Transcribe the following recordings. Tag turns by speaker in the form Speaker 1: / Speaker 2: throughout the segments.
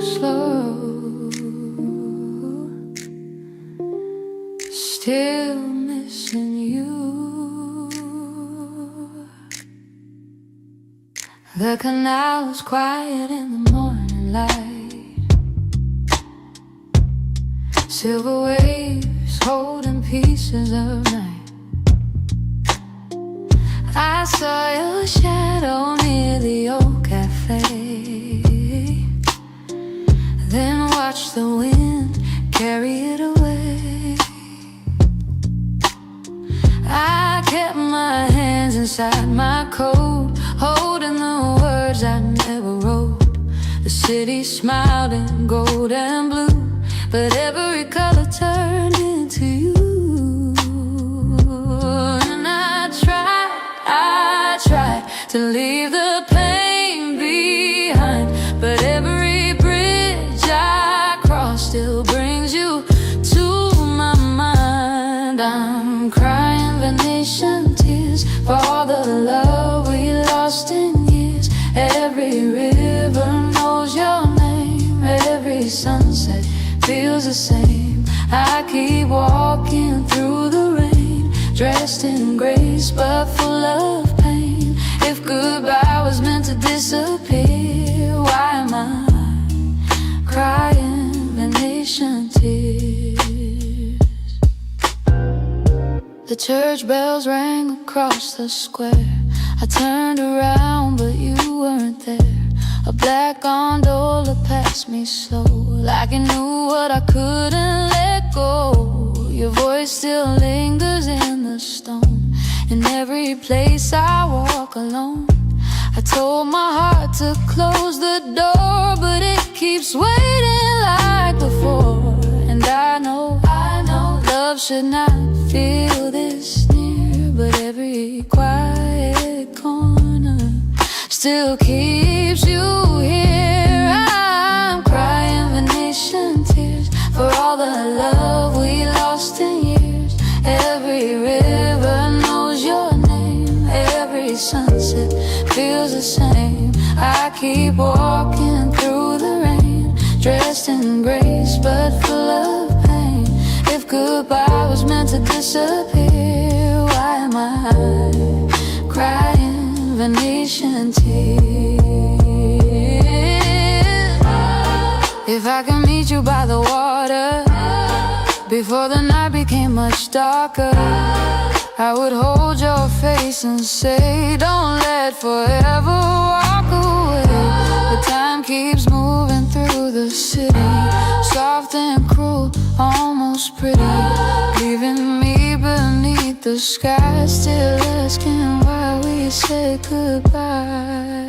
Speaker 1: slow, still missing you. The canal is quiet in the morning light, silver waves holding pieces of night. I saw your shadow near the old cafe, then watched the wind carry it away. I kept my hands inside my coat, holding the words I never wrote. The city smiled in gold and blue, but every color turned into you. And I tried to leave the pain behind, but every bridge I cross still brings you to my mind. I'm crying Venetian tears for all the love we lost in years. Every river knows your name, every sunset feels the same. I keep walking through the rain, dressed in grace but full of pain. If goodbye was meant to disappear, why am I crying Venetian tears? The church bells rang across the square. I turned around but you weren't there. A black gondola passed me slow, like it knew what I couldn't let go. Your voice still lingers in the stone, in every place I walk alone. I told my heart to close the door, but it keeps waiting like before. And I know love should not feel this near, but every quiet corner still keeps you here. I'm crying Venetian tears for all the love we lost in years. Every river knows your name, every sunset feels the same. I keep walking through the rain, dressed in grace but full of pain. If goodbye was meant to disappear, why am I crying Venetian tears? If I could meet you by the water before the night became much darker, I would hold your face and say, don't let forever walk away. But time keeps moving through the city, soft and cruel, almost pretty, leaving me beneath the sky, still asking why we said goodbye.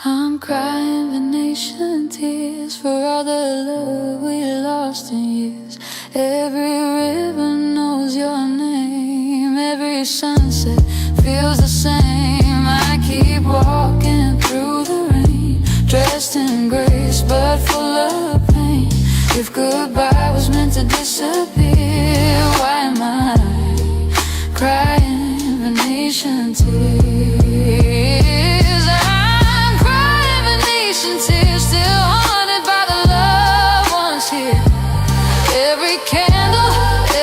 Speaker 1: I'm crying Venetian tears for all the love we lost in years. Every river knows your name, every sunset feels the same. I keep walking through the rain, dressed in grace but full of pain. If goodbye was meant to disappear, why am I crying Venetian tears? I'm crying Venetian tears, still haunted by the loved ones here. Every candle,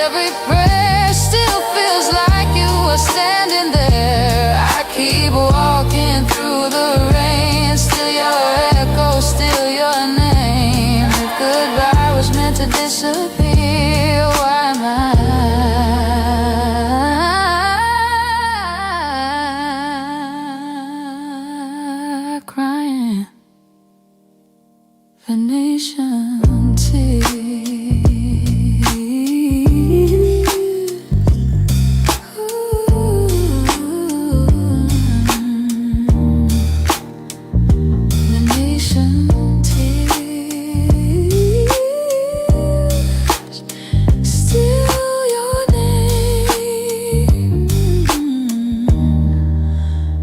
Speaker 1: every prayer still feels like you are standing there. I keep walking through the rain, still your echo, still your name. If goodbye was meant to disappear, why am I crying Venetian tears?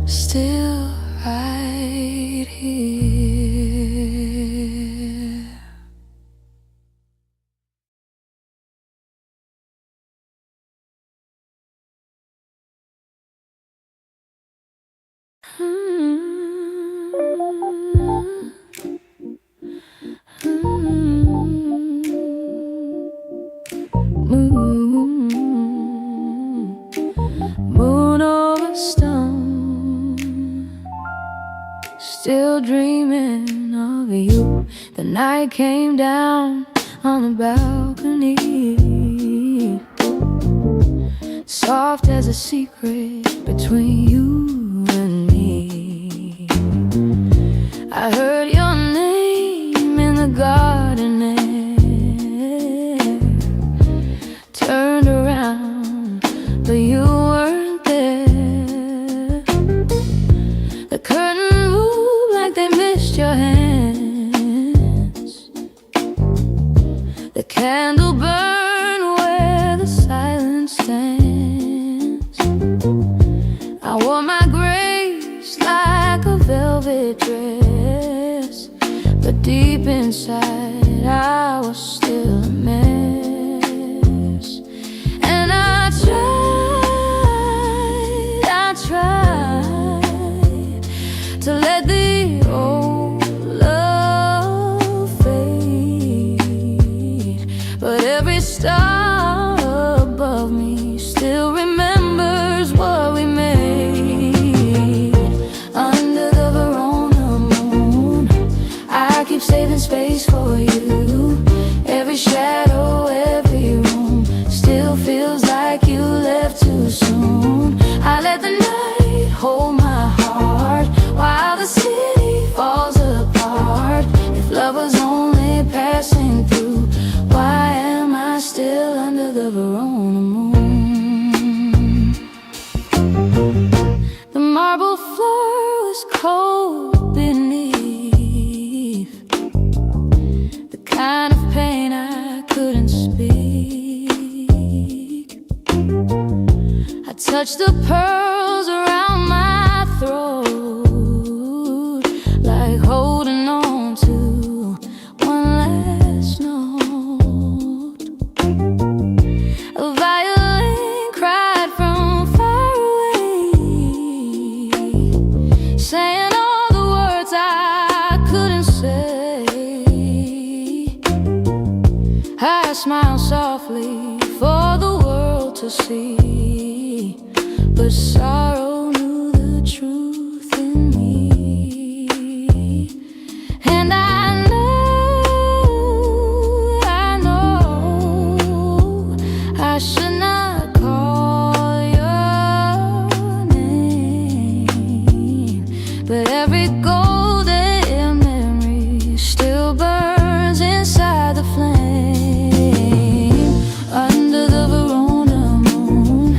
Speaker 1: Still right here. thinking of you. The night came down on the balcony, soft as a secret between you and me. I heard your name in the garden air, turned around, but you weren't there. The curtain moved like they missed your hands. The candle burned where the silence stands. I wore my grace like a velvet dress, but deep inside I was still a mess. And I tried to let the old love fade, but every star above me still remembers what we made. Under the Verona moon, I keep saving space for you. Every shadow, every room still feels like you left too soon. I let the night hold my heart while the city falls apart. If love was only passing through, why am I still under the Verona moon? The marble floor was cold beneath, the kind of pain I couldn't speak. I touched the pearls around my throat, like holding on to one last note. A violin cried from far away, saying all the words I couldn't say. I smiled softly for the world to see, but sorrow knew the truth in me. And I know I should not call your name, but every golden memory still burns inside the flame. Under the Verona moon,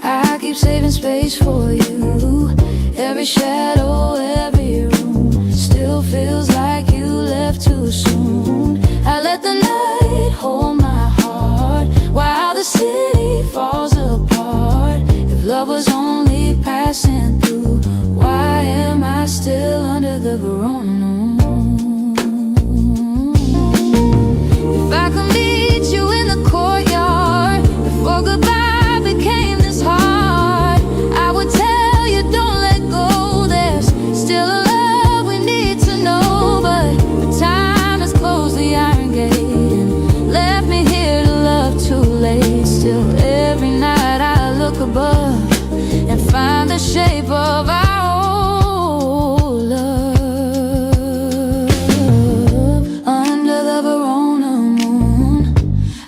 Speaker 1: I keep saving space for you. Every shadow, every room still feels like you left too soon. I let the night hold my heart while the city falls apart. If love was only passing through, why am I still under the Verona moon? If I could meet you in the courtyard before goodbye became this hard, I would tell you don't let go. There's still a love we need to know, but the time has closed the iron gate and left me here to love too late. Still every night I look above and find the shape of our old love. Under the Verona moon,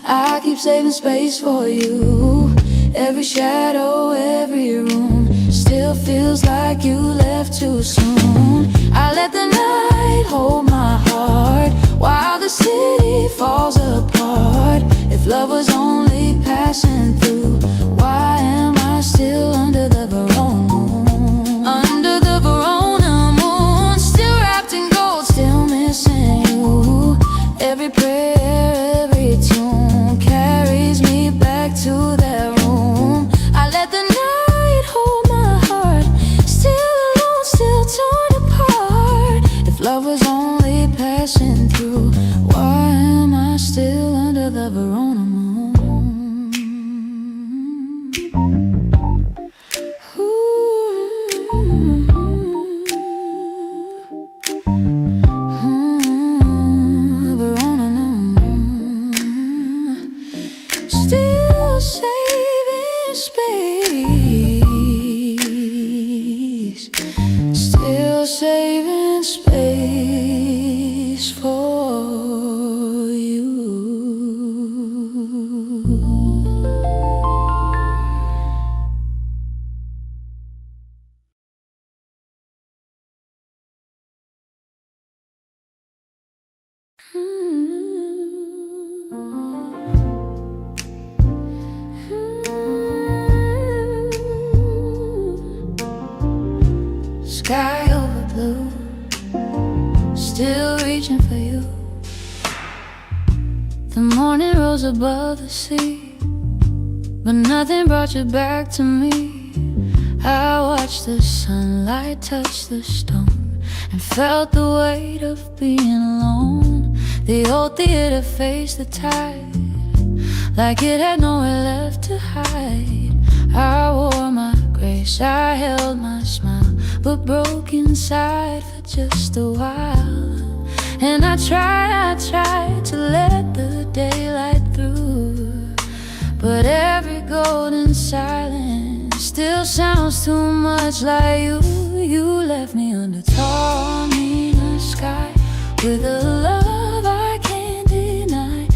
Speaker 1: I keep saving space for you. Every shadow, every room still feels like you left too soon. I let the night hold my heart while the city falls apart. If love was only passing through, why am I still under the Verona moon? Under the Verona moon, still wrapped in gold, still missing you. Every prayer, every tune carries me back to that room. I let the night hold my heart, still alone, still torn apart. If love was only passing through, why am I still under the Verona moon? Verona moon, still saving space, still saving space. reaching for you. The morning rose above the sea, but nothing brought you back to me. I watched the sunlight touch the stone and felt the weight of being alone. The old theater faced the tide like it had nowhere left to hide. I wore my grace, I held my smile, but broke inside for just a while. And I tried to let the daylight through, but every golden silence still sounds too much like you. You left me under tormented sky with a love I can't deny.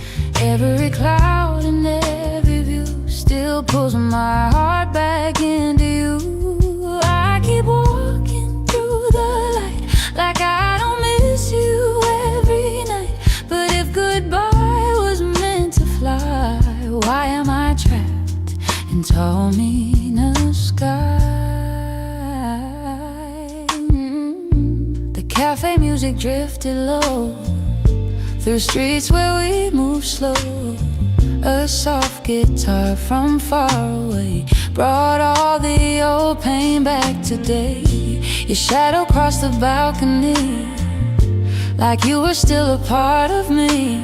Speaker 1: Every cloud and every view still pulls my heart back into you. I keep walking through the light like I don't miss you every night. But if goodbye was meant to fly, why am I trapped in Taormina sky? The cafe music drifted low through streets where we move slow. A soft guitar from far away brought all the old pain back today. Your shadow crossed the balcony like you were still a part of me.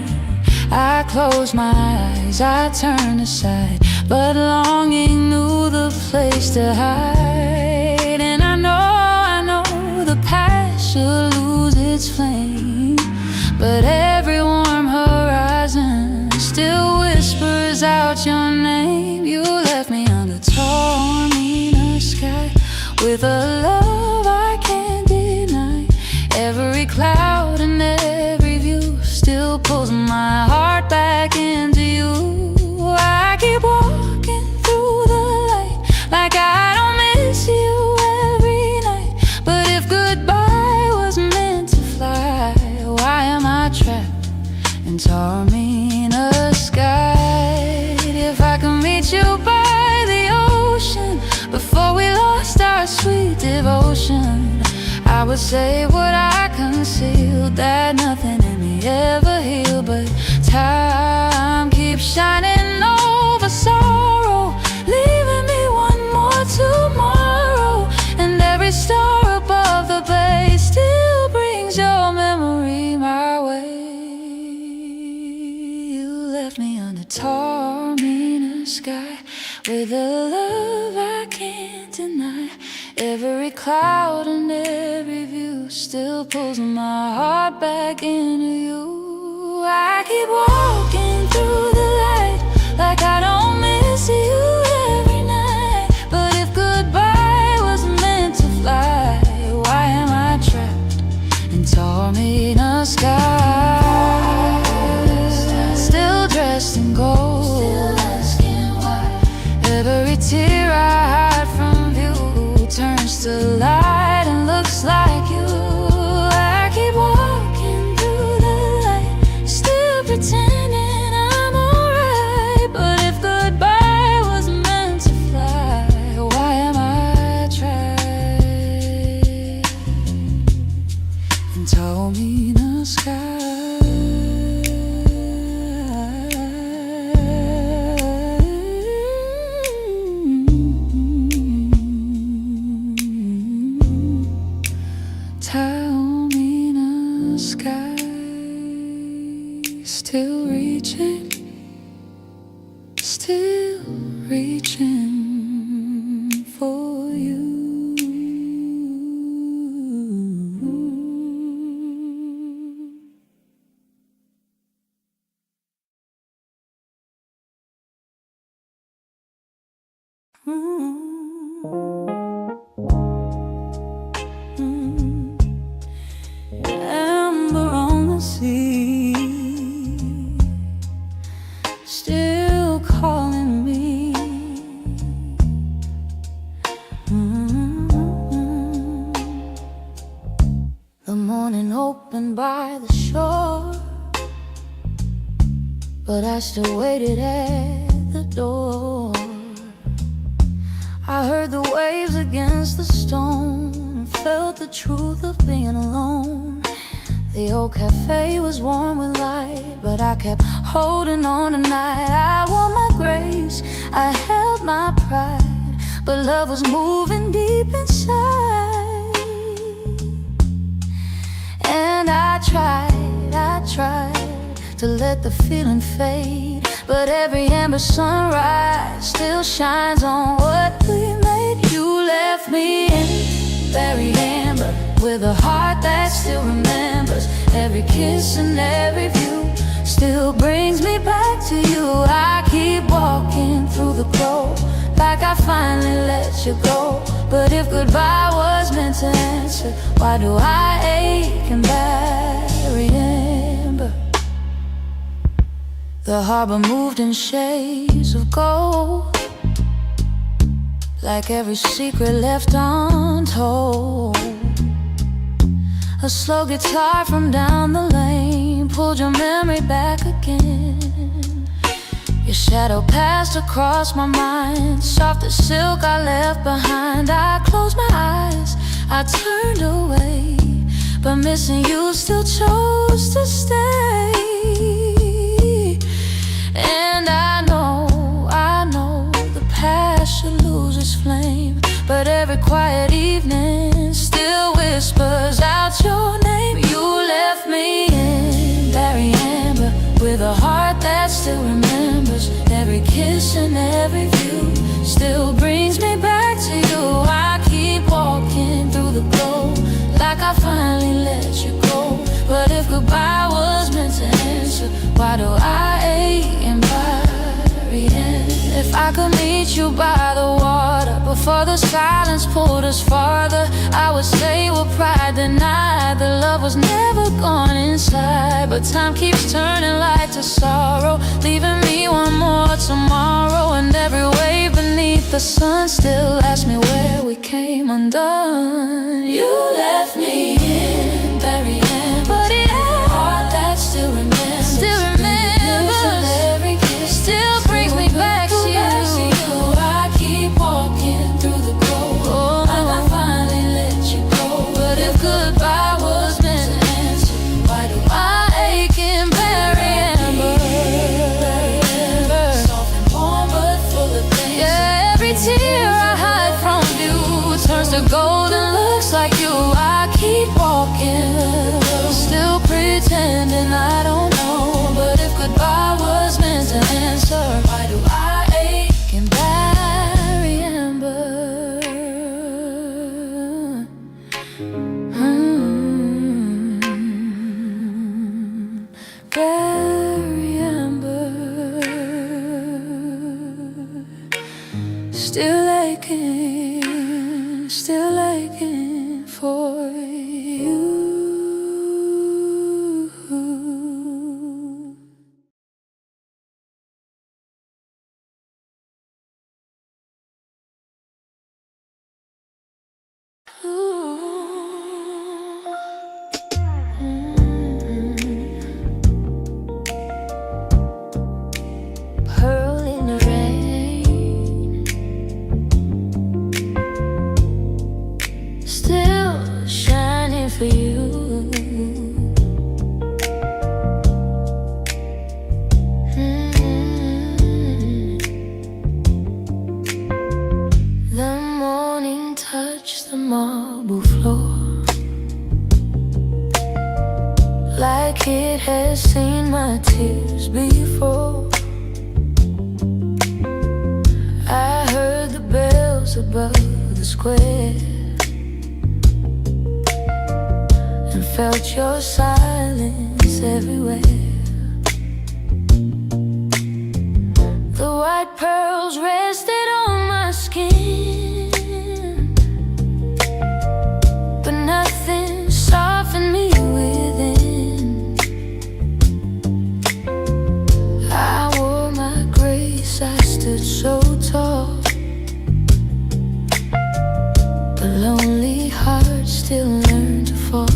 Speaker 1: I closed my eyes, I turned aside, but longing knew the place to hide. And I know the past should lose its flame, but every warm horizon still whispers out your name. You left me under Taormina sky with a love I can't deny. Every cloud and every view still pulls my heart back into you. I keep walking through the light like I don't miss you every night. But if goodbye was meant to fly, why am I trapped in Taormina sky? If I could meet you by the ocean before we lost our sweet devotion, I would say what I concealed, that nothing in me ever healed. But time keeps shining over sorrow, leaving me one more tomorrow. And every star above the bay still brings your memory my way. You left me under Taormina sky with a love I can't deny. Every cloud and every view still pulls my heart back into you. I keep walking through the light like I don't miss you every night. But if goodbye was meant to fly, why am I trapped in Taormina sky? Still dressed in gold, still asking why. Every tear I hide from view turns to light and looks like you. I keep walking through the light, still pretending I'm alright. But if goodbye was meant to fly, why am I trapped in Taormina sky? Taormina sky, still reaching for you. Amber on the sea, still calling me. The morning opened by the shore, but I still waited at the door. I heard the waves against the stone, felt the truth of being alone. The old cafe was warm with light, but I kept holding on tonight. I wore my grace, I held my pride, but love was moving deep inside. And I tried to let the feeling fade, but every amber sunrise still shines on what we made. You left me in very amber, with a heart that still remembers. Every kiss and every view still brings me back to you. I keep walking through the grove, like I finally let you go. But if goodbye was meant to answer, why do I ache and bury amber? The harbor moved in shades of gold, like every secret left untold. A slow guitar from down the lane pulled your memory back again. Your shadow passed across my mind, soft as silk I left behind. I closed my eyes, I turned away, but missing you still chose to stay. And I know the past should lose its flame, but every quiet evening still whispers out your name. You left me in very amber, with a heart that still remembers. Every kiss and every view still brings me back to you. I keep walking through the glow, like I finally let you go. But if goodbye was meant to answer, why do I ache and bury it? If I could meet you by the water before the silence pulled us farther, I would say what pride denied, the love was never gone inside. But time keeps turning light to sorrow, leaving me one more tomorrow. And every wave beneath the sun still asks me where we came undone. You left me in very amber, but it heart that still remembers. Still remembers. Every kiss still brings me back to you. I keep walking through the grove, like I finally let you go. But if goodbye was meant to answer, why do I ache and bury amber? Soft and warm but full of pain. Yeah, every tear I hide from you turns to gold and looks like you. I keep walking, still pretending I don't know. But if goodbye was meant to answer, why do I ache and bury amber? Bury amber, still aching for you. Pearl in the rain, still shining for you. The morning touched the marble floor, like it has seen my tears before. I heard the bells above the square and felt your silence everywhere. The white pearls rested on my skin, but nothing softened me within. I wore my grace, I stood so tall, but lonely hearts still learn to fall.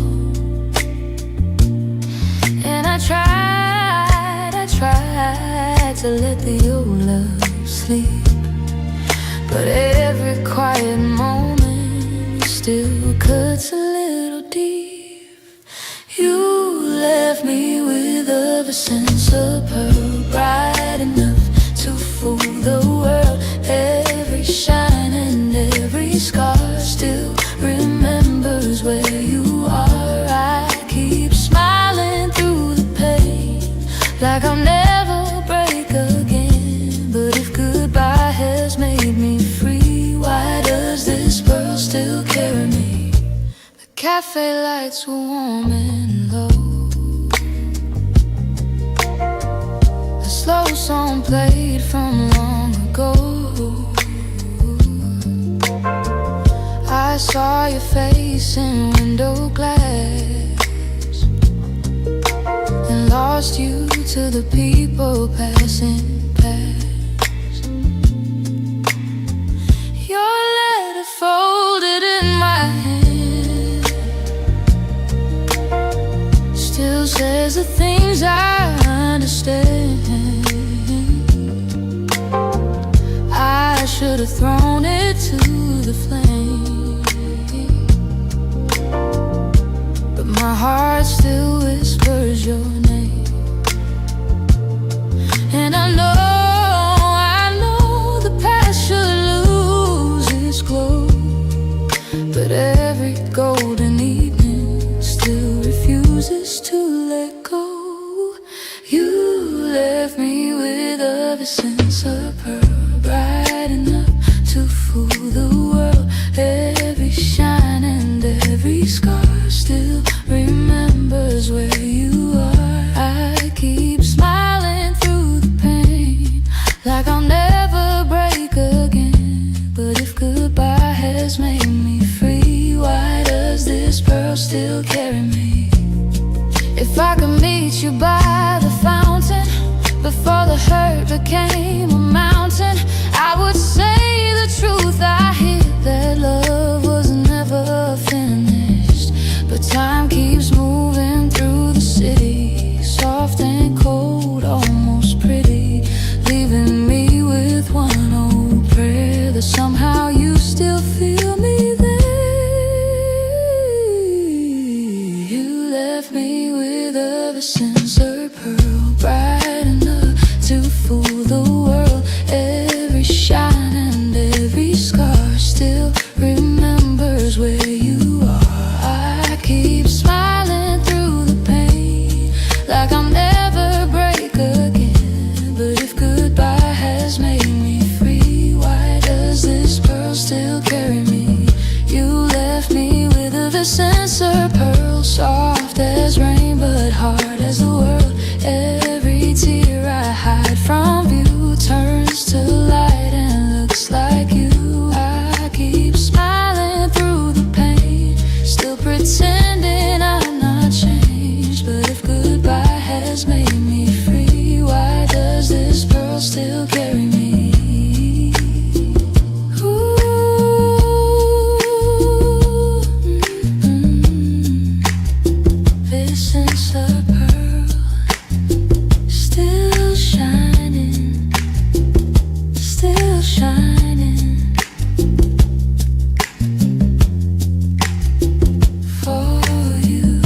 Speaker 1: And I tried to let the old love sleep, but every quiet moment still cuts a little deep. You a sense of pearl, bright enough to fool the world. Every shine and every scar still remembers where you are. I keep smiling through the pain, like I'll never break again. But if goodbye has made me free, why does this pearl still carry me? The cafe lights were warm and low, a slow song played from long ago. I saw your face in window glass and lost you to the people passing past. Your letter folded in my hand still says the things I understand. I should have thrown it to the flame, but my heart still whispers your name. And I know the past should lose its glow, but every golden evening still refuses to let go. You left me with a sense of pearl, bright enough to fool the world. Every shine and every scar still remembers where you are. I keep smiling through the pain, like I'll never break again. But if goodbye has made me free, why does this pearl still carry me? If I could meet you by the fountain before the hurt became a mountain, I would say the truth. I hear that love was never finished, but time keeps moving through the city, soft and cold, almost pretty, leaving me with one old prayer that somehow you still feel me there. You left me with a sense of pearl, bright enough to fool the world. Every shine and every scar still remembers where you are. I keep smiling through the pain, like I'll never break again. But if goodbye has made me free, why does this pearl still carry me? You left me with a sense of pearl, soft as rain but hard as the world. Every tear I hide from view turns to light and looks like you. I keep smiling through the pain, still pretending I'm not changed. But if goodbye has made me free, why does this pearl still carry me? This sense of pearl still shining, still shining for you.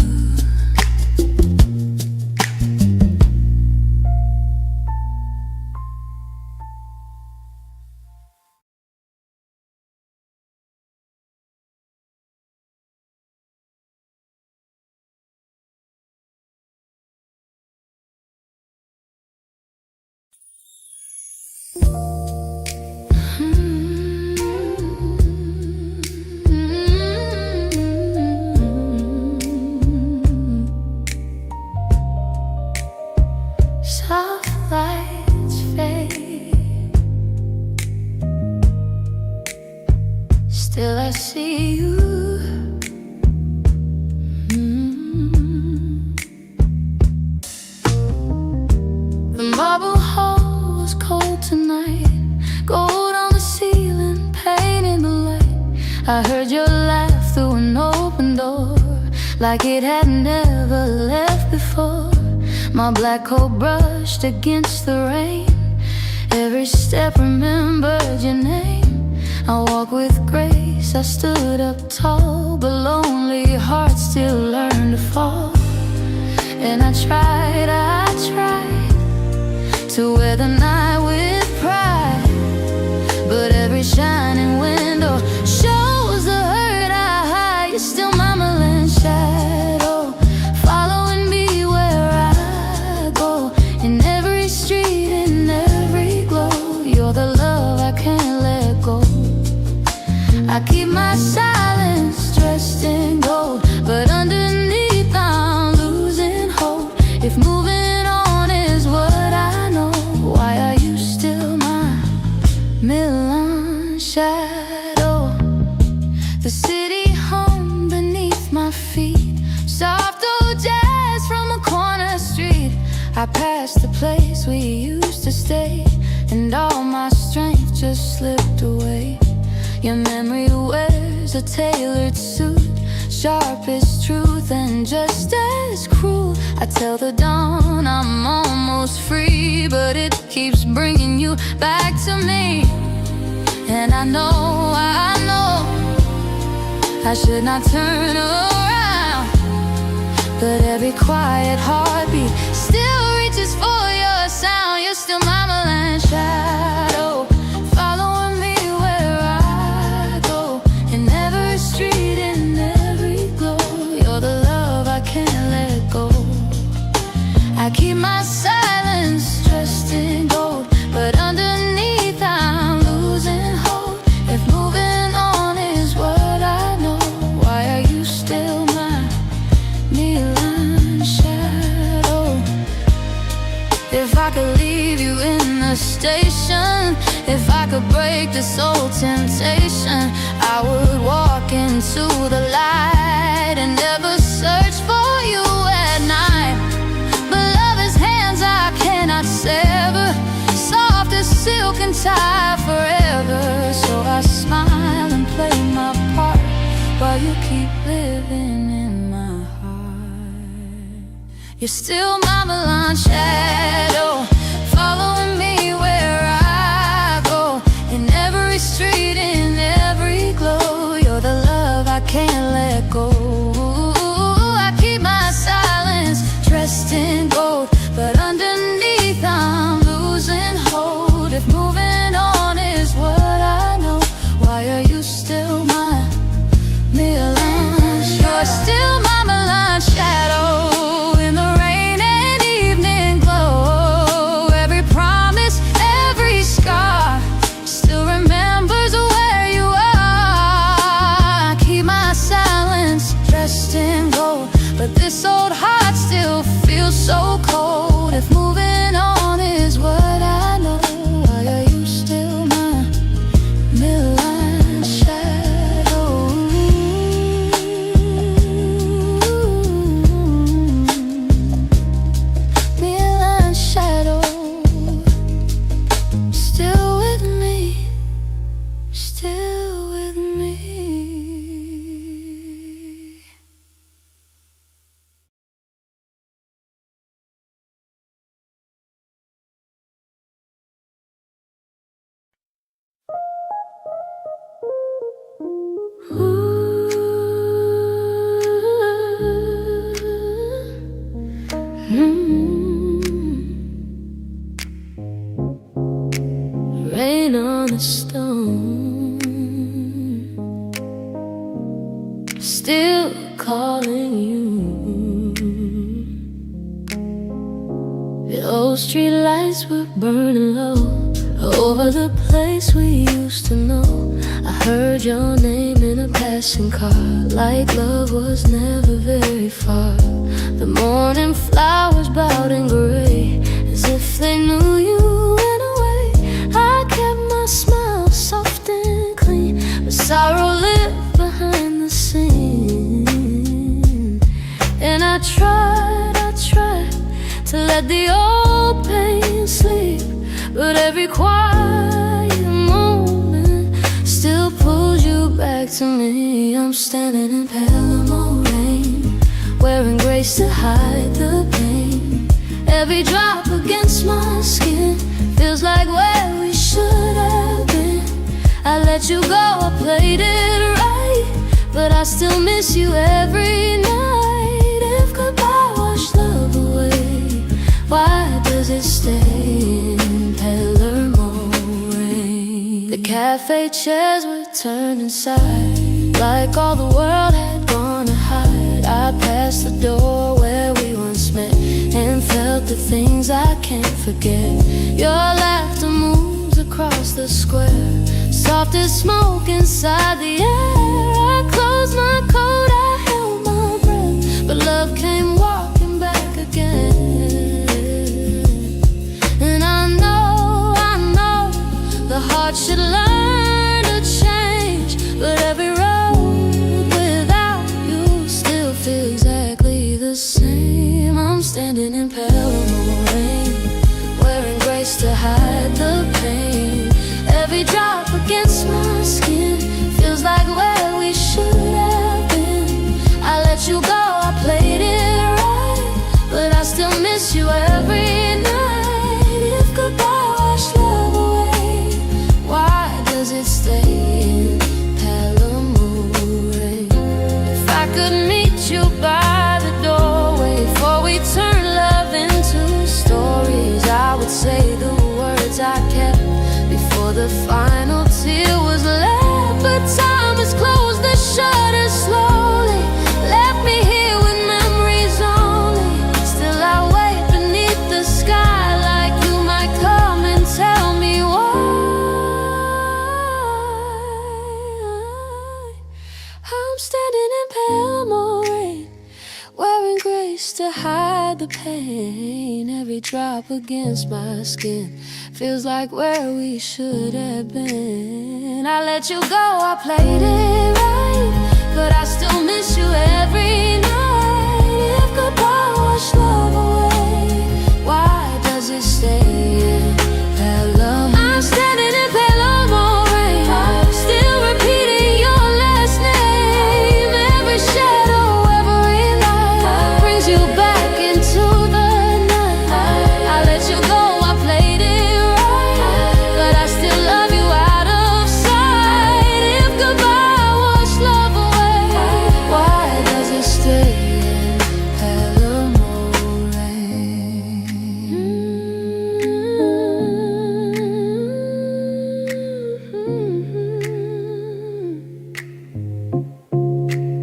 Speaker 1: Soft lights fade, still I see you. The marble hall was cold tonight, gold on the ceiling, painting the light. I heard your laugh through an open door, like it had never left before. My black coat brushed against the rain, every step remembered your name. I walked with grace, I stood up tall, but lonely hearts still learn to fall. And I tried to wear the night with pride. But every shining window shows the hurt I hide. You're still my melon shadow, following me where I go. In every street, in every glow, you're the love I can't let go. I keep my silence dressed in gold, but underneath I'm losing hope. If moving on is what I know, why are you still my melon shadow? The city hum beneath my feet, soft old jazz from a corner street. I passed the place we used to stay, and all my strength just slipped away. Your memory wears a tailored suit, sharp as truth and just as cruel. I tell the dawn I'm almost free, but it keeps bringing you back to me. And I know I should not turn around, but every quiet heartbeat still reaches for your sound. You're still my melon shadow, following me where I go. In every street, in every glow, you're the love I can't let go. I keep my silence dressed in gold, but underneath I'm losing hope. If moving on is what I know, why are you still my melon shadow? If I could leave you in the station, if I could break this old temptation, I would walk into the light and never search for you at night. But love is hands I cannot sever, soft as silk and tied forever. So I smile and play my part while you keep living in my heart. You're still my melon shadow, following me where I go. In every street, in every glow, you're the love I can't let go. I keep my silence dressed in gold, but underneath I'm losing hold. If moving on is what I know, why are you still my melon? You're still my melon shadow, in the rain and evening glow. Every promise, every scar still remembers where you are. I keep my silence dressed in gold, but this old heart still feels so cold. If moving on is what I know, why are you still my melon shadow? Melon shadow, still with me, still with me. Rain on a stone, still calling you. The old street lights were burning low over the place we used to know. I heard your name in a passing car, like love was never very far. The morning flowers bowed in gray, as if they knew you went away. I kept my smile soft and clean, but sorrow lived behind the scene. And I tried to let the old pain sleep, but every quiet moment still pulls you back to me. I'm standing in pale rain, wearing grace to hide the pain. Every drop against my skin feels like where we should have been. I let you go, I played it right, but I still miss you every night. If goodbye washed love away, why does it stay? cafe chairs were turned inside, like all the world had gone to hide. I passed the door where we once met and felt the things I can't forget. Your laughter moves across the square, soft as smoke inside the air. I closed my coat, I held my breath, but love came walking back again. And I know the heart should learn to change, but every road without you still feels exactly the same. I'm standing in Palermo rain, wearing grace to hide the pain. Every drop against my skin feels like where we should have been. I let you go, I played it right, but I still miss you every night. If goodbye washed love away, why does it stay in Palermo rain? If I could meet you by the doorway before we turn love into stories, I would say the words I kept before the final tear was left. But time has closed the shutters slowly, left me here with memories only. Still I wait beneath the sky, like you might come and tell me why. I'm standing in Palermo rain, wearing grace to hide the pain. Every drop against my skin feels like where we should have been. I let you go, I played it right, but I still miss you every night. If goodbye washed love away, why does it stay in Palermo? I'm standing in Palermo rain, still repeating your last name. Every shadow, every light brings you back into the night. I let you go, I played it right, but I still love you out of sight. If goodbye washed love away, why does it stay in Palermo rain?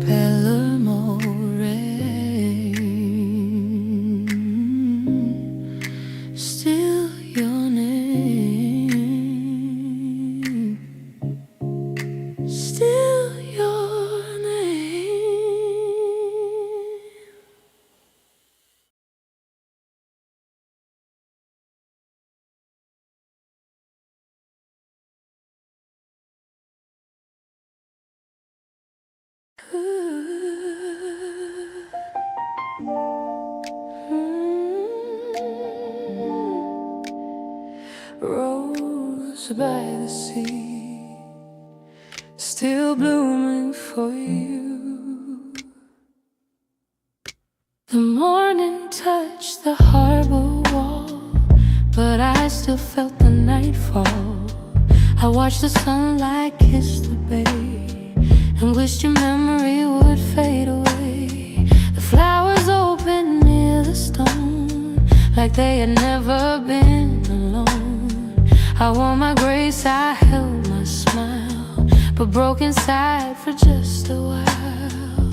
Speaker 1: Palermo rain, still your name, still your name. Rose by the sea, still blooming for you. The morning touched the harbor wall, but I still felt the nightfall. I watched the sunlight kiss the bay and wished your memory would fade away. The flowers opened near the stone, like they had never been alone. I wore my grace, I held my smile, but broke inside for just a while.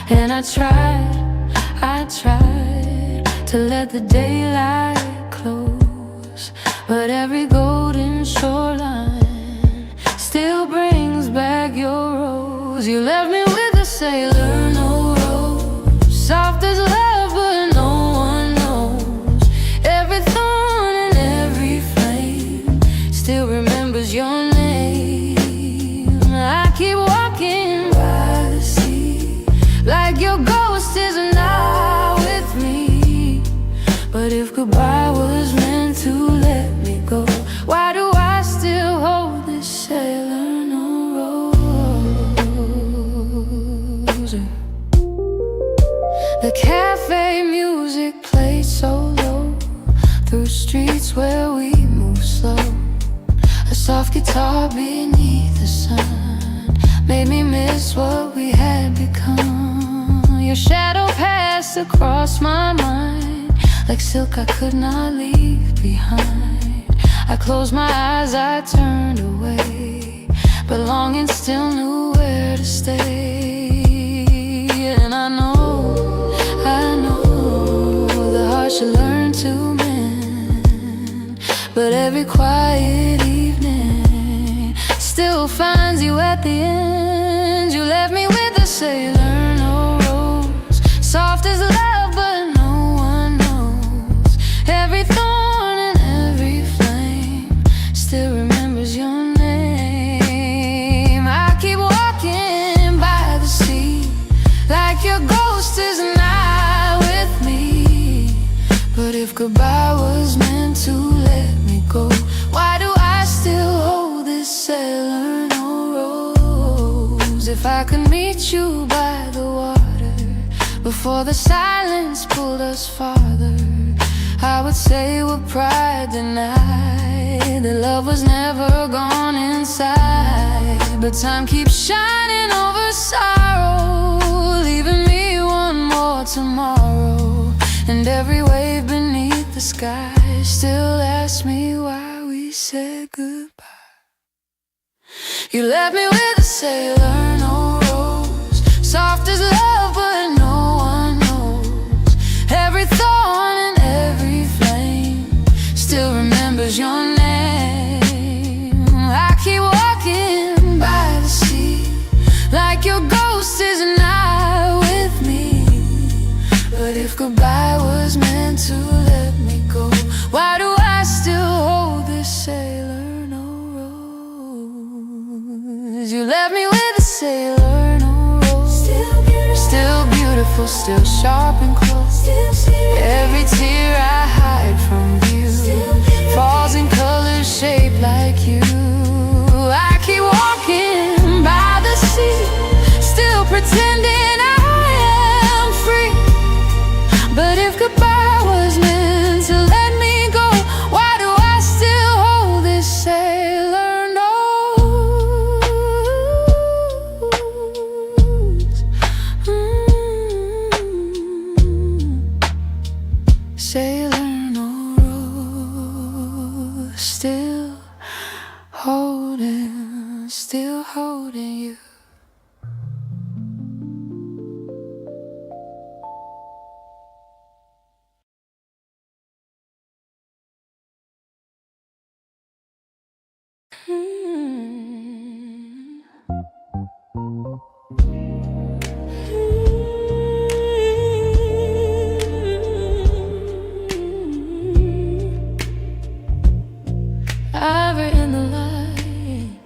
Speaker 1: And I tried to let the daylight close, but every golden shoreline still brings back your rose. You left me with a sailor, no rose, soft as love, but no one knows. Every thorn and every flame still remembers your name. I keep walking by the sea, like your ghost is not with me. But if goodbye was meant to let me go, why do I still hold this sailor, no rose? The cafe music played so low through streets where we move slow. A soft guitar beneath the sun made me miss what we had become. Your shadow passed across my mind like silk I could not leave behind. I closed my eyes, I turned away, but longing still knew where to stay. And I know the heart should learn to mend, but every quiet evening still finds you at the end. You left me with a sailor, no rose, soft as love, but no one knows. Every thorn and every flame still remembers your name. I keep walking by the sea like your ghost is not with me. But if goodbye was meant to let me go, why do I still hold this sailor, no rose? If I could meet you by the water before the silence pulled us farther, I would say with pride denied that love was never gone inside. But time keeps shining over sorrow, leaving me one more tomorrow. And every wave beneath the sky still asks me why we said goodbye. You left me with a sailor, no rose, soft as love, but no one knows. Every thorn and every flame still remembers your name. I keep walking by the sea like your ghost is not with me. But if goodbye was meant to let me go, why do I still hold this sailor, no rose? You left me with a sailor, no rose, still beautiful, still sharp and close. Every tear I hide from view falls in colors shaped like you. I keep walking by the sea, still pretending I am free. But if goodbye was meant to let me go, why do I still hold this sailor nose? Sailor no rose, still holding you. I've written the line,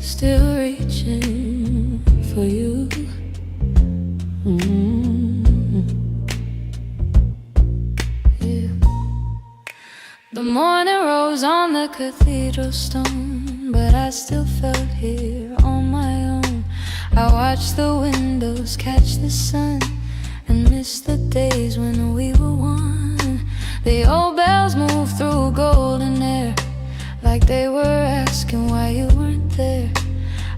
Speaker 1: still reaching for you. Yeah. The morning rose on the cathedral stone, but I still felt here on my own. I watched the windows catch the sun and missed the days when we were one. The old bells moved through golden air, like they were asking why you weren't there.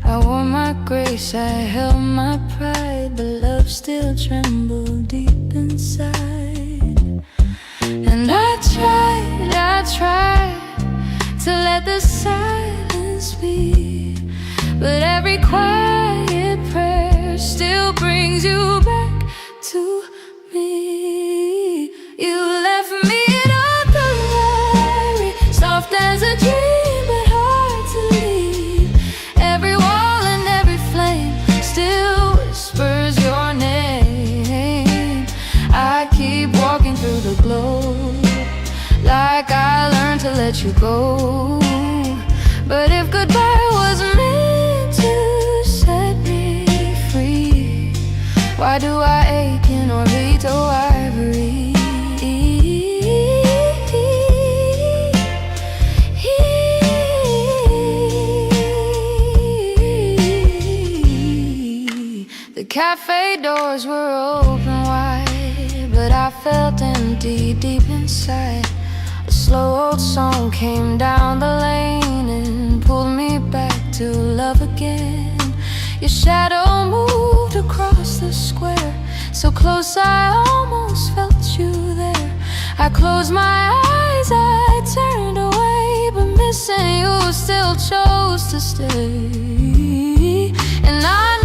Speaker 1: I wore my grace, I held my pride, but love still trembled deep inside. And I tried to let the silence be, but every quiet prayer still brings you back to me. You left me in a diary, soft as a dream, but hard to leave. Every wall and every flame still whispers your name. I keep walking through the glow, like I learned to let you go. But if goodbye was meant to set me free, why do I ache in Orvieto ivory? The cafe doors were open wide, but I felt empty deep inside. A slow old song came down the lane and pulled me back to love again. Your shadow moved across the square, so close I almost felt you there. I closed my eyes, I turned away, but missed missing, you still chose to stay. And I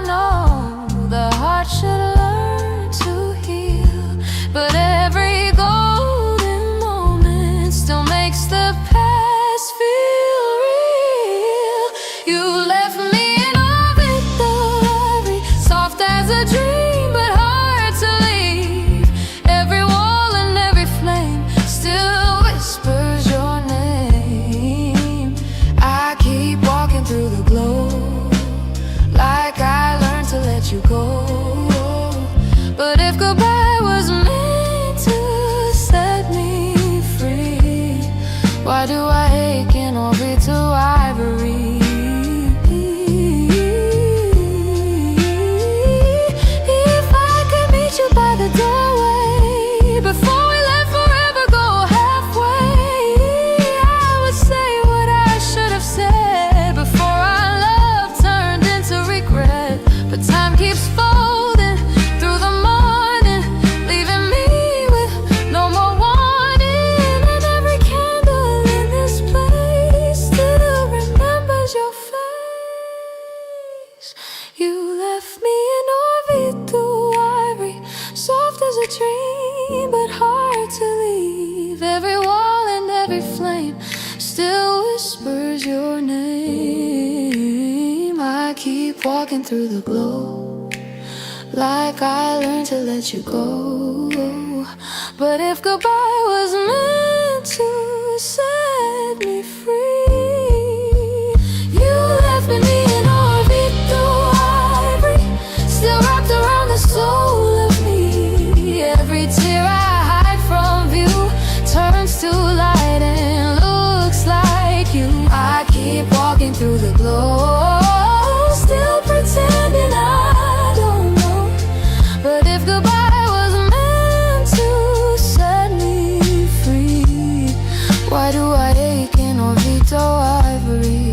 Speaker 1: know the heart should learn to heal, but every golden moment still makes the past feel real. You left me in orbit, ivory, soft as a dream, but hard to leave. Every wall and every flame still whispers your name. I keep walking through the glow, like I learned to let you go. But if goodbye was meant to set me free, why do I ache in orbit to ivory? If I could meet you by the doorway, before we let forever go halfway, I would say what I should have said before our love turned into regret. But time keeps folding through the morning, leaving me with no more warning. And every candle in this place still remembers your face. You left me in orbit through ivory, soft as a dream, but hard to leave. Every wall and every flame still whispers your name. I keep walking through the glow, like I learned to let you go. But if goodbye was meant to set me free, you left me in orbit through ivory, still wrapped around the soul of me. Every tear I hide from view turns to light and looks like you. I keep walking through the glow, still pretending I don't know. But if goodbye was meant to set me free, why do I ache in Orvieto ivory?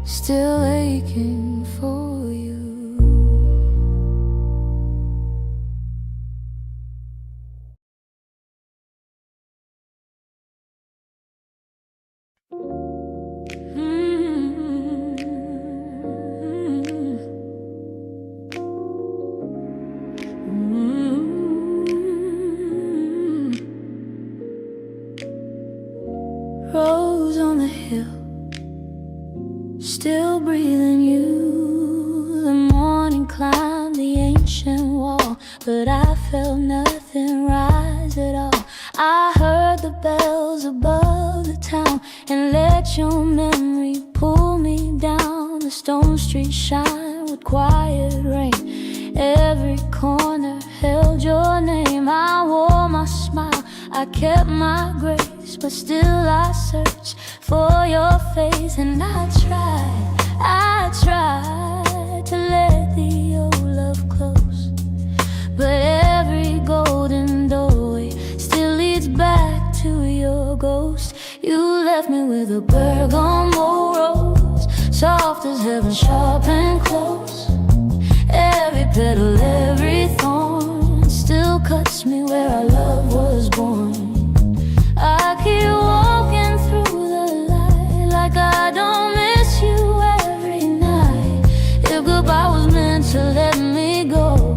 Speaker 1: Still aching for you. Rose on the hill, still breathing you. The morning climbed the ancient wall, but I felt nothing rise at all. I heard the bells above the town and let your memory pull me down. The stone streets shine with quiet rain, every corner held your name. I wore my smile, I kept my grace, but still I searched for your face. And I tried to let the old love close, but every golden doorway still leads back to your ghost. You left me with a bergamot rose, soft as heaven, sharp and close. Every petal, every thorn still cuts me where our love was born. I keep walking through the light, like I don't miss you every night. If goodbye was meant to let me go,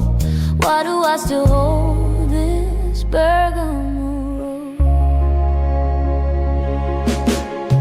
Speaker 1: why do I still hold this bergamot rose?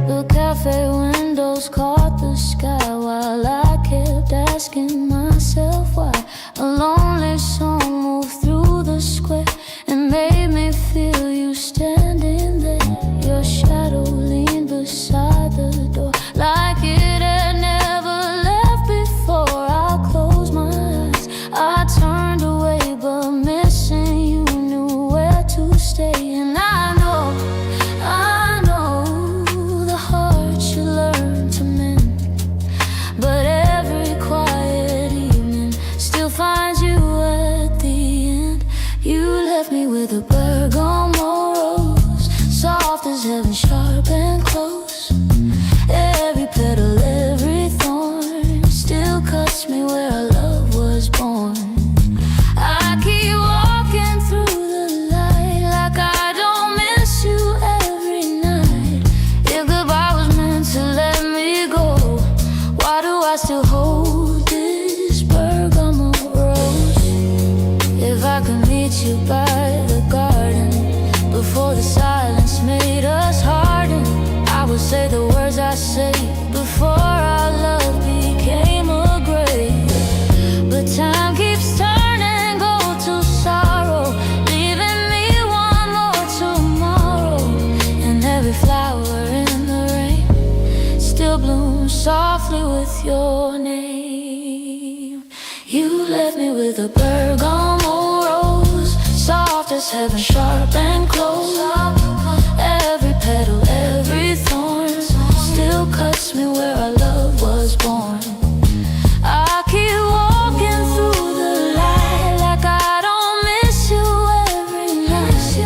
Speaker 1: The cafe windows caught the sky while I kept asking myself why. A lonely song moved through the square and made me feel you standing there. Your shadow leaned beside the door, like it had never left before. I closed my eyes, I turned away, but missing you knew where to stay. And I know the heart should learn to mend, but every quiet evening still finds you at the end. You left me with a bergamot rose, cuts me where our love was born. I keep walking through the light like I don't miss you every night. If goodbye was meant to let me go, why do I still hold this bergamot rose? If I could meet you by the garden before the silence made us harden, I would say the words I say before our love became a grave. But time keeps turning gold to sorrow, leaving me one more tomorrow. And every flower in the rain still blooms softly with your name. You left me with a bergamot rose, soft as heaven, sharp and close. Every petal, every thorn still cuts me where our love was born. I keep walking through the light like I don't miss you every night.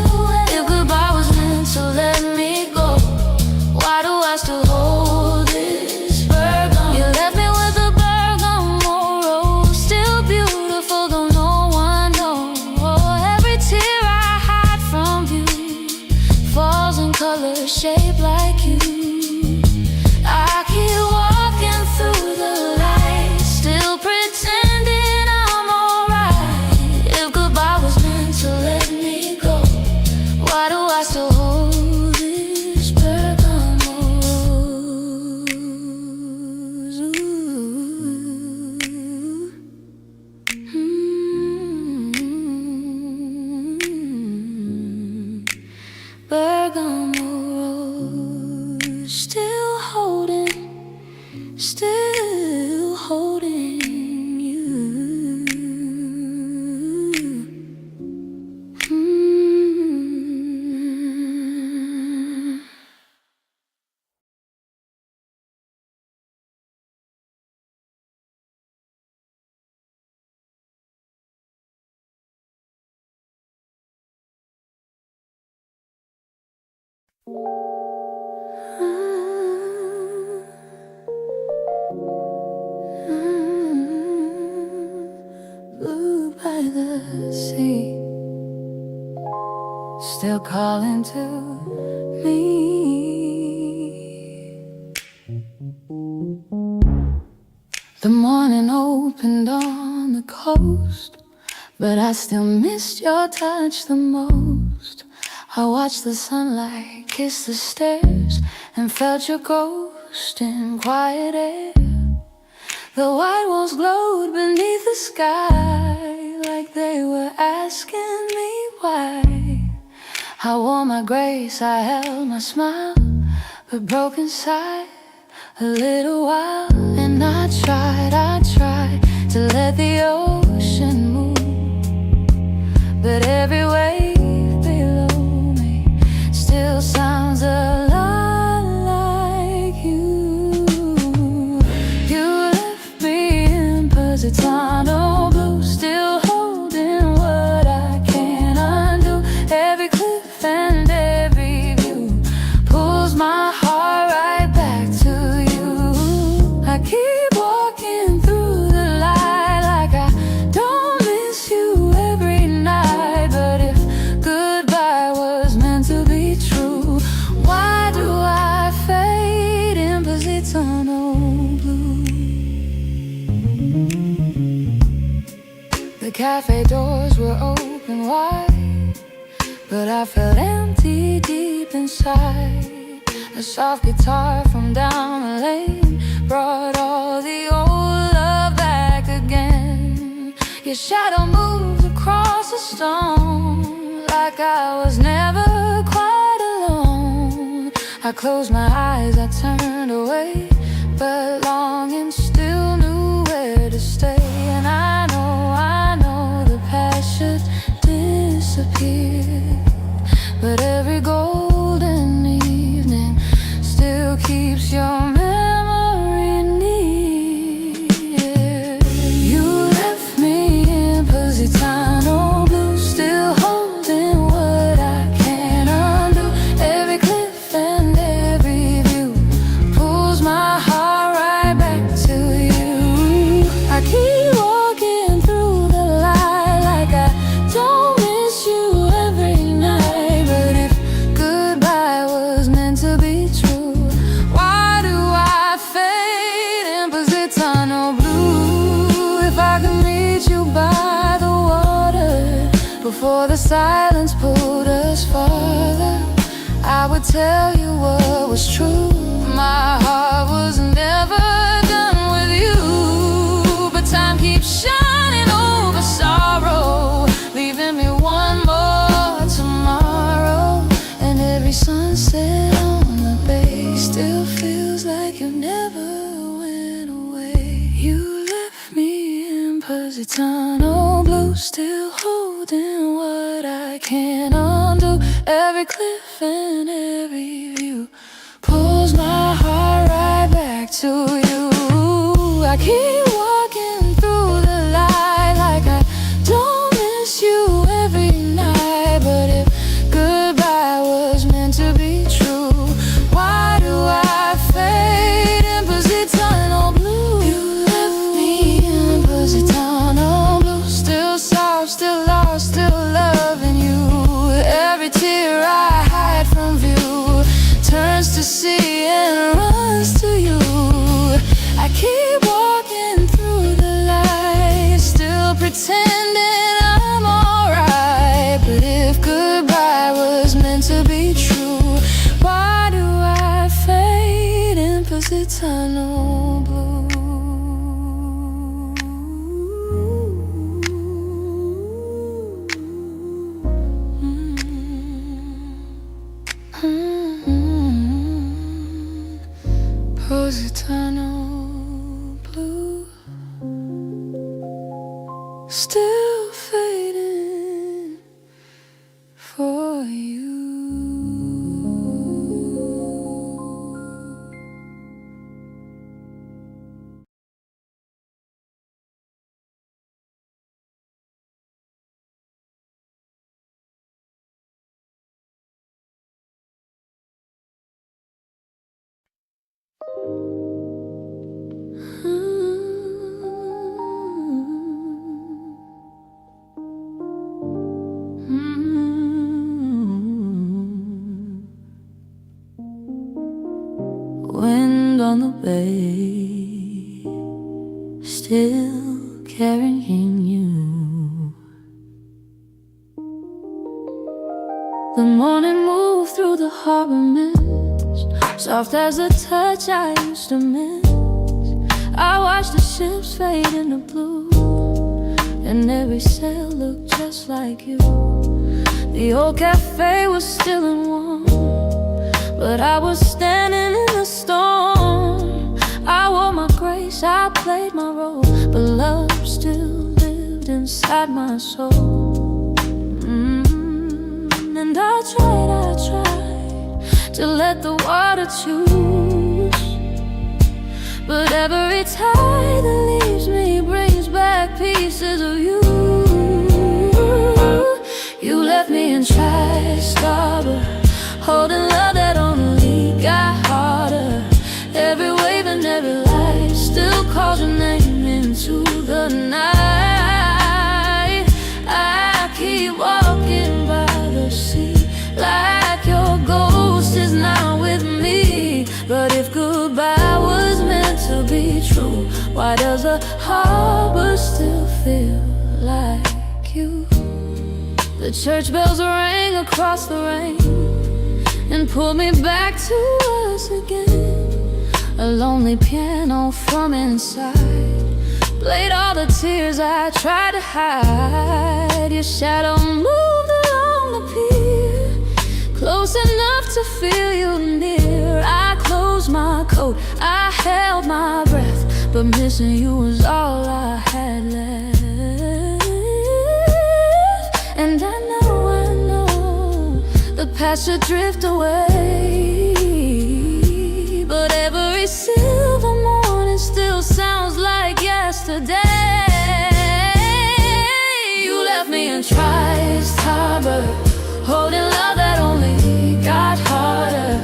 Speaker 1: If goodbye was meant to let me go, why do I still hold this bergamot? You left me with a bergamot rose, still beautiful though no one knows. Every tear I hide from you falls in color shaped like you. I keep walking through the light, still pretending I'm alright. If goodbye was meant to let me go, why do I still hold this bergamot rose? Bergamot rose, still holding you. Blue by the sea, still calling to me. The morning opened on the coast, but I still missed your touch the most. I watched the sunlight kiss the stairs and felt your ghost in quiet air. The white walls glowed beneath the sky like they were asking me why. I wore my grace, I held my smile, but broke inside a little while. And I tried to let the ocean move, but every wave below me still sounds a lot like you. You left me in Positano blue, still holding what I can't undo. Every cliff and every view pulls my heart right back to you. I keep walking through the light like I don't miss you every night. But if goodbye was meant to be true, why do I fade in Positano blue? The cafe doors were open wide, but I felt empty deep inside. A soft guitar from down the lane brought all the old love back again. Your shadow moved across the stone like I was never quite alone. I closed my eyes, I turned away, but longing still knew where to stay. And I know the past should disappear, but every golden evening still keeps your memory near. You left me in Positano blue, still holding what I can't undo. Every cliff and every view pulls my heart right back to you. I keep Before the silence pulled us farther, I would tell you what was true. My heart was never done with you, but time keeps shining over sorrow, leaving me one more tomorrow. And every sunset on the bay still feels like you never went away. You left me in Positano blue, still holding what I can't undo. Every cliff and every view pulls my heart right back to you. I keep walking through the light like I don't miss you every night. But if goodbye was meant to be true, why do I fade in Positano blue? You left me in Positano blue, still soft, still lost, still loving you. Every tear I hide from view turns to sea and runs to you. I keep walking through the light, still pretending I'm alright. But if goodbye was meant to be true, why do I fade in Positano blue? Positano blue, still fading for you. Wind on the bay, still carrying you. The morning moved through the harbor mist, soft as a touch I used to miss. I watched the ships fade into blue, and every sail looked just like you. The old cafe was still and warm, but I was standing in the storm. I wore my grace, I played my role, but love still lived inside my soul. And I tried to let the water choose, but every tide that leaves me brings back pieces of you. You left me in Tri-Starboard, holding love that only got harder. Every wave and every light still calls your name into the night. I keep walking by the sea like your ghost is now with me. But if goodbye was meant to be true, why does the harbor still feel like you? The church bells rang across the rain and pulled me back to us again. A lonely piano from inside played all the tears I tried to hide. Your shadow moved along the pier, close enough to feel you near. I closed my coat, I held my breath, but missing you was all I had left. And I know the past should drift away, but every silver morning still sounds like yesterday. You left me in Tri-Starboard, holding love that only got harder.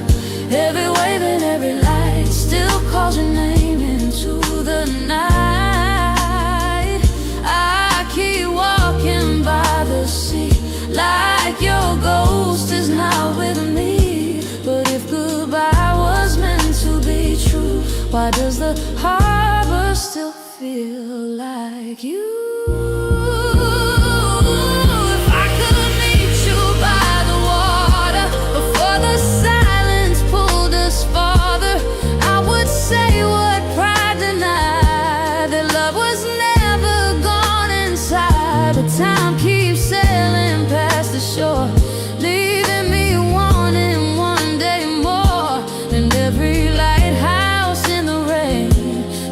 Speaker 1: Every wave and every light still calls your name into the night. I keep walking by the sea like your ghost is now with me. But if goodbye was meant to be true, why does the harbor still feel like you? If I could The time keeps sailing past the shore, leaving me wanting one day more. And every lighthouse in the rain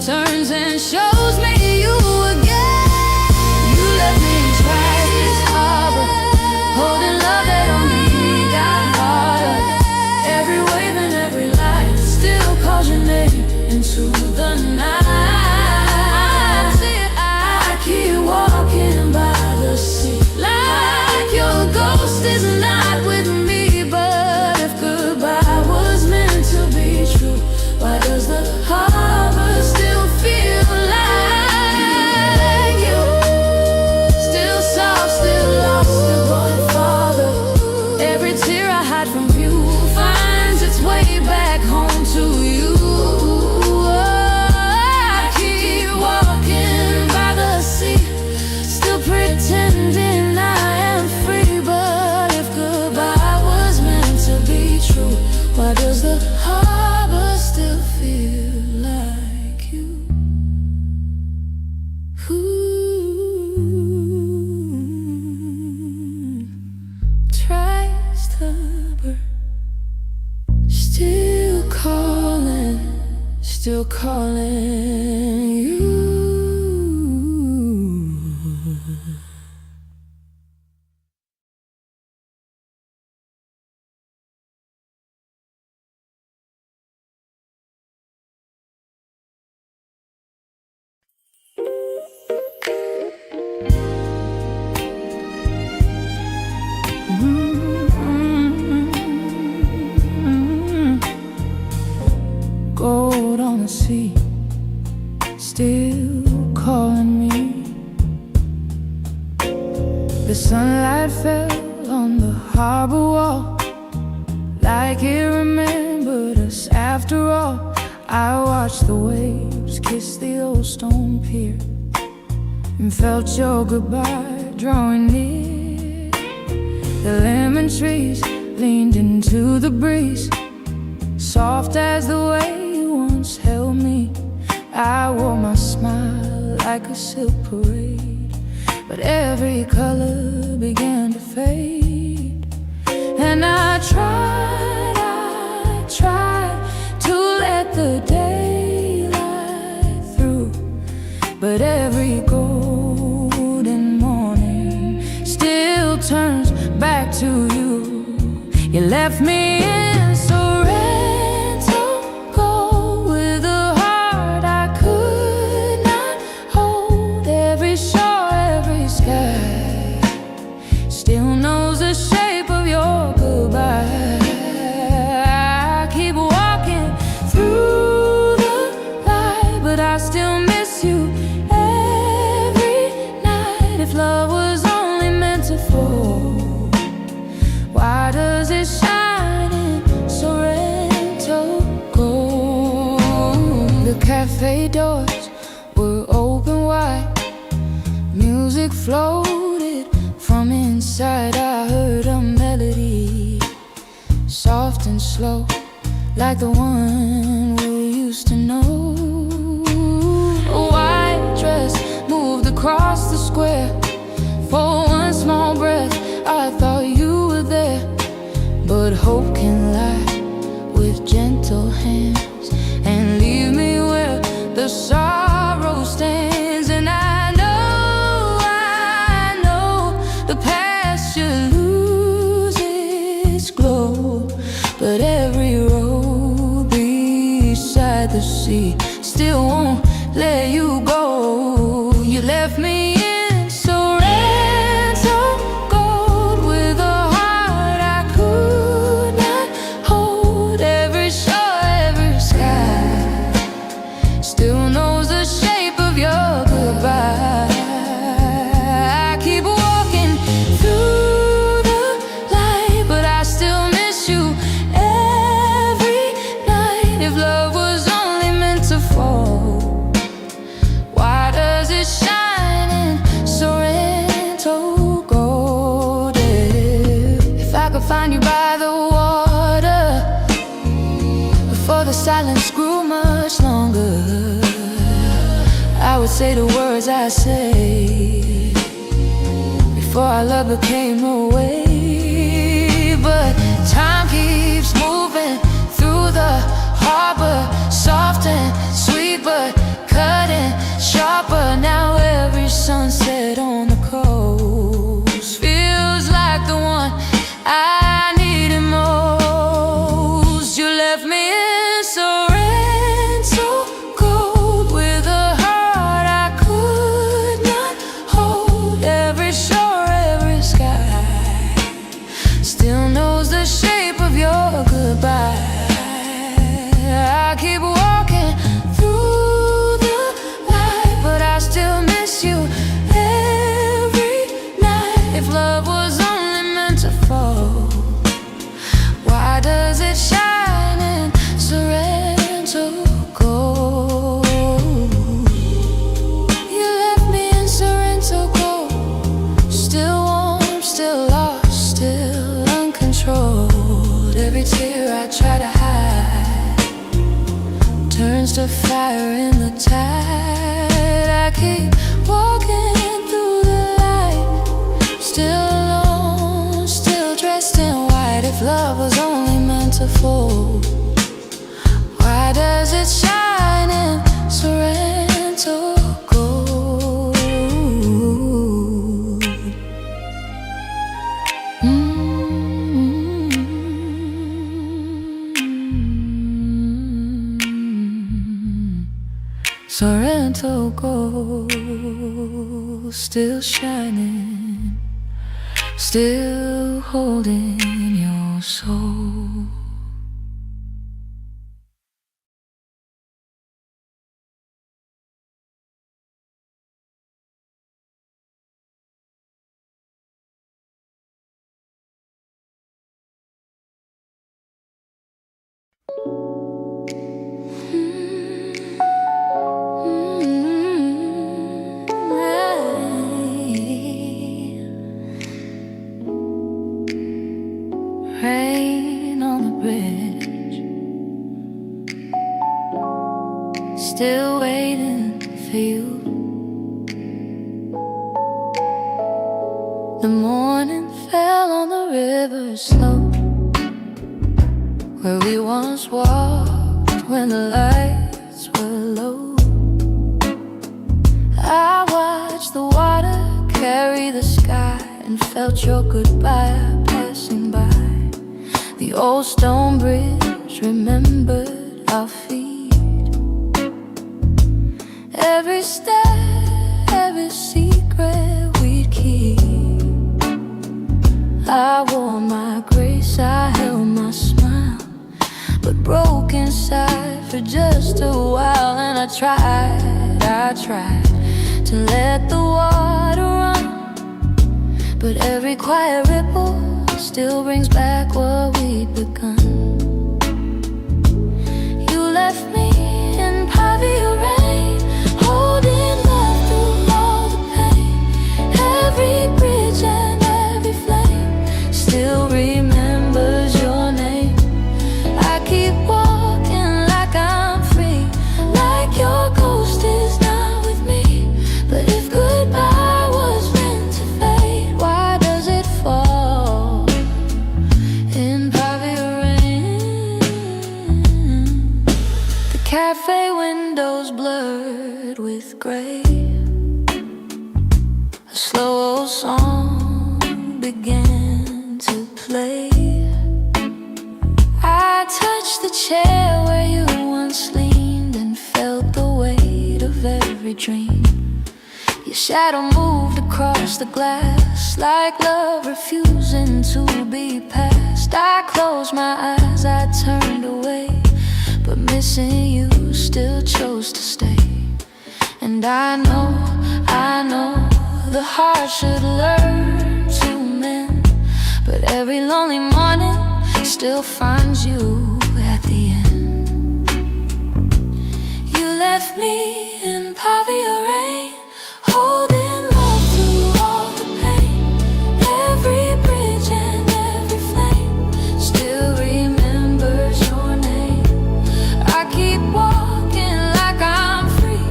Speaker 1: turns and shows me you again. You left me in Twice Harbor, holding love that only got harder. Every wave and every light still calls your name into the night. I keep walking by the sea, like your ghost is not with me. But if goodbye was meant to be true, why does the harbor still feel like you? Still soft, still lost, still going farther. Every tear I hide from view finds its way back home to you. I keep walking by the sea, still pretending I am free. But if goodbye was meant to be true, why does the harbor still feel like you? Tries to burn, still calling you. Gold on the sea, still calling me. The sunlight fell on the harbor wall, like it remembered us after all. I watched the waves kiss the old stone pier and felt your goodbye drawing near. The lemon trees leaned into the breeze, soft as the way you once held me. I wore my smile like a silk parade, but every color began to fade. And I tried to let the daylight through, but every golden morning still turns back to you. You left me in Sorrento cold, with a heart I could not hold. Every shore, every sky still knows the shape of your goodbye. I keep walking through the light, but I still miss you every night. If love was only meant to fall, why does it shine in Sorrento gold? The cafe doors were open wide, music floated from inside. I heard a melody, soft and slow, like the one we used to know. A white dress moved across the square. For one small breath I thought you were there. But hope can lie with gentle hands and leave me where the sorrow stands. And I know the past should lose its glow, but every road beside the sea still won't let you go. You left me in Sorrento gold, with a heart I could not hold. Every shore, every sky still knows the shape of your goodbye. I keep walking through the light, but I still miss you every night. If love was only meant to fall, why does it shine in Sorrento gold? If I could find you by the water before the silence grew much longer, I would say the words I say. before our love became a way. But time keeps moving through the harbor, soft and sweet but cutting sharper. Now every sunset on the coast feels like the one I needed most. You left me in Sorrento, cold, with a heart I could not hold. Every shore, every sky still knows the shape of your goodbye. I keep walking through the light, but I still miss you every night. If love was only meant to fall, why does it shine in Sorrento gold? You left me in Sorrento gold, still warm, still lost, still uncontrolled. Every tear I try to hide turns to fire in the tide. I keep walking through the light, still alone, still dressed in white. If love was only meant to fold, why does it shine in Sorrento gold? Sorrento gold, still shining, still holding your soul. Rain on the bridge, still waiting for you. The morning fell on the river slow, where we once walked when the lights were low. I watched the water carry the sky and felt your goodbye passing by. The old stone bridge remembered our feet. Every step, every secret we'd keep. I wore my grace, I held my smile, but broke inside for just a while. And I tried to let the water run, but every quiet ripple still brings back what we'd begun. You left me in Pavia rain, holding love through all the pain. Every bridge and every flame still remembers your name. I keep walking like I'm free, like your ghost is not with me. But if goodbye was meant to fade, why does it fall in Pavia rain? The cafe windows blurred with gray. A slow old song began to play. I touched the chair where you once leaned and felt the weight of every dream. Your shadow moved across the glass, like love refusing to be passed. I closed my eyes, I turned away, but missing you still chose to stay. And I know the heart should learn to mend, but every lonely morning still finds you at the end. You left me in Pavia rain, holding love through all the pain. Every bridge and every flame still remembers your name. I keep walking like I'm free,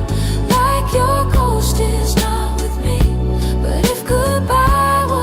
Speaker 1: like your ghost is not with me. But if goodbye was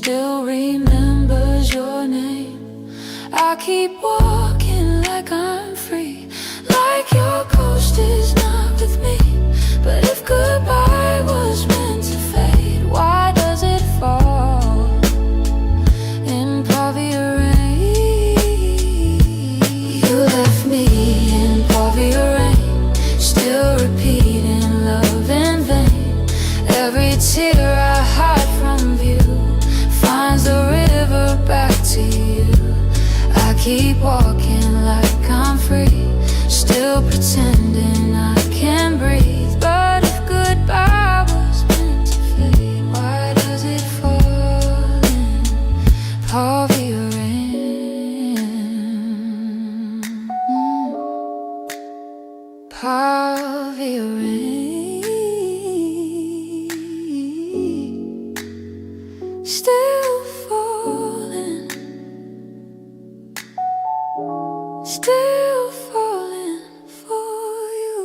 Speaker 1: still remembers your name. I keep walking like I'm free, like your ghost is not with me. But if goodbye was meant to fade, why does it fall in Pavia rain? You left me in Pavia rain, still repeating love in vain. Every tear I hide from view finds the river back to you. I keep walking like I'm free, still pretending I can breathe. But if goodbye was meant to fade, why does it fall in Pavia rain? Pavia rain, still falling, still falling for you.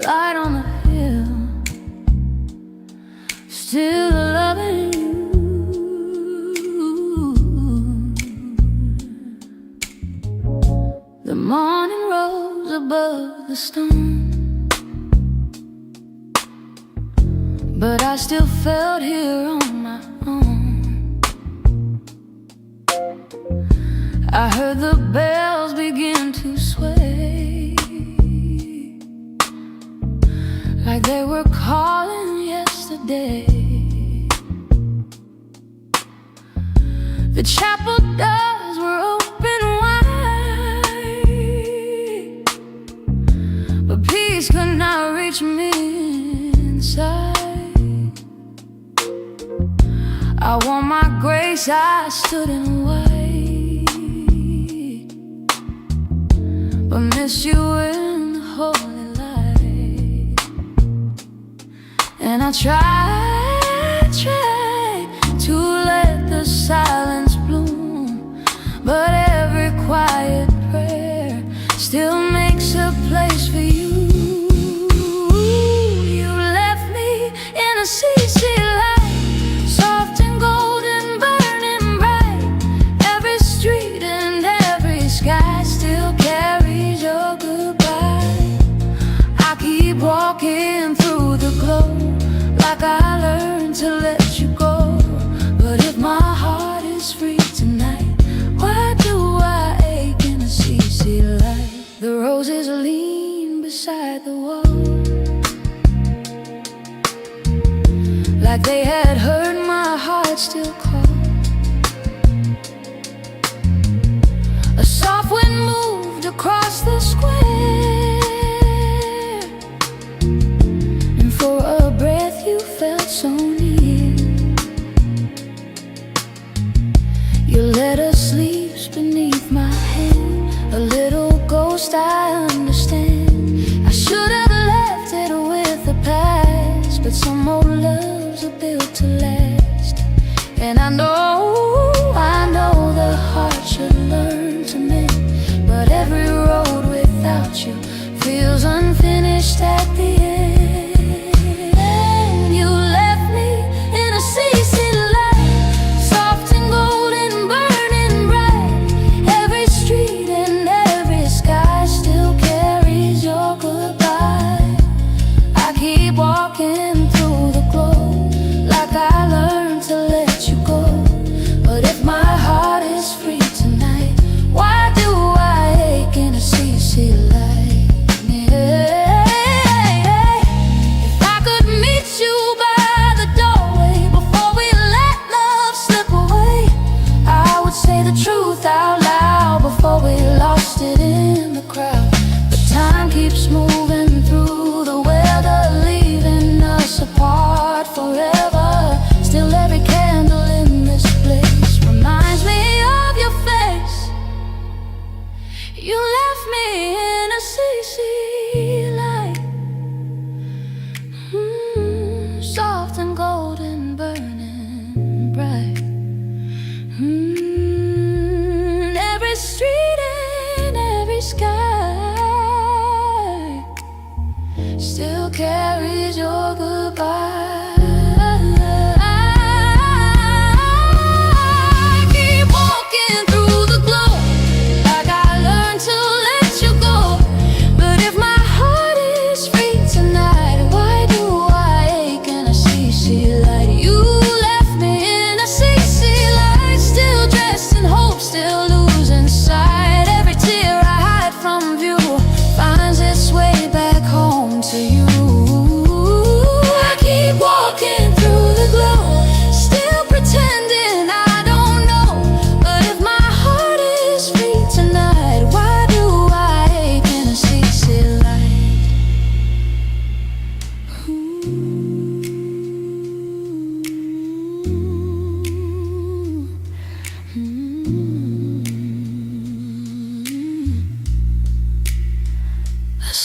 Speaker 1: Light on the hill, still loving you. The morning rose above the stone, but I still felt here on my own. I heard the bells begin to sway, like they were calling yesterday. The chapel doors were open wide, but peace could not reach me inside. I wore my grace, I stood in white, but missed you in the holy light. And I tried to let the silence bloom, but every quiet prayer still makes a place for you. You left me in a CC light, soft and golden, burning bright. Every street and every sky still carries your goodbye. I keep walking through the glow, like I learned to let you go. But if my heart is free tonight, why do I ache in a CC light? The roses lean beside the wall, like they had heard my heart still call. A soft wind moved across the square, and for a breath you felt so near. You let us sleep beneath my hand, a little ghost I understand. I should have left it with the past, but some old loves are built to last. And I know the heart should learn to mend, but every road without you feels unfinished at the end. You left me in a CC light, soft and golden, burning bright. Every street and every sky still carries your goodbye. I keep walking through the glow, like I learned to let you go. But if my heart is free tonight, why do I ache in a CC light? Yeah. If I could meet you by the doorway before we let love slip away, I would say the truth out loud before thought we lost it in the crowd, but time keeps moving through the weather, leaving us apart forever. Still every candle in this place reminds me of your face. You left me in a CC light, soft and golden, burning bright. Every street and every sky still carries your goodbye.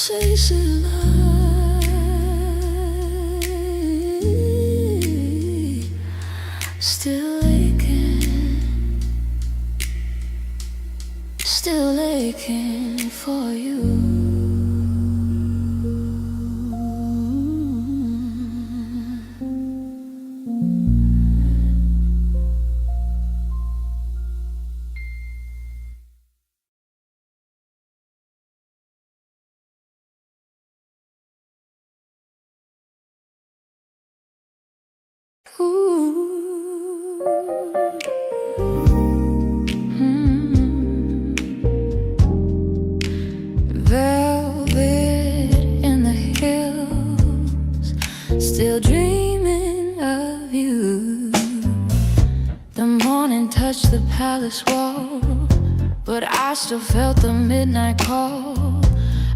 Speaker 1: CC light, still aching for you. Velvet in the hills, still dreaming of you. The morning touched the palace wall, but I still felt the midnight call.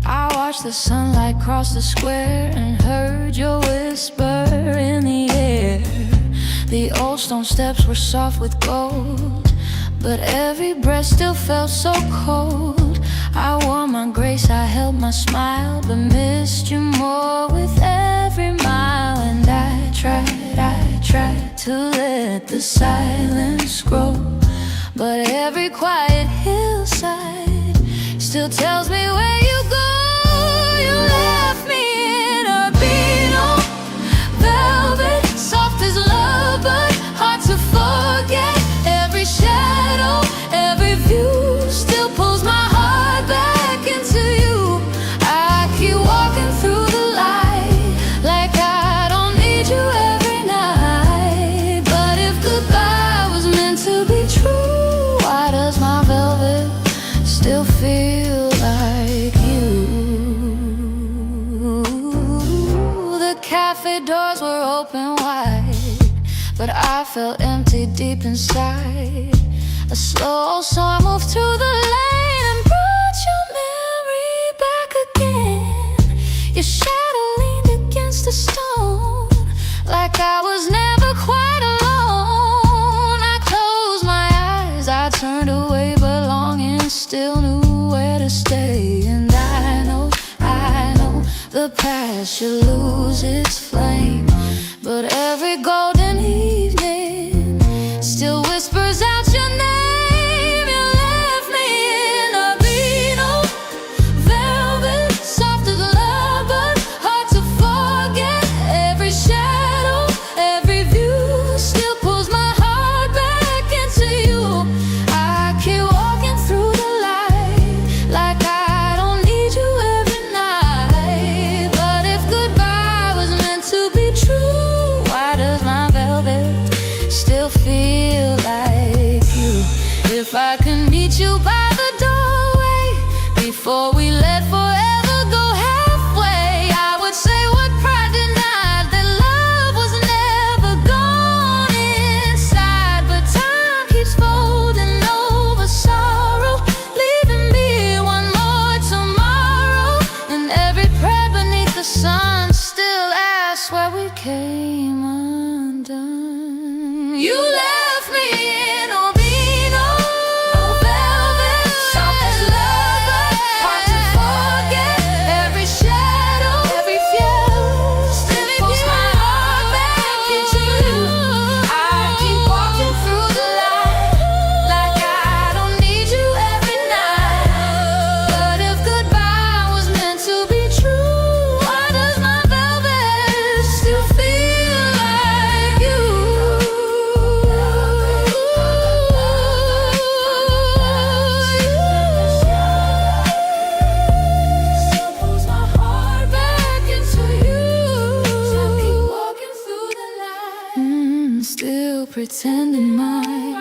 Speaker 1: I watched the sunlight cross the square and heard your whisper in the air. The old stone steps were soft with gold, but every breath still felt so cold. I wore my grace, I held my smile, but missed you more with every mile. And I tried to let the silence grow, but every quiet hillside still tells me where you go. You left me in a beetle, velvet, soft as love, but hard to forget. Every shadow, every view still pulls my heart back into you. I keep walking through the light like I don't need you every night. But if goodbye was meant to be true, why does my velvet still feel like you? The cafe doors were open wide, but I felt empty deep inside. A slow song moved through the lane and brought your memory back again. Your shadow leaned against a stone, like I was never quite alone. I closed my eyes, I turned away, but longing still knew where to stay. And I know the past should lose its flame, but every golden evening still whispers out your name. You left me in a beetle, velvet, soft as love, but hard to forget. Every shadow, every view still pulls my heart back into you. I keep walking through the light like I don't need you every night. But if goodbye was meant to be true, why does my velvet still feel like you? If I could meet you by the doorway before we let forever go halfway, I would say what pride denied, that love was never gone inside. But time keeps folding over sorrow, leaving extending mine.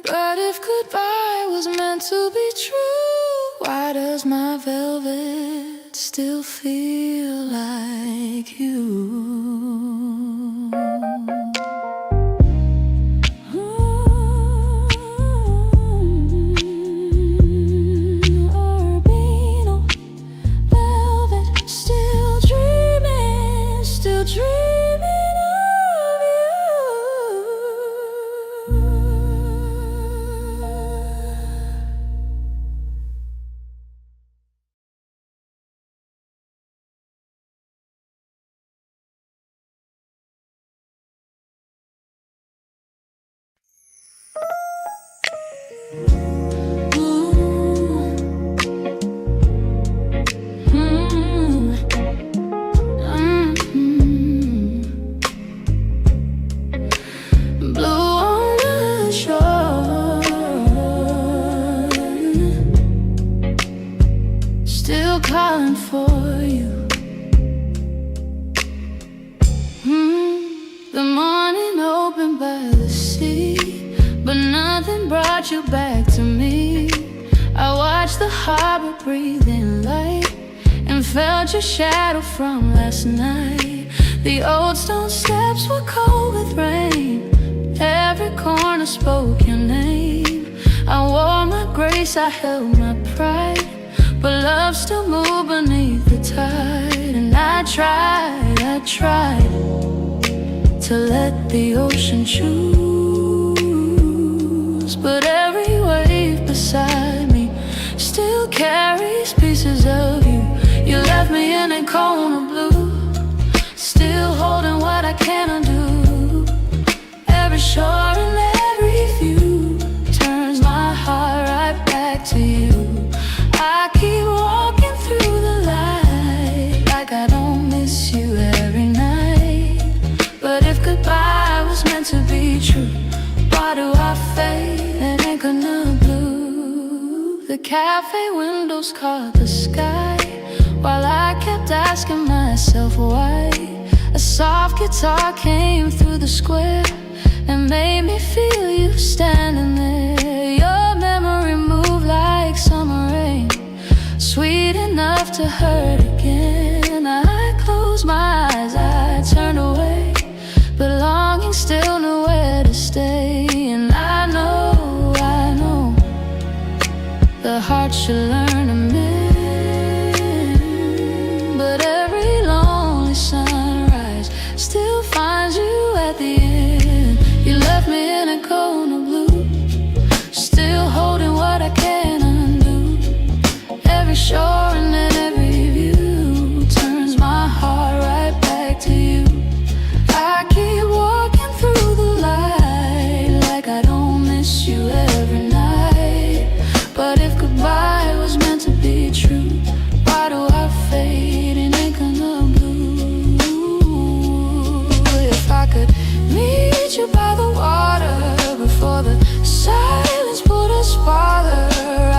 Speaker 1: But if goodbye was meant to be true, why does my velvet still feel like you? Calling for you. The morning opened by the sea, but nothing brought you back to me. I watched the harbor breathe in light and felt your shadow from last night. The old stone steps were cold with rain, every corner spoke your name. I wore my grace, I held my pride, but love still moved beneath the tide. And I tried to let the ocean choose, but every wave beside me still carries pieces of you. You left me in a cone of blue, still holding what I cannot do. Every shore and every view turns my heart right back to you. I keep walking through the light like I don't miss you every night. But if goodbye was meant to be true, why do I fade and ain't gonna blue? The cafe windows caught the sky while I kept asking myself why. A soft guitar came through the square and made me feel you standing there. Your memory moved like summer rain, sweet enough to hurt again. I closed my eyes, I turned away, but longing still knew where to stay. And I know the heart should learn to mend, but every lonely sunrise still finds you at the end. You left me in a cone of blue, still holding what I can't undo. Every shore and every view turns my heart right back to you. I keep walking through the light like I don't miss you every night. But if goodbye was meant to be true, why do I fade and ain't gonna blue? If I could meet you by the water before the silence put us farther,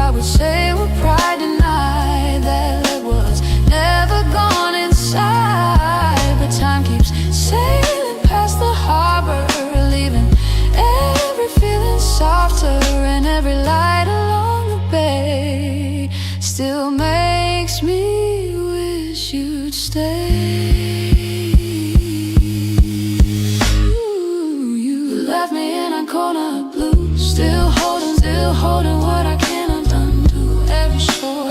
Speaker 1: I would say with pride denied that love was never gone inside. But time keeps sailing past the harbor, leaving every feeling softer, and every light along the bay still makes me wish you'd stay. You left me in a corner of blue, still holding what I cannot undo.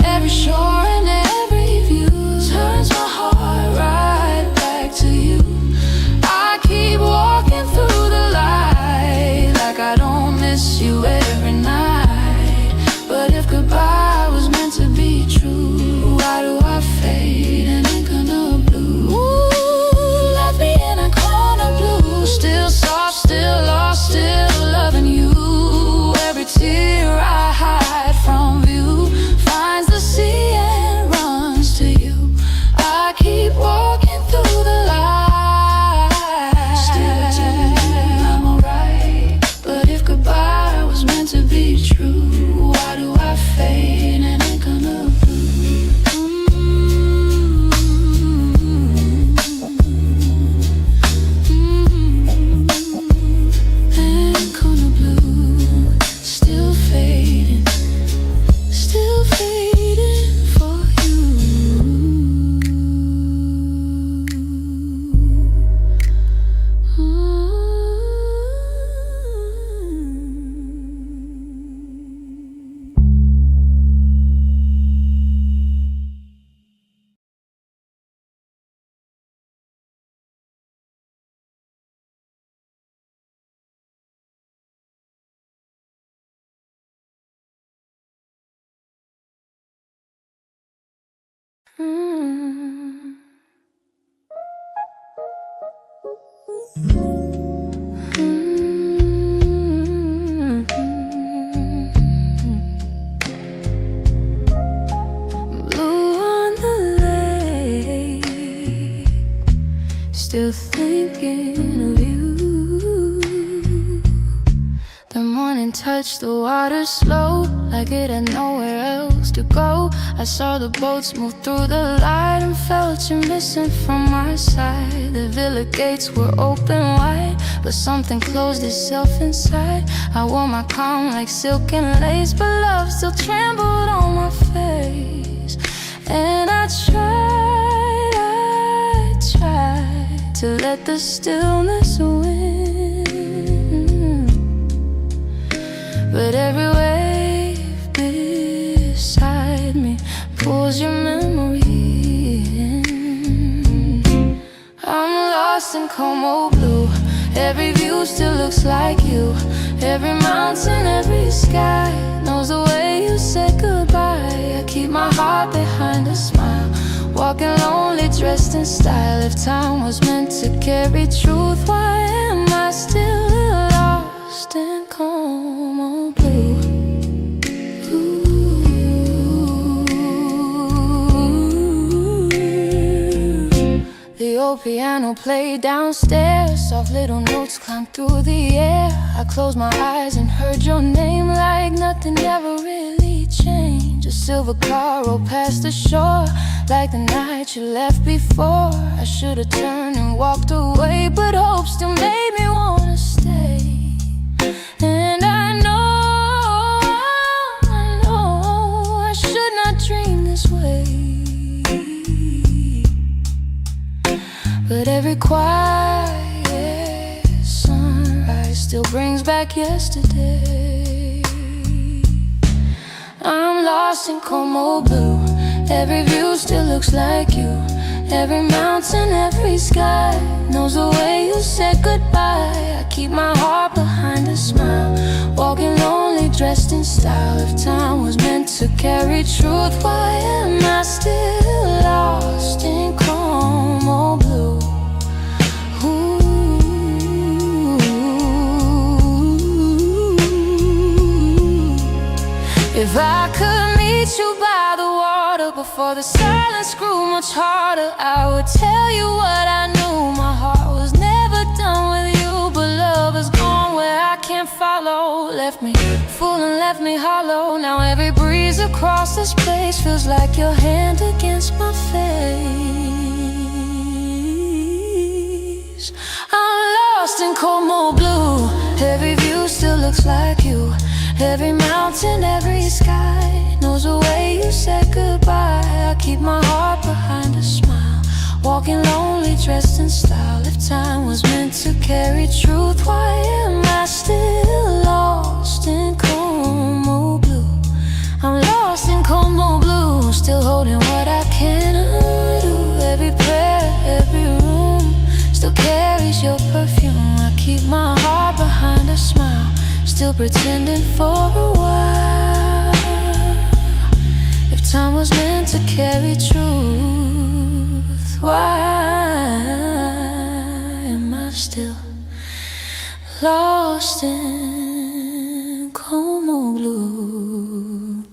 Speaker 1: Every shore and every view turns my heart right back to you. I keep walking through the light like I don't miss you every night. But if goodbye was meant to be true, why do I fade and ain't gonna blue? Ooh, left me in a corner blue, still soft, still lost, still loving you. Every tear I hide from view finds the sea. Mm. Blue on the lake, still thinking of you. The morning touched the water slow, like it had nowhere else to go. I saw the boats move through the light and felt you missing from my side. The villa gates were open wide, but something closed itself inside. I wore my calm like silk and lace, but love still trembled on my face. And I tried to let the stillness win, but every wave beside me pulls your memory in. I'm lost in Como blue. Every view still looks like you. Every mountain, every sky knows the way you said goodbye. I keep my heart behind a smile, walking lonely, dressed in style. If time was meant to carry truth, why am I still lost in Como blue? The old piano played downstairs, soft little notes climbed through the air. I closed my eyes and heard your name like nothing ever really changed. A silver car rolled past the shore, like the night you left before. I should have turned and walked away, but hope still made me wanna stay. And I know I should not dream this way, but every quiet sunrise still brings back yesterday. I'm lost in Como blue. Every view still looks like you. Every mountain, every sky knows the way you said goodbye. I keep my heart behind a smile, walking lonely, dressed in style. If time was meant to carry truth, why am I still lost in Como blue? If I could meet you by the water before the silence grew much harder, I would tell you what I knew. My heart was never done with you, but love has gone where I can't follow. Left me full and left me hollow. Now every breeze across this place feels like your hand against my face. I'm lost in Como blue. Every view still looks like you. Every mountain, every sky knows the way you said goodbye. I keep my heart behind a smile, walking lonely, dressed in style. If time was meant to carry truth, why am I still lost in Como blue? I'm lost in Como blue, still holding what I can't undo. Every prayer, every room still carries your perfume. I keep my heart behind a smile, still pretending for a while. If time was meant to carry truth, why am I still lost in Como blue?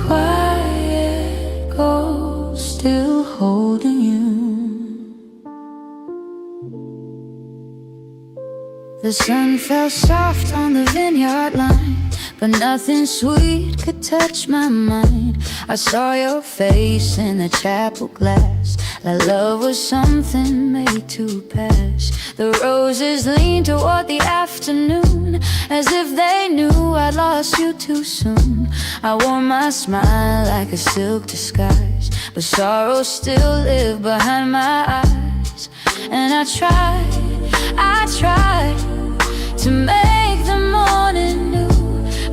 Speaker 1: Quiet ghost still holding you. The sun fell soft on the vineyard line, but nothing sweet could touch my mind. I saw your face in the chapel glass, that love was something made to pass. The roses leaned toward the afternoon, as if they knew I'd lost you too soon. I wore my smile like a silk disguise, but sorrow still lived behind my eyes. And I tried to make the morning new,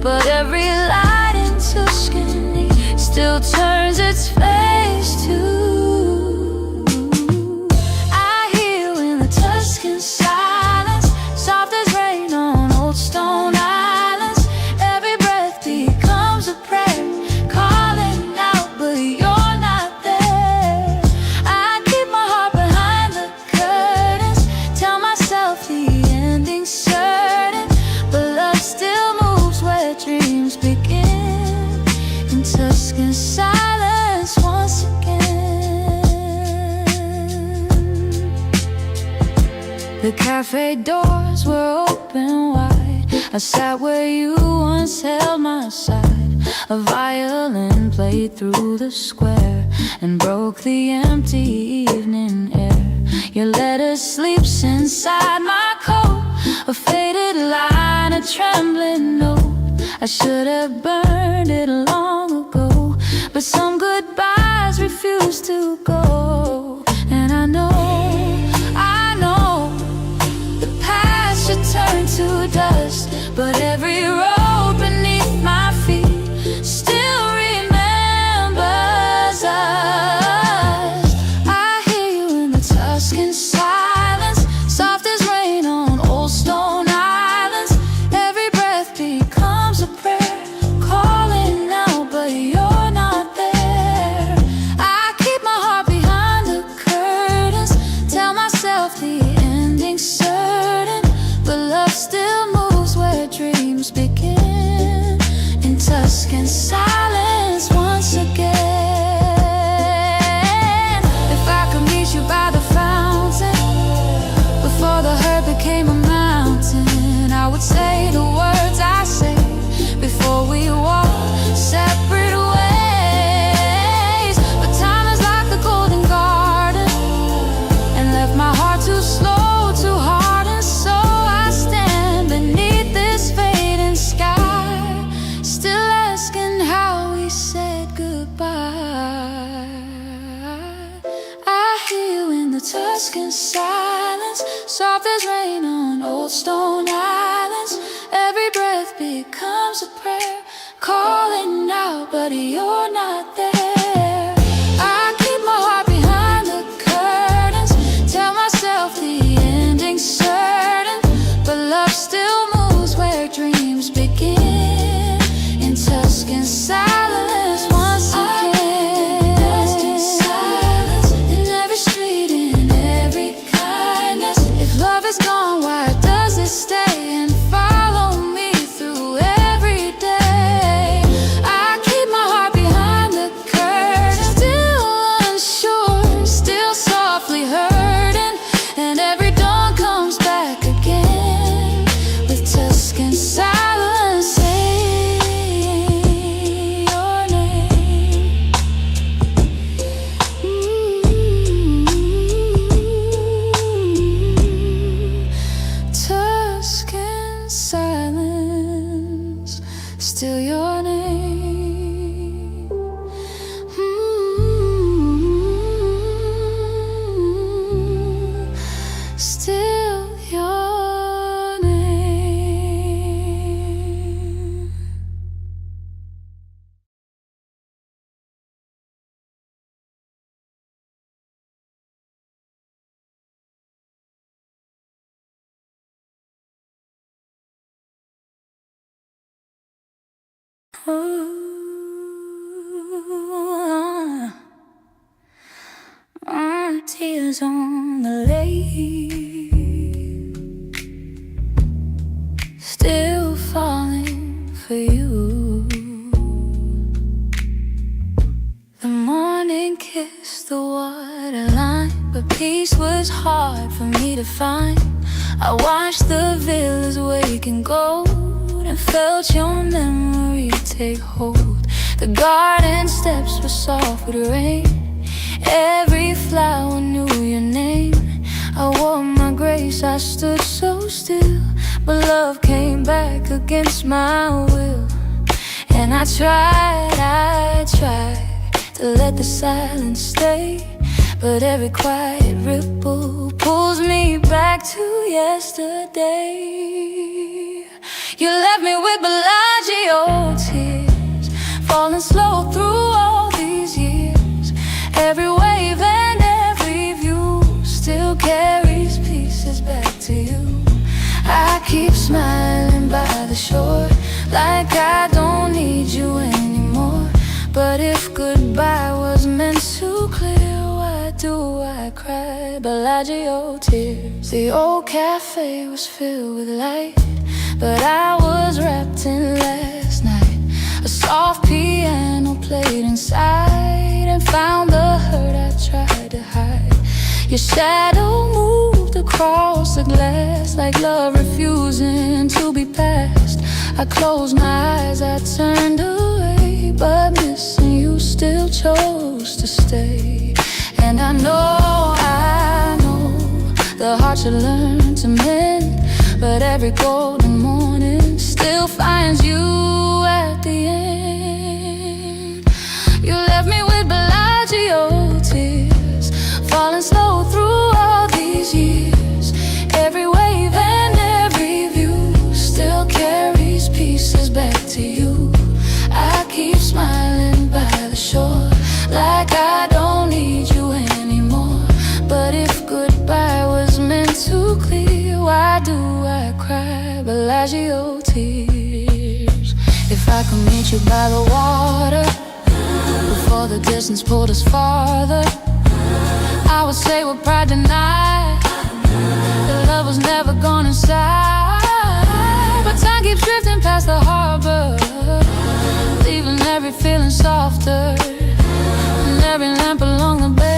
Speaker 1: but every light in Tuscany still turns its face to I hear in the Tuscan silence, soft as rain on old stone islands. Every breath becomes a prayer, calling out, but you're not there. I keep my heart behind the curtains, tell myself the ending's certain, but love still moves where dreams begin, in Tuscan silence once again. The cafe doors were open wide, I sat where you once held my side. A violin played through the square and broke the empty evening air. Your letter sleeps inside my coat, a faded line, a trembling note. I should have burned it long ago, but some goodbyes refuse to go. And I know the past should turn to dust, but every road beneath my feet still remembers us. I hear you in the Tuscan silence, soft as rain on old stone islands. Every breath becomes a prayer, calling out, but you're not there. I keep my heart behind the curtains, tell myself the ending's certain, but love still moves where dreams begin, in Tuscan silence once again. If I could meet you by the fountain, before the hurt became a mountain, I would say the words I say before we walk separate ways. But time is like the golden garden, and left my heart too slow to harden. So I stand beneath this fading sky, still asking how we said goodbye. I hear you in the Tuscan silence, soft as rain on old stone islands. Every breath becomes a prayer, calling out, but you're not there. I keep my heart behind the curtains, tell myself the ending's certain, but love still moves where dreams begin, in Tuscan silence once again. Tuscan silence, in every street, in every kindness. If love is gone, why does it stay and follow me through every day? I keep my heart behind the curtain, still unsure, still softly hurting, and every dawn comes back again, with Tuscan silence saying your name. Tuscan silence, still your name. Still your name. Tears on the lake, still falling for you. The morning kiss, the waterline, but peace was hard for me to find. I watched the villas wake in gold and felt your memory take hold. The garden steps were soft with rain. Every flower knew your name. I wore my grace, I stood so still, but love came back against my will. And I tried to let the silence stay, but every quiet ripple pulls me back to yesterday. You left me with Bellagio tears, falling slow through all these years. Every wave and every view still carries pieces back to you. I keep smiling by the shore, like I don't need you anymore. But if goodbye was meant to clear, why do I cry Bellagio tears? The old cafe was filled with light, but I was wrapped in last night. A soft piano played inside and found the hurt I tried to hide. Your shadow moved across the glass, like love refusing to be passed. I closed my eyes, I turned away, but missing you still chose to stay. And I know the heart should learn to mend, but every golden morning still finds you at the end. You left me with Bellagio tears, falling slow through all these years. Every wave and every view still carries pieces back to you. I keep smiling by the shore, like I don't need you anymore. But if goodbye was meant to clear, why do I cry Bellagio tears? If I could meet you by the water before the distance pulled us farther, I would say with pride tonight that love was never gone inside. But time keeps drifting past the harbor, leaving every feeling softer, and every lamp along the bay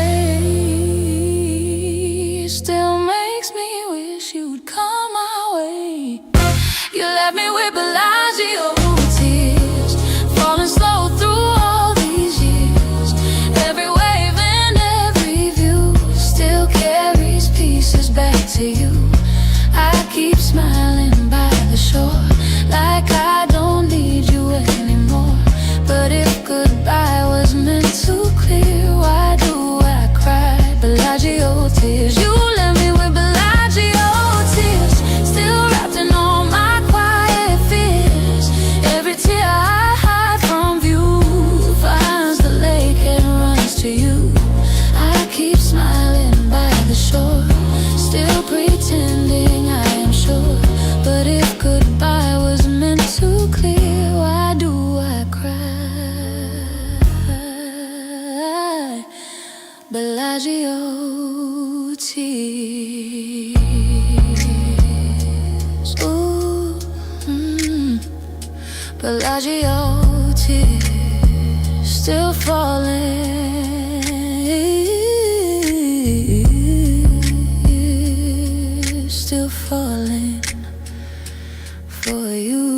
Speaker 1: still makes me wish you'd come my way. You left me with Bellagio tears, falling slow through all these years. Every wave and every view still carries pieces back to you. I keep smiling by the shore, like I don't need you anymore. But if goodbye was meant to clear, why do I cry Bellagio tears? You left me with Bellagio tears, still wrapped in all my quiet fears. Every tear I hide from view finds the lake and runs to you. I keep smiling by the shore, still pretending I am sure. But if goodbye was meant to clear, why do I cry Bellagio tears? Ooh, Bellagio tears, still falling, still falling for you.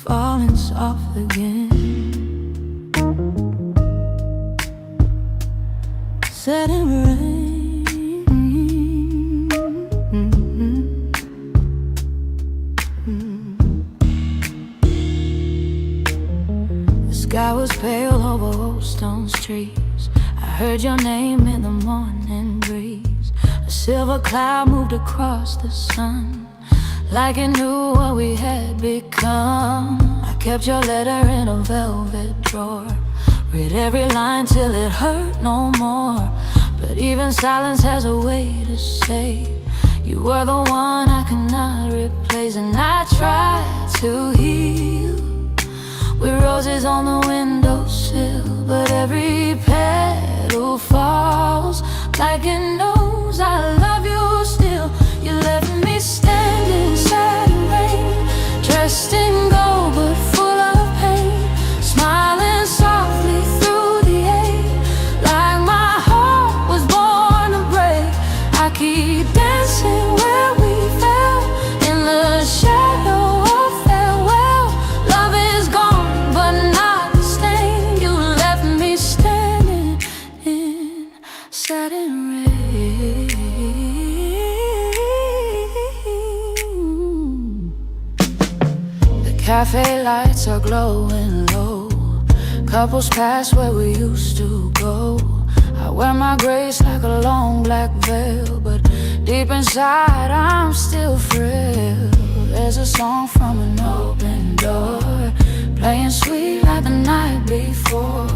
Speaker 1: Falling soft again, setting rain. The sky was pale over old stone streets. I heard your name in the morning breeze. A silver cloud moved across the sun, like it knew what we had become. I kept your letter in a velvet drawer, read every line till it hurt no more. But even silence has a way to say You were the one I could not replace, and I tried to heal with roses on the windowsill, but every petal falls like it knows I love you still. You left me standing inside the rain, dressed in gold but full of pain, smiling softly through the ache, like my heart was born to break. I keep dancing where we fell, in the shadow of farewell. Love is gone, but not the stain. You left me standing in sudden rain. The cafe lights are glowing low, couples pass where we used to go. I wear my grace like a long black veil, but deep inside I'm still frail. There's a song from an open door, playing sweet like the night before.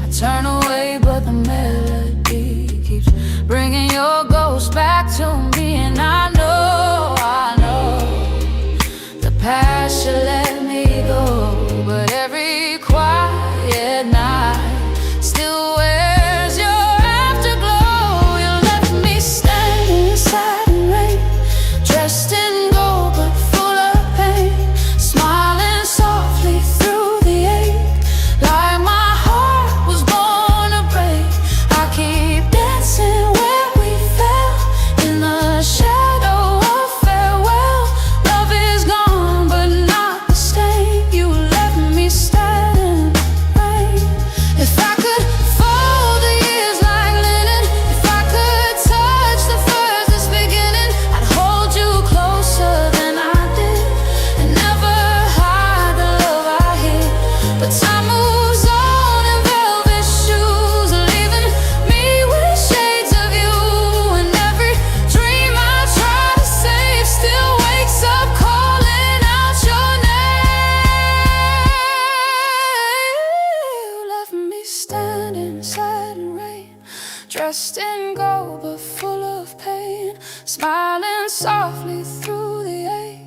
Speaker 1: I turn away but the melody keeps bringing your ghost back to me. And I know the past should let me go, but every quiet night still wears your afterglow. You left me standing inside the rain, dressed in gold but full of pain, smiling softly through the ache, like my heart was born to break. I keep dancing where we fell, in the shadow of farewell. Love is gone but not the stain. You left me standing rain. If I could fold the years like linen, if I could touch the first that's beginning, I'd hold you closer than I did and never hide the love I hid. But time moves on in velvet shoes, leaving me with shades of you. And every dream I try to save still wakes up calling out your name. You left me standing inside the rain, dressed in gold but full of pain, smiling softly through the ache,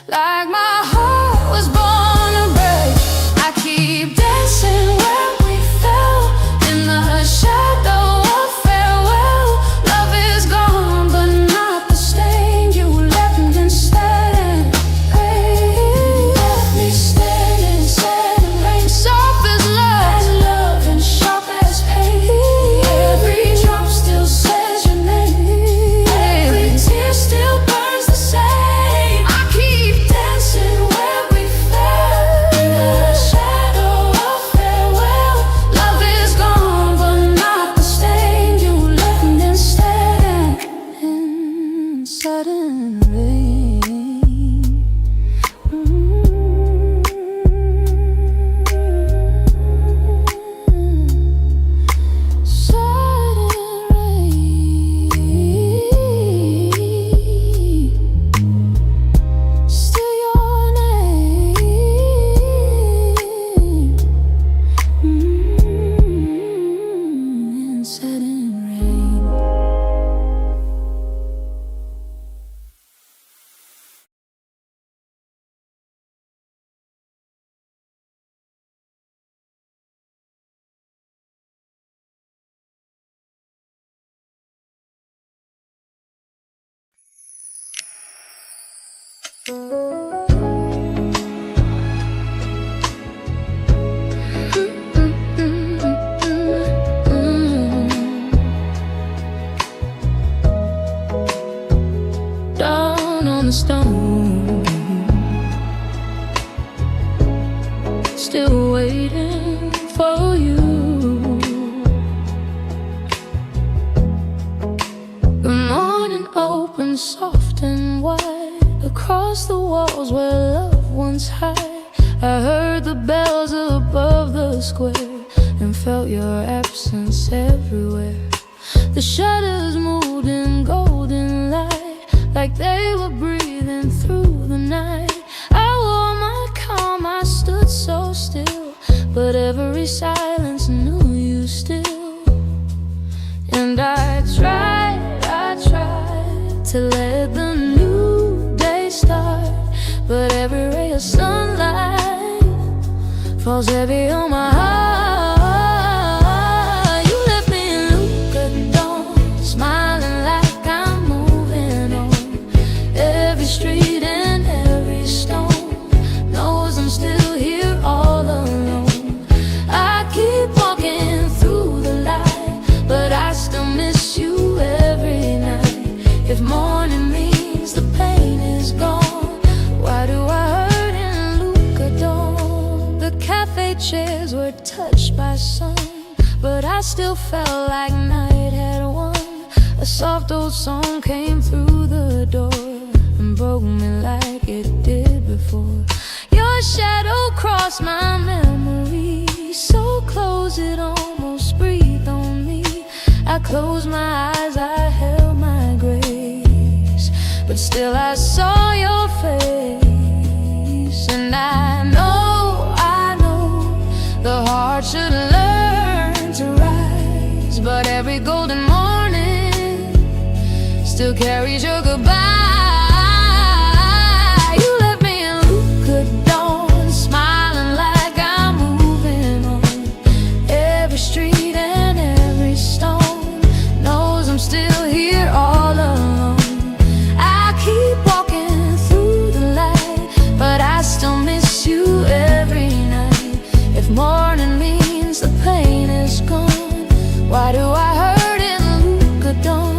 Speaker 1: like my heart was born to break. I keep dancing where we fell, in the shadow of farewell. Love is gone but not the stain. You left me standing rain. Left me standing inside the rain. Soft as love and sharp as pain. Every drop still says your name, every tear still burns the same. I keep dancing where we fell, in the shadow of farewell. Love is gone but not the stain. You left me standing in sudden rain. Sudden rain. Still your name. In sudden rain. Down on the stone, still waiting for you. The morning opens soft and wide across the walls where love once hid. I heard the bells above the square and felt your absence everywhere. The shutters moved in golden light, like they were breathing through the night. I wore my calm, I stood so still, but every silence knew you still. And I tried to let them but every ray of sunlight falls heavy on my heart. You left me in Luca Dawn, smiling like I'm moving on. Every street and every stone knows I'm still here all alone. I keep walking through the light, but I still miss you every night. If morning means the pain is gone, why do I hurt in Luca Dawn? The cafe chairs were touched by sun, but I still felt like night had won. A soft old song came through the door and broke me like it did before. Your shadow crossed my memory, so close it almost breathed on me. I closed my eyes, I held my grace, but still I saw your face. And I know the heart should learn to rise, but every golden morning still carries your goodbye. You left me in Luca Dawn, smiling like I'm moving on. Every street and every stone knows I'm still here all alone. I keep walking through the light, but I still miss you every night. If morning means the pain is gone, why do I hurt in Luca Dawn?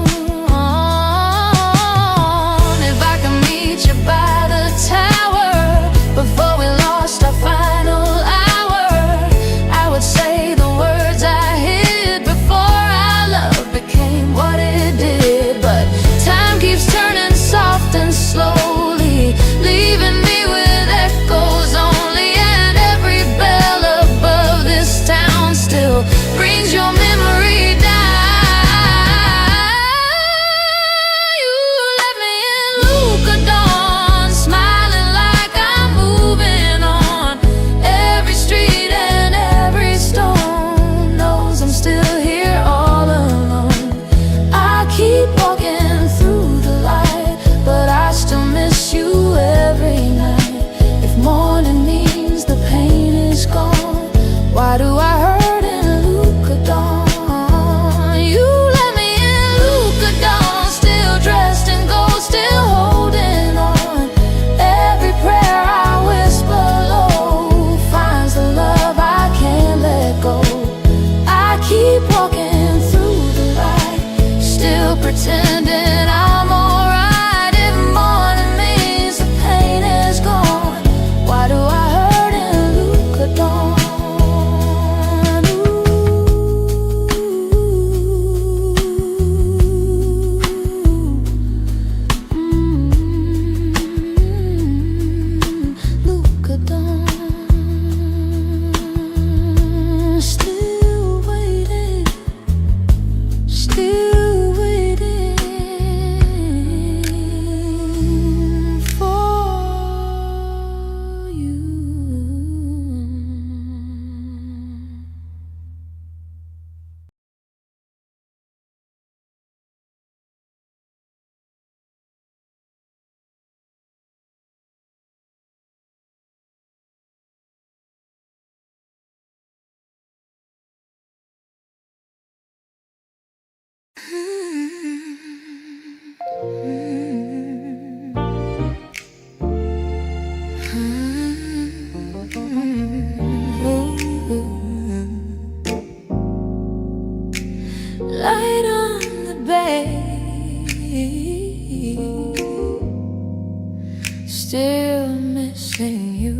Speaker 1: If I could meet you by the tower before we lost our final hour, I would say the words I hid before our love became what it did. But time keeps turning soft and slowly, leaving me with echoes only. And every bell above this town still brings your memory down. You left me in Luca Dawn, smiling like I'm moving on. Every street and every stone knows I'm still here all alone. I keep walking through the light, but I still miss you every night. If morning means the pain is gone, why do I hurt in Luca Dawn? You let me in Luca Dawn, still dressed in gold, still holding on. Every prayer I whisper low finds the love I can't let go. I keep walking through the light, still pretending I'm alright. If morning means the pain is gone, why do I hurt in Luca Dawn? Luca Dawn, still waiting for you. Light on the bay, still missing you.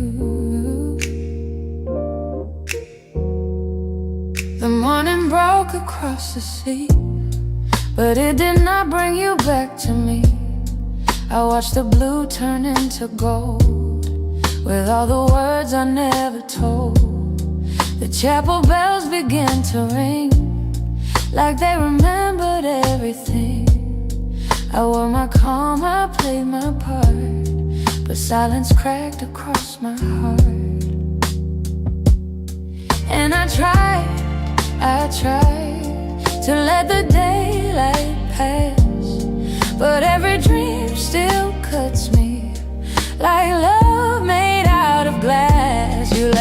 Speaker 1: The morning broke across the sea, but it did not bring you back to me. I watched the blue turn into gold, with all the words I never told. The chapel bells began to ring, like they remembered everything. I wore my calm, I played my part, but silence cracked across my heart. And I tried to let the daylight pass, but every dream still cuts me like love.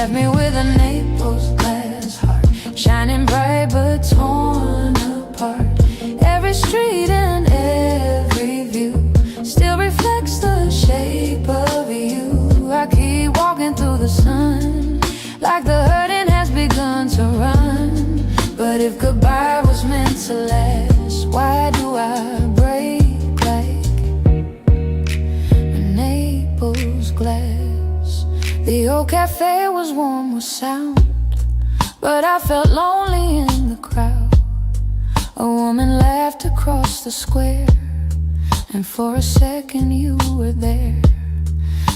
Speaker 1: left me with a Naples glass heart, shining bright but torn apart. Every street and every view still reflects the shape of you. I keep walking through the sun, like the hurting has begun to run. But if goodbye was meant to last, why do I break like a Naples glass? The old cafe was warm with sound, but I felt lonely in the crowd. A woman laughed across the square, and for a second you were there.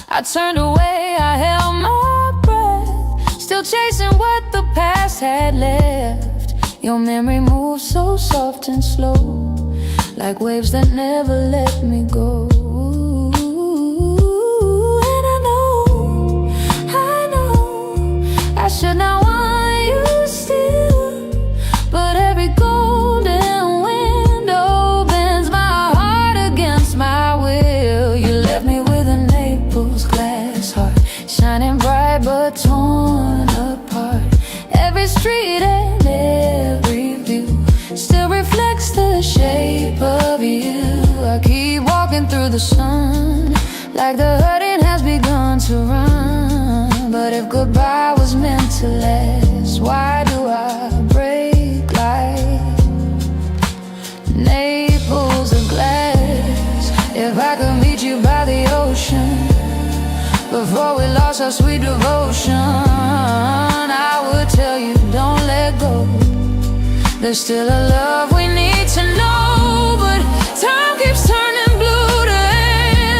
Speaker 1: I turned away, I held my breath, still chasing what the past had left. Your memory moves so soft and slow, like waves that never let me go. And I know I should not want you still, but every golden window bends my heart against my will. You left me with a Naples glass heart, shining bright but torn apart. Every street and every view still reflects the shape of you. I keep walking through the sun, like the hurting has begun to run. But if goodbye was meant to last, why do I break like Naples of glass? If I could meet you by the ocean before we lost our sweet devotion, I would tell you don't let go. There's still a love we need to know. But time keeps turning blue to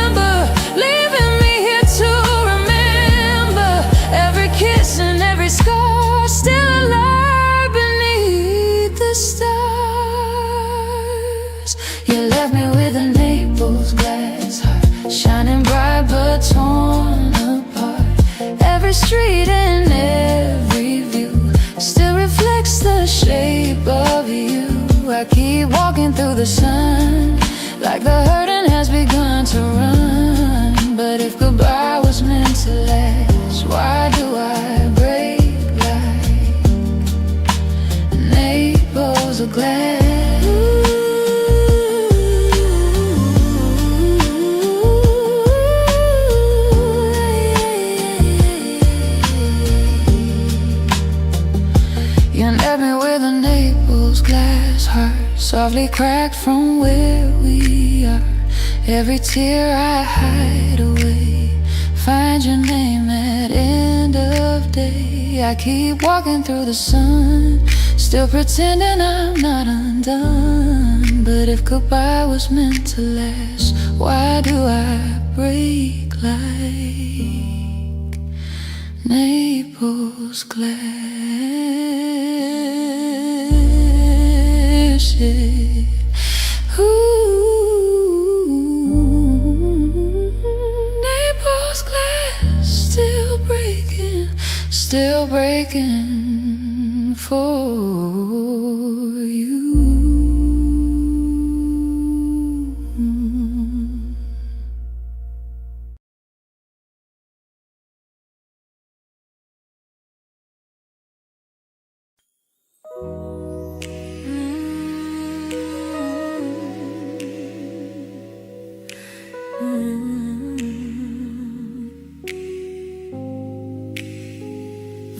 Speaker 1: amber, leaving me here to remember every kiss and every scar, still alive beneath the stars. You left me with a Naples glass heart, shining bright but torn apart. Every street and every view still reflects the shape of you. I keep walking through the sun, like the hurting has begun to run. But if goodbye was meant to last, why do I break like Naples of glass? You left me with a Naples glass heart, softly cracked from where we are. Every tear I hide away, find your name at end of day. I keep walking through the sun, still pretending I'm not undone. But if goodbye was meant to last, why do I break like Naples glass? Ooh, Naples glass, still breaking for you.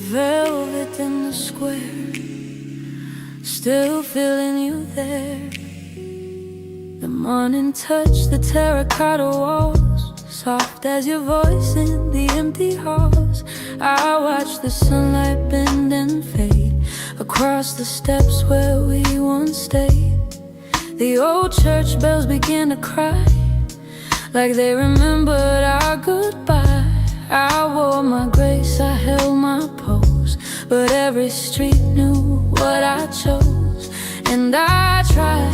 Speaker 1: Velvet in the square, still feeling you there. The morning touch, the terracotta walls, soft as your voice in the empty halls. I watch the sunlight bend and fade across the steps where we once stayed. The old church bells begin to cry, like they remembered our goodbye. I wore my grace, I held my pose, but every street knew what I chose. And I tried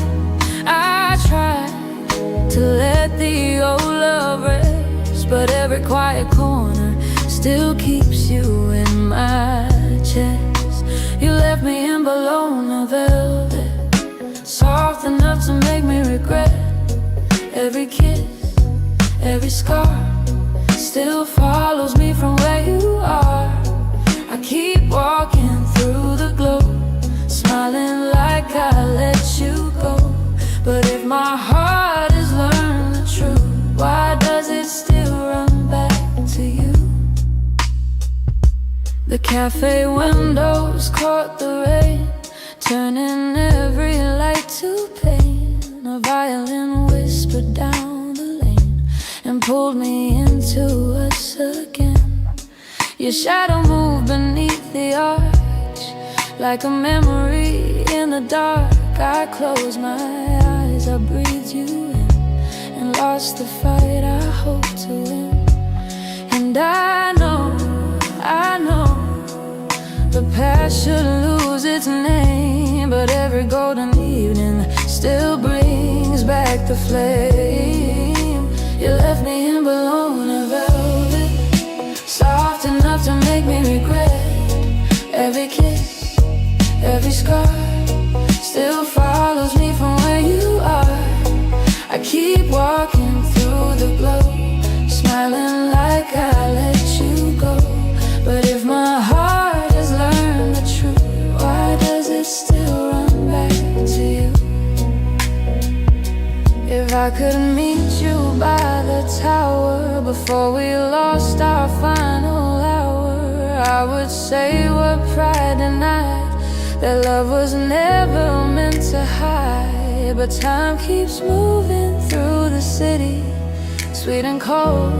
Speaker 1: to let the old love rest, but every quiet corner still keeps you in my chest. You left me in Bologna velvet, soft enough to make me regret every kiss, every scar still follows me from where you are. The cafe windows caught the rain, turning every light to pain. A violin whispered down the lane and pulled me into us again. Your shadow moved beneath the arch, like a memory in the dark. I closed my eyes, I breathed you in, and lost the fight I hoped to win. And I know the past should lose its name, but every golden evening still brings back the flame. You left me in bologna velvet, soft enough to make me regret. Every kiss, every scar still follows me from where you are. I keep walking through the glow, smiling like I let you go. But if my heart has learned the truth, why does it still run back to you? If I could meet you by the tower before we lost our final hour, I would say what pride denied, that love was never meant to hide. But time keeps moving through the city, sweet and cold,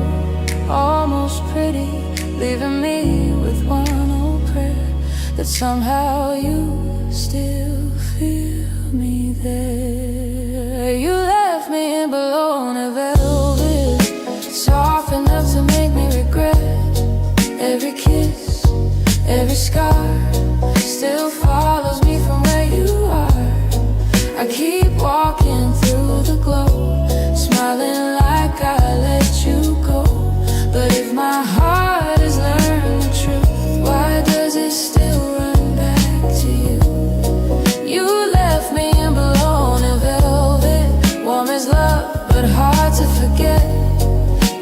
Speaker 1: almost pretty, leaving me with one old prayer, that somehow you still feel me there. You left me in bologna velvet, soft enough to make me regret. Every kiss, every scar still follows me from where you are. I keep walking through the glow, smiling like I let you go. But if my heart has learned the truth, why does it still run back to you? You left me in bologna velvet, warm as love but hard to forget.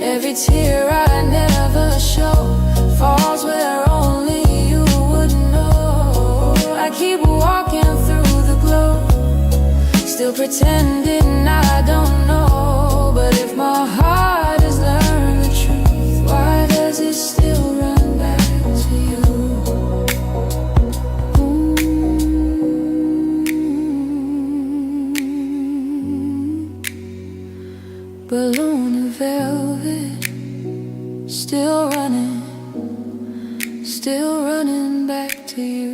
Speaker 1: Every tear I never show falls where only you would know. I keep walking through the glow, still pretending I don't know. But if my heart has learned the truth, why does it still run back to you? Bologna velvet, still running back to you.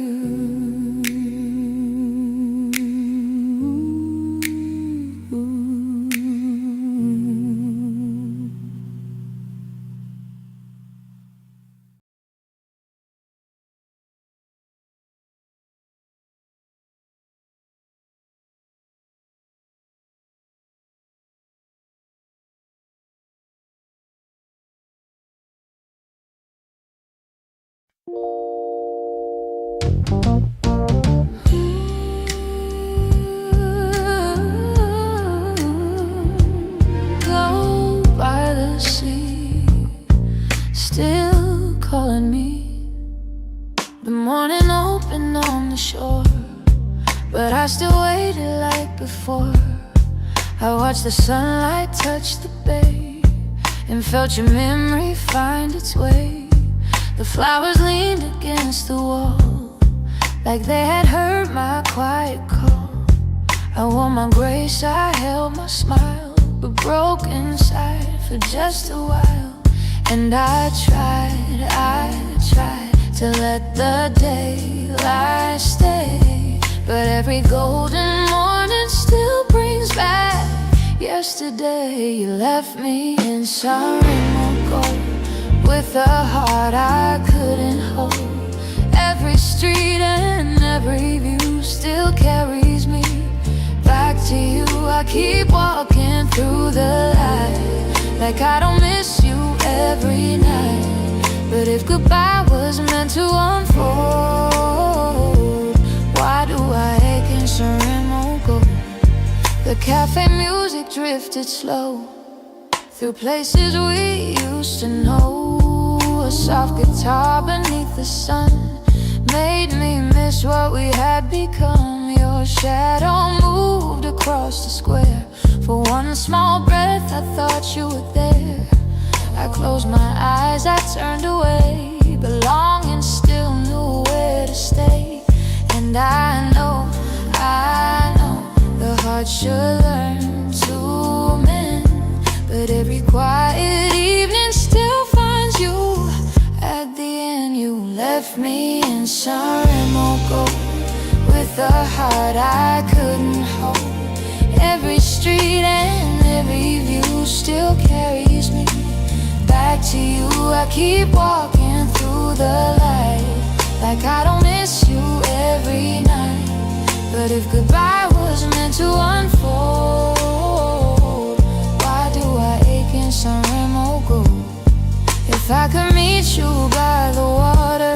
Speaker 1: Go by the sea, still calling me. The morning opened on the shore, but I still waited like before. I watched the sunlight touch the bay and felt your memory find its way. The flowers leaned against the wall, like they had heard my quiet call. I wore my grace, I held my smile, but broke inside for just a while. And I tried to let the daylight stay, but every golden morning still brings back yesterday. You left me in San Remo with a heart I couldn't hold. Every street and every view still carries me back to you. I keep walking through the light, like I don't miss you every night. But if goodbye was meant to unfold, why do I ache in San Remo gold? The cafe music drifted slow through places we used to know. A soft guitar beneath the sun made me miss what we had become. Your shadow moved across the square. For one small breath I thought you were there. I closed my eyes, I turned away, but longing still And I know the heart should learn to mend, but every quiet evening still finds you. At the end you left me in some remote gold, with a heart I couldn't hold. Every street and every view still carries me back to you. I keep walking through the light, like I don't miss you every night. But if goodbye was meant to unfold, why do I ache in some remote gold? If I could meet you by the water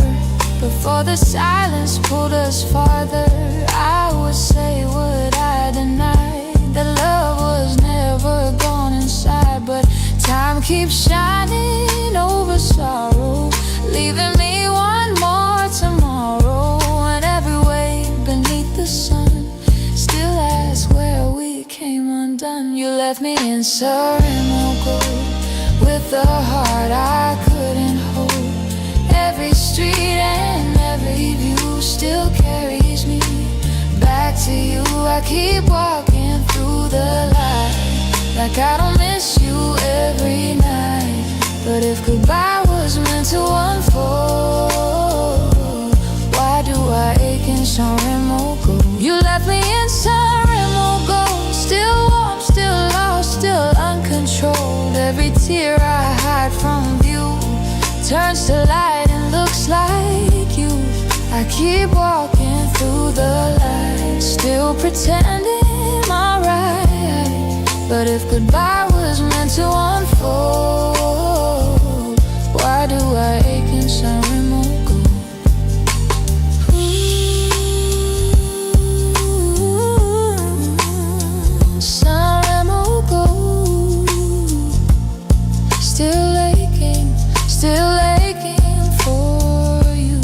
Speaker 1: before the silence pulled us farther, I would say, would I deny that love was never gone inside? But time keeps shining over sorrow, leaving me one more tomorrow. And every wave beneath the sun still asks where we came undone. You left me in surreal gold, with a heart I couldn't hold. Every street and every view still carries me back to you. I keep walking through the light, like I don't miss you every night. But if goodbye was meant to unfold, why do I ache in some remote gold? You left me in some remote gold, still warm, still lost, still uncontrolled. Every tear I hide from view turns to light and looks like you. I keep walking through the light, still pretending I'm right. But if goodbye was meant to unfold, why do I ache in some remote gold? Some remote gold, still aching, still aching for you.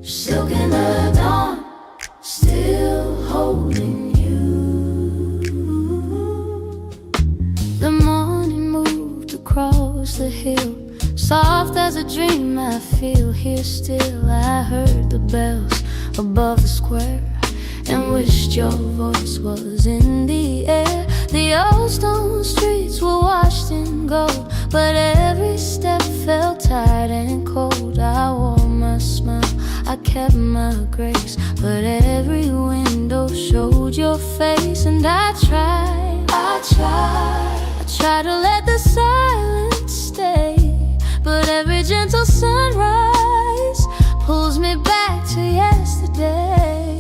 Speaker 1: Silk in the dawn, still holding you. The morning moved across the hill, soft as a dream I feel here still. I heard the bells above the square and wished your voice was in the air. The old stone streets were washed in gold, but every step felt tired and cold. I wore my smile, I kept my grace, but every window showed your face. And I tried to let the silence stay, but every gentle sunrise pulls me back to yesterday.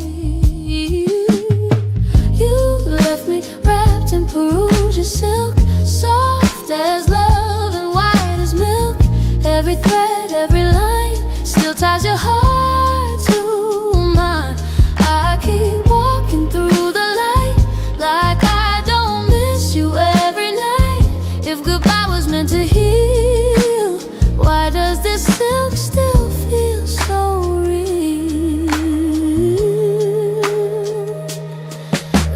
Speaker 1: You left me wrapped in Perugia silk, soft as love and white as milk. Every thread, every line still ties your heart to mine. I keep walking through the light, like I don't miss you every night. If goodbye was meant to heal, why does this silk still feel so real?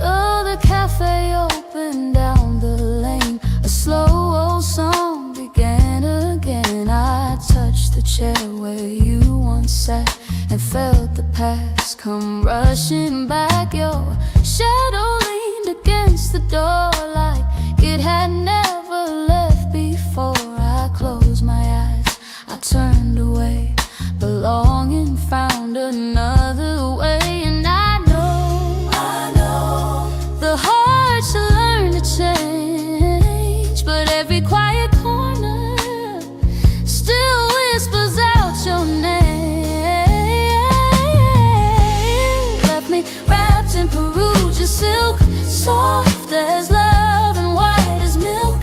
Speaker 1: Oh, the cafe opened down the lane, a slow old song began again. I touched the chair where you once sat and felt the past come rushing back. Your shadow leaned against the door like it had never left before. I closed my eyes, I turned away, but longing found another way. And I know the heart should learn to change, but every quiet corner still whispers out your name. Left me wrapped in Perugia silk, soft as love and white as milk.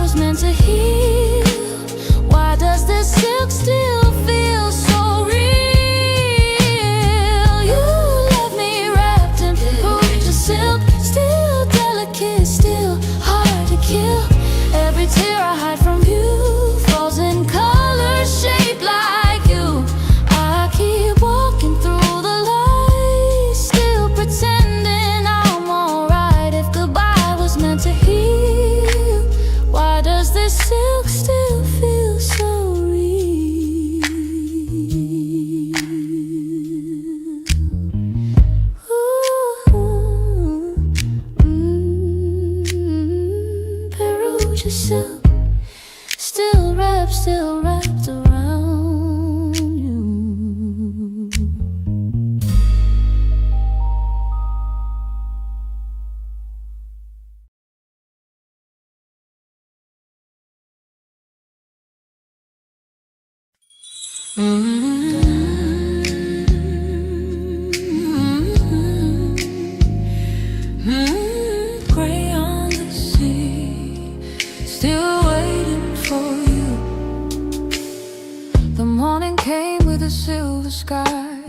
Speaker 1: was meant to heal, why does this silk still feel so real? You left me wrapped in Perugia silk, still delicate, still hard to kill. Every tear I hide from you falls in colors shaped like you. I keep walking through the light, still pretending I'm alright. If goodbye was meant to heal, why does this silk still feel so real? Ooh, Perugia silk, still wrapped around you. Gray on the sea, still waiting for you. The morning came with a silver sky,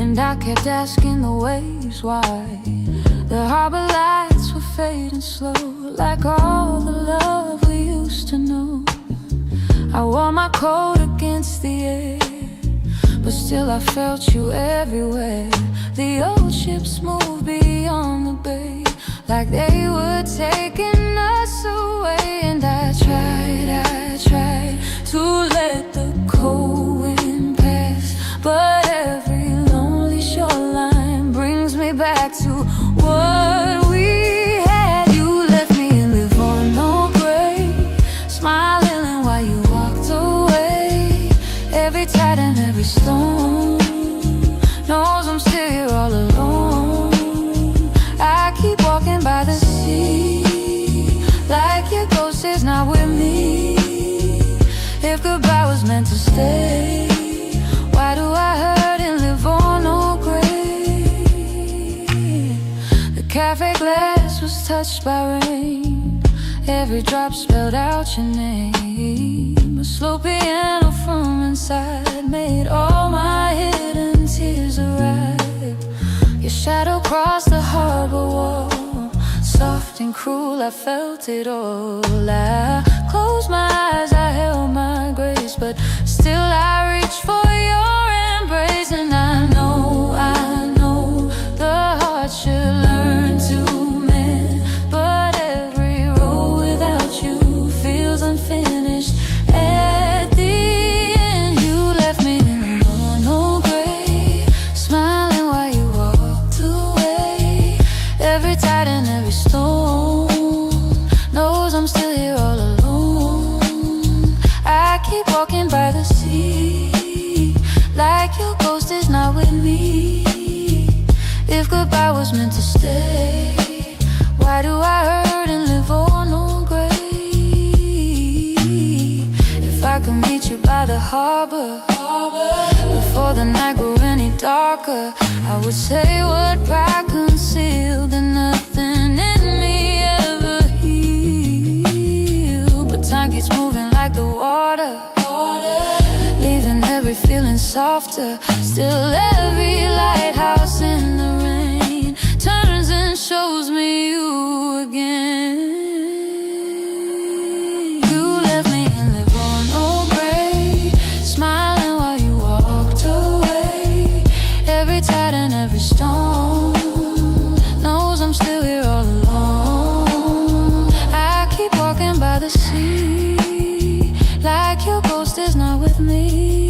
Speaker 1: and I kept asking the waves why. The harbor lights were fading slow, like all the love we used to know. I wore my coat against the air, but still I felt you everywhere. The old ships moved beyond the bay, like they were taking us away. And I tried to let the cold wind pass, but every lonely shoreline brings me back to what we had. You left me in Livorno gray, smiling while you walked away. Every tide and every stone knows I'm still here all alone. I keep walking by the sea, like your ghost is not with me. If goodbye was meant to stay, why do I hurt and live on no gray? The cafe glass was touched by rain, every drop spelled out your name. A slow piano from inside made all my hidden tears arrive. Your shadow crossed the harbor wall, soft and cruel, I felt it all. I closed my eyes, I held my grace, but still I reached for your embrace. And I know the heart should learn to mend, but every road without you feels unfinished. At the end, you left me in no gray, smiling while you walked away. Every tide and every stone knows I'm still here all alone. I keep walking by the sea, like your ghost is not with me. If goodbye was meant to stay, why do I hurt and live on no gray? If I could meet you by the harbor, before the night grew any darker, I would say what pride concealed and nothing in me ever healed. But time keeps moving like the water, leaving every feeling softer. Still every lighthouse in the rain turns and shows me you again. You left me in Livorno gray, smiling while you walked away. Every tide and every stone knows I'm still here all alone. I keep walking by the sea, like your ghost is not with me.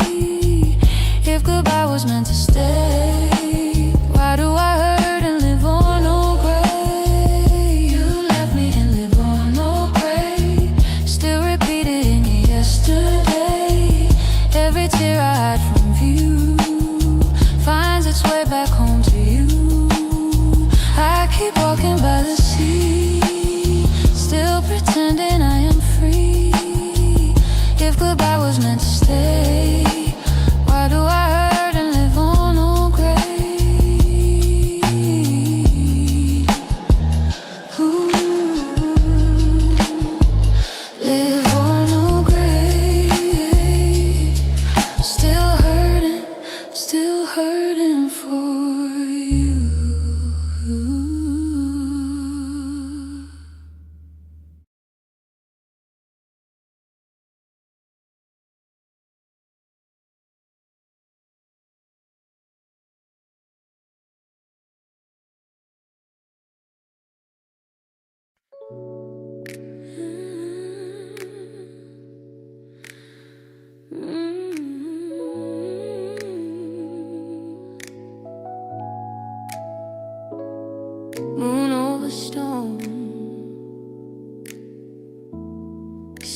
Speaker 1: If goodbye was meant to stay, why do I hurt and live on no gray? You left me in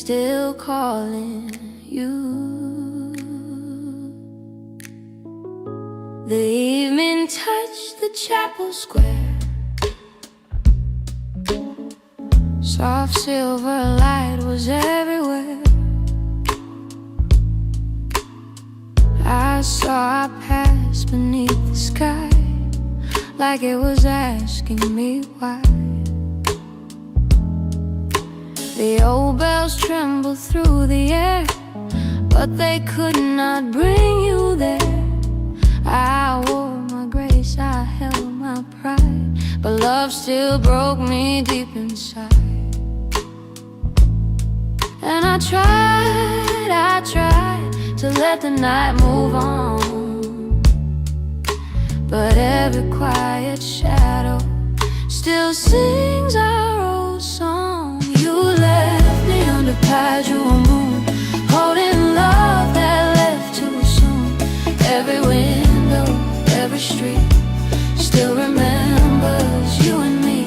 Speaker 1: still calling you. The evening touched the chapel square. Soft silver light was everywhere. I saw our past beneath the sky, like it was asking me why. The old bells trembled through the air, but they could not bring you there. I wore my grace, I held my pride, but love still broke me deep inside. And I tried to let the night move on, but every quiet shadow still sings our old song. You left me under Padua moon, holding love that left too soon. Every window, every street still remembers you and me.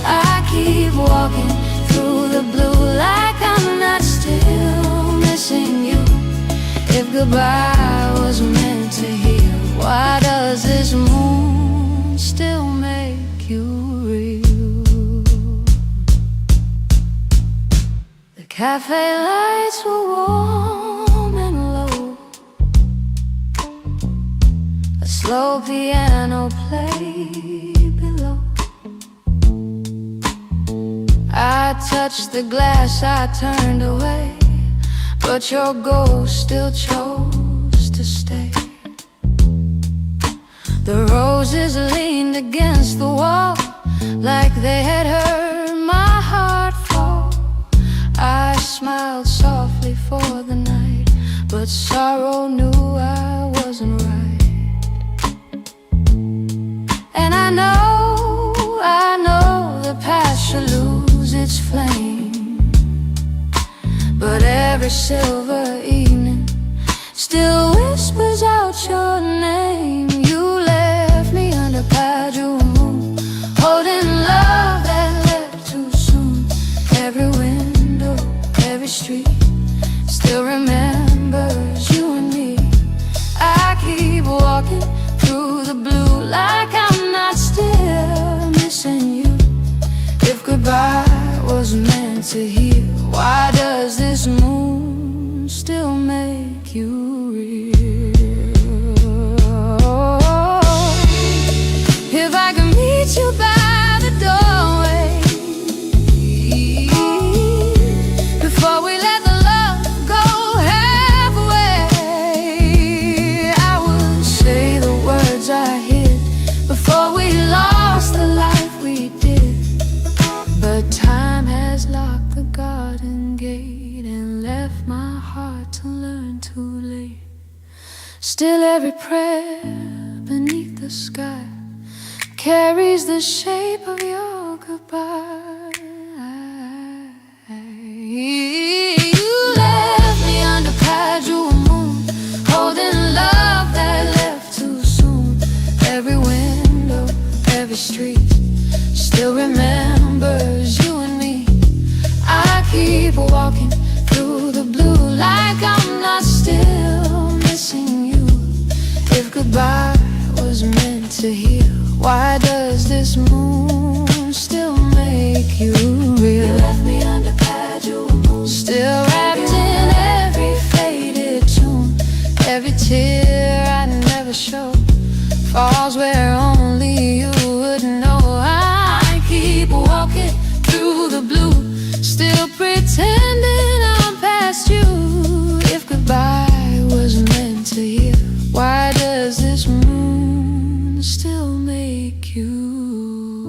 Speaker 1: I keep walking through the blue like I'm not still missing you. If goodbye was meant to heal, why does this moon still make you real? The cafe lights were warm and low. A slow piano played below. I touched the glass, I turned away, but your ghost still chose to stay. The roses leaned against the wall, like they had heard my heart fall. I smiled softly for the night, but sorrow knew I wasn't right. And I know the past should lose its flame, but every silver evening still whispers out your name. You left me under Padua moon, holding love that left too soon. Every window, every street still remembers you and me. I keep walking through the blue like I'm not still missing you. If goodbye was meant to heal, why does this moon still make you real? If I could meet you by the doorway before we let the love go halfway, I would say the words I hid before we lost the life we did. But time has locked the garden gate and left my heart to learn too late. Still every prayer beneath the sky carries the shape of your goodbye. You left me under Padua moon, holding love that left too soon. Every window, every street still remembers you and me. I keep walking through the blue like I'm not still missing you. If goodbye was meant to heal, why does this moon still make you real? You left me under Padua moon, still wrapped in every faded tune. Every tear I never showed falls where only you would know. I keep walking through the blue, still pretending I'm past you. If goodbye was meant to heal, why does this moon still make you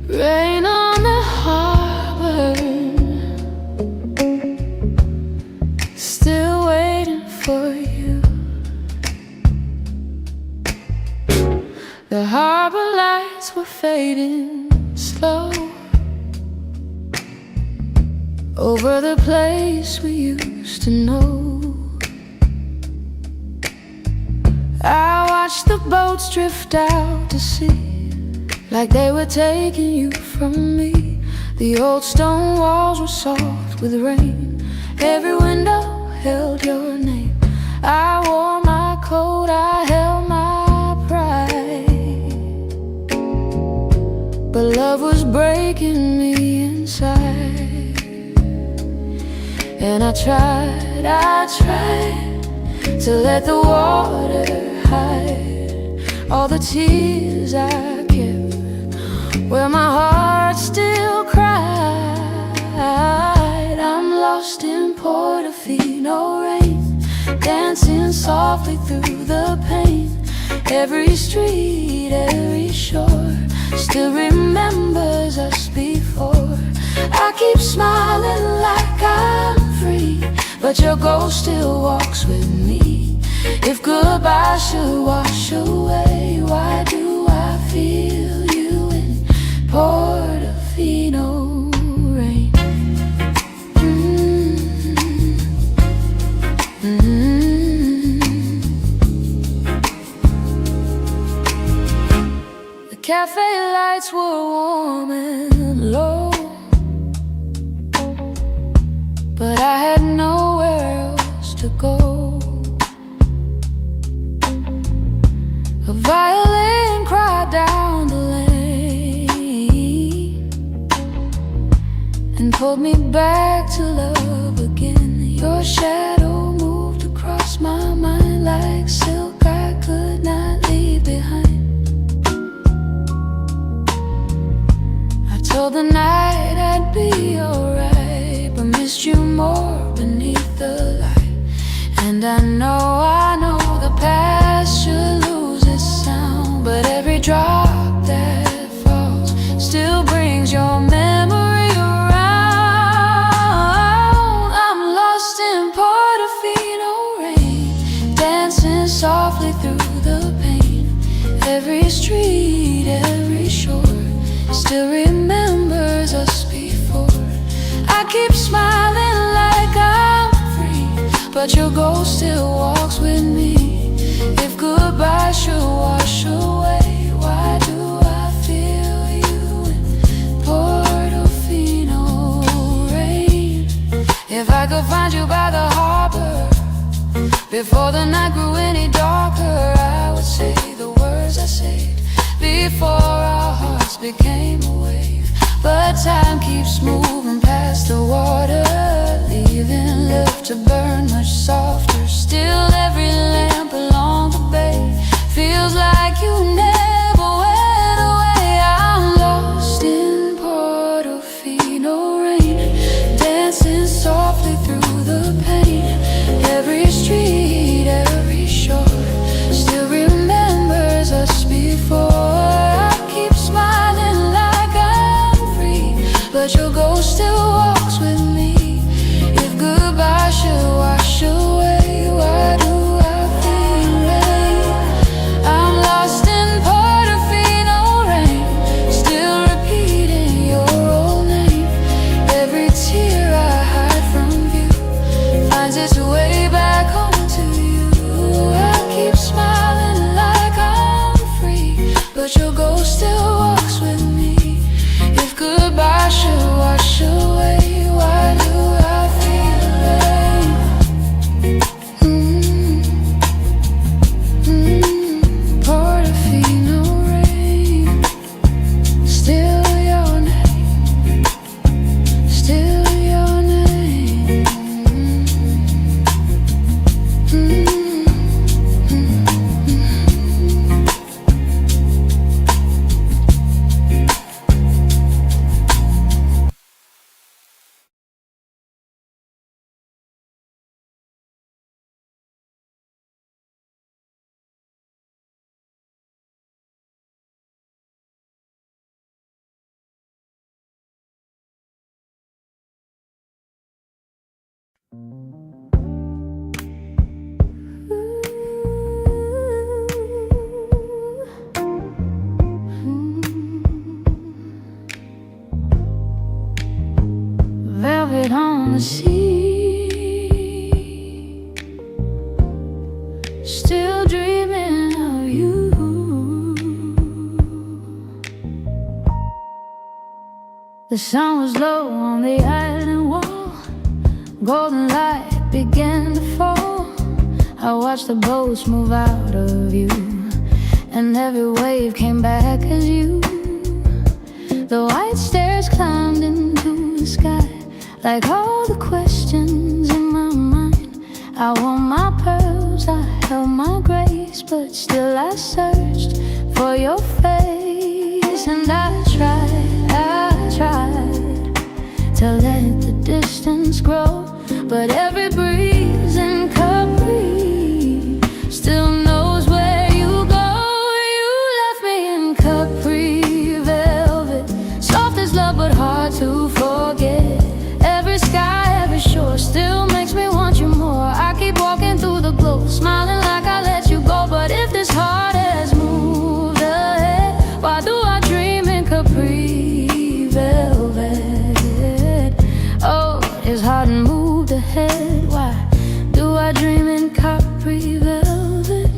Speaker 1: Rain on the harbor, still waiting for you. The harbor lights were fading slow over the place we used to know. I watched the boats drift out to sea, like they were taking you from me. The old stone walls were soft with rain, every window held your name. I wore my coat, I held my pride, but love was breaking me inside. And I tried to let the water hide all the tears I kept where my heart still cried. I'm lost in Portofino rain, dancing softly through the pain. Every street, every shore still remembers us before. I keep smiling like I'm free, but your ghost still walks with me. If goodbye should wash away, why do I feel you in Portofino rain? The cafe lights were warm and low, but I had nowhere else to go. A violin cried down the lane and pulled me back to love again. Your shadow moved across my mind like silk I could not leave behind. I told the night I'd be alright, but missed you more beneath the light. And I know the past should lose its sound, but every drop that falls still brings your memory around. I'm lost in Portofino rain, dancing softly through the pain. Every street, every shore still remembers us before. I keep smiling like I'm free, but your ghost still walks with me. If goodbye should wash away, why do I feel you in Portofino rain? If I could find you by the harbor before the night grew any darker, I would say the words I said before our hearts became a wave. But time keeps moving past the water, leaving love to burn much softer. Still every lamp along the bay feels like you never went away. I'm lost in Portofino rain, dancing softly through the pain. Every street, every shore still remembers us before. I keep smiling like I'm free, but your ghost still walks with me. If goodbye should wash away, why do I Velvet on the sea, still dreaming of you. The sun was low on the island wall, golden light began to fall. I watched the boats move out of view, and every wave came back as you. The white stairs climbed into the sky, like all the questions in my mind. I wore my pearls, I held my grace, but still I searched for your face. And I tried to let the distance grow, but every breeze in Capri still knows where you go. You left me in Capri velvet, soft as love but hard to forget. Every sky, every shore still makes me want you more. I keep walking through the glow, smiling like I let you go. But if this heart has moved ahead, why do I dream in Capri velvet? Oh, his heart moved ahead. Why do I dream in Capri velvet?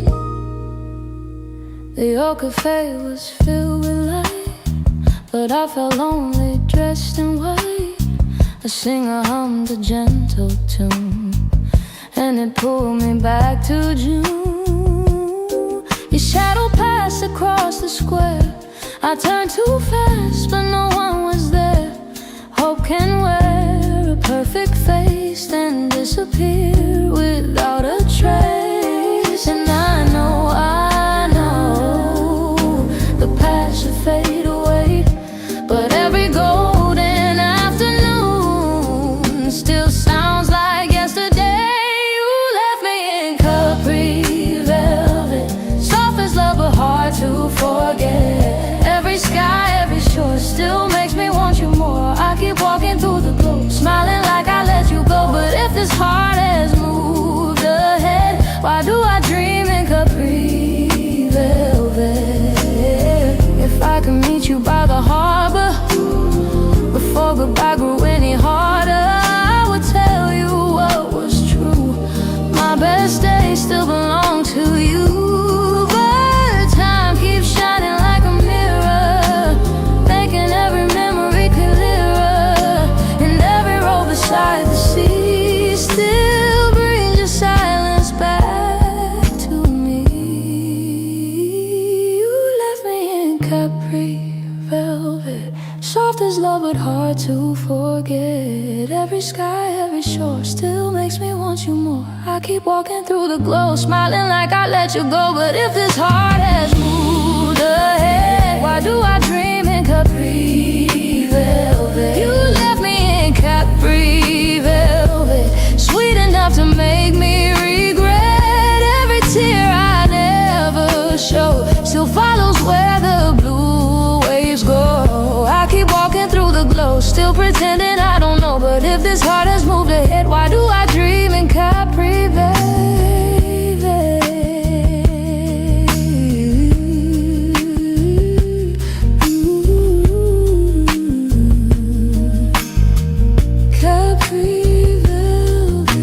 Speaker 1: The old cafe was filled with light, but I felt lonely dressed in white. A singer hummed a gentle tune, and it pulled me back to June. Your shadow passed across the square. I turned too fast, but no one was there. Hope can wear a perfect face, then disappear without a trace. And I know the past should fade away, but every golden afternoon still sounds like yesterday. You left me in Capri velvet, soft as love but hard to forget. Every sky, every shore still makes me want you more. I keep walking through the glow, smiling like I let you go. But if this heart has moved ahead, why do I dream in Capri velvet? If I could meet you by the harbor before goodbye grew any harder, I would tell you what was true. My best days still belong to you, but time keeps shining like a mirror, making every memory clearer. And every road beside the sea still brings your silence back to me. You left me in Capri velvet, soft as love but hard to forget. Every sky, every shore still makes me want you more. I keep walking through the glow, smiling like I let you go. But if this heart has moved ahead, why do I dream in Capri velvet? You left me in Capri velvet, sweet enough to make me regret. Every tear I never show still follows where the blue waves go. I keep walking through the glow, still pretending I don't know. But if this heart has moved ahead, why do I dream in Capri velvet? Capri velvet,